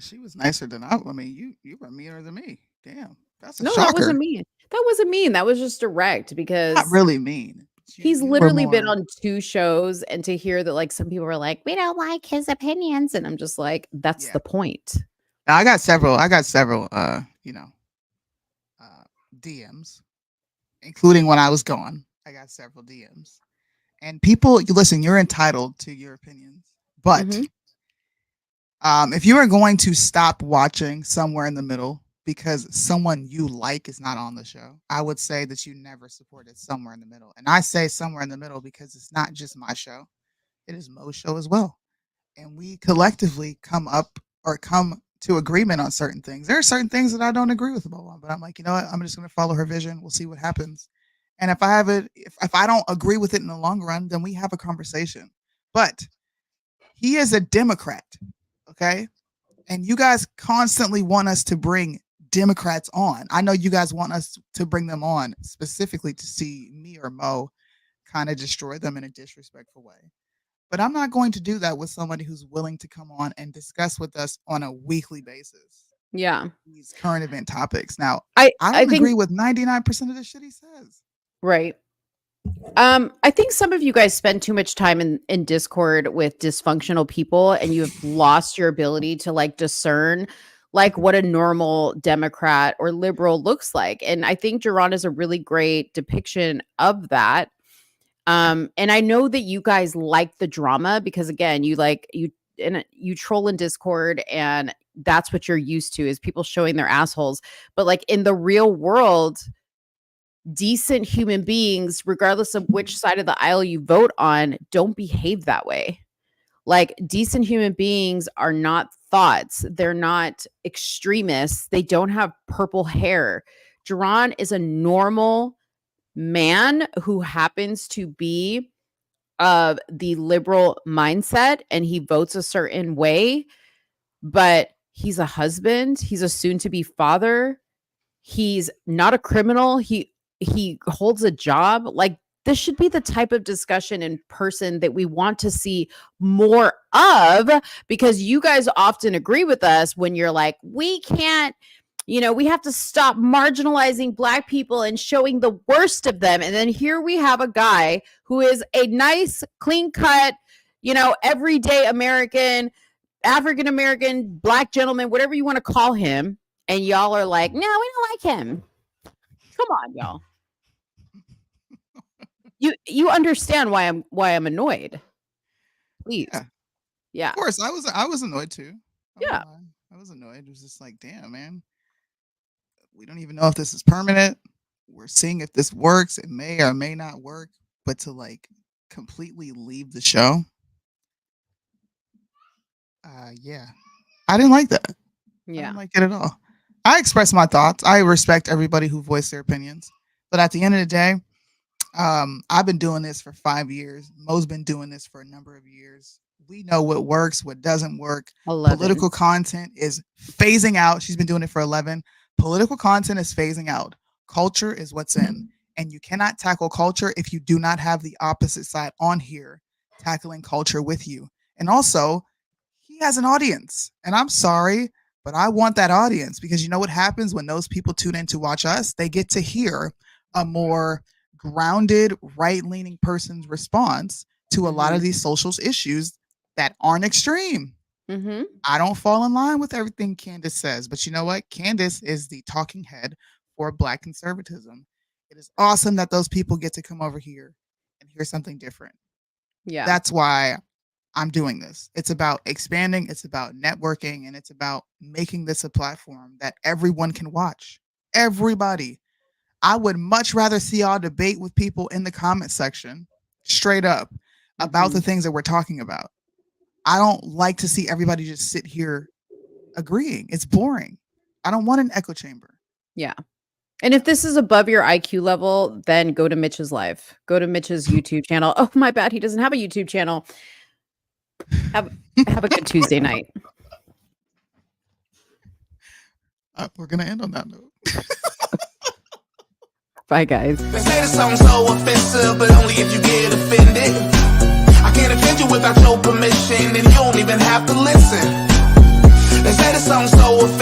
She was nicer than I mean, you were meaner than me. Damn. That's a no, shocker. That wasn't mean. That wasn't mean. That was just direct because not really mean. He's literally been on 2 shows, and to hear that like some people were like, we don't like his opinions, and I'm just like, that's the point. Now, I got several DMs, including when I was gone. I got several DMs. And people, listen, you're entitled to your opinions. But if you are going to stop watching Somewhere in the Middle because someone you like is not on the show, I would say that you never supported Somewhere in the Middle. And I say Somewhere in the Middle because it's not just my show. It is Mo's show as well. And we collectively come to agreement on certain things. There are certain things that I don't agree with Mo on, but I'm like, you know what? I'm just going to follow her vision. We'll see what happens. And if I don't agree with it in the long run, then we have a conversation. But he is a Democrat, okay? And you guys constantly want us to bring Democrats on. I know you guys want us to bring them on specifically to see me or Mo kind of destroy them in a disrespectful way. But I'm not going to do that with somebody who's willing to come on and discuss with us on a weekly basis. Yeah. These current event topics. Now, I don't think, agree with 99% of the shit he says. Right. I think some of you guys spend too much time in Discord with dysfunctional people, and you have lost your ability to like discern like what a normal Democrat or liberal looks like. And I think Jerron is a really great depiction of that. And I know that you guys like the drama because again, you troll in Discord and that's what you're used to is people showing their assholes. But like in the real world, decent human beings, regardless of which side of the aisle you vote on, don't behave that way. Like decent human beings are not thoughts. They're not extremists. They don't have purple hair. Jerron is a normal man who happens to be of the liberal mindset and he votes a certain way, but he's a husband. He's a soon-to-be father. He's not a criminal. He holds a job. Like this should be the type of discussion in person that we want to see more of, because you guys often agree with us when you're like, we can't, we have to stop marginalizing Black people and showing the worst of them. And then here we have a guy who is a nice, clean cut, everyday American, African American, Black gentleman, whatever you want to call him. And y'all are like, no, we don't like him. Come on, y'all. You understand why I'm annoyed. Please. Yeah. Of course, I was annoyed too. Yeah. I was annoyed. It was just like, damn, man. We don't even know if this is permanent. We're seeing if this works. It may or may not work. But to like completely leave the show. Yeah. I didn't like that. Yeah. I didn't like it at all. I express my thoughts. I respect everybody who voiced their opinions. But at the end of the day, I've been doing this for 5 years. Mo's been doing this for a number of years. We know what works, what doesn't work. 11. Political content is phasing out. She's been doing it for 11. Political content is phasing out. Culture is what's in. And you cannot tackle culture if you do not have the opposite side on here tackling culture with you. And also, he has an audience. And I'm sorry, but I want that audience, because you know what happens when those people tune in to watch us? They get to hear a more grounded, right-leaning person's response to a lot of these social issues that aren't extreme. Mm-hmm. I don't fall in line with everything Candace says, but you know what? Candace is the talking head for Black conservatism. It is awesome that those people get to come over here and hear something different. Yeah. That's why I'm doing this. It's about expanding, it's about networking, and it's about making this a platform that everyone can watch. Everybody. I would much rather see y'all debate with people in the comment section, straight up, about the things that we're talking about. I don't like to see everybody just sit here agreeing. It's boring. I don't want an echo chamber. Yeah. And if this is above your IQ level, then go to Mitch's live. Go to Mitch's YouTube channel. Oh, my bad. He doesn't have a YouTube channel. Have a good Tuesday night. We're going to end on that note. Bye, guys. They say that something's so offensive, but only if you get offended. I can't offend you without your permission, and you don't even have to listen. They say that something's so offensive.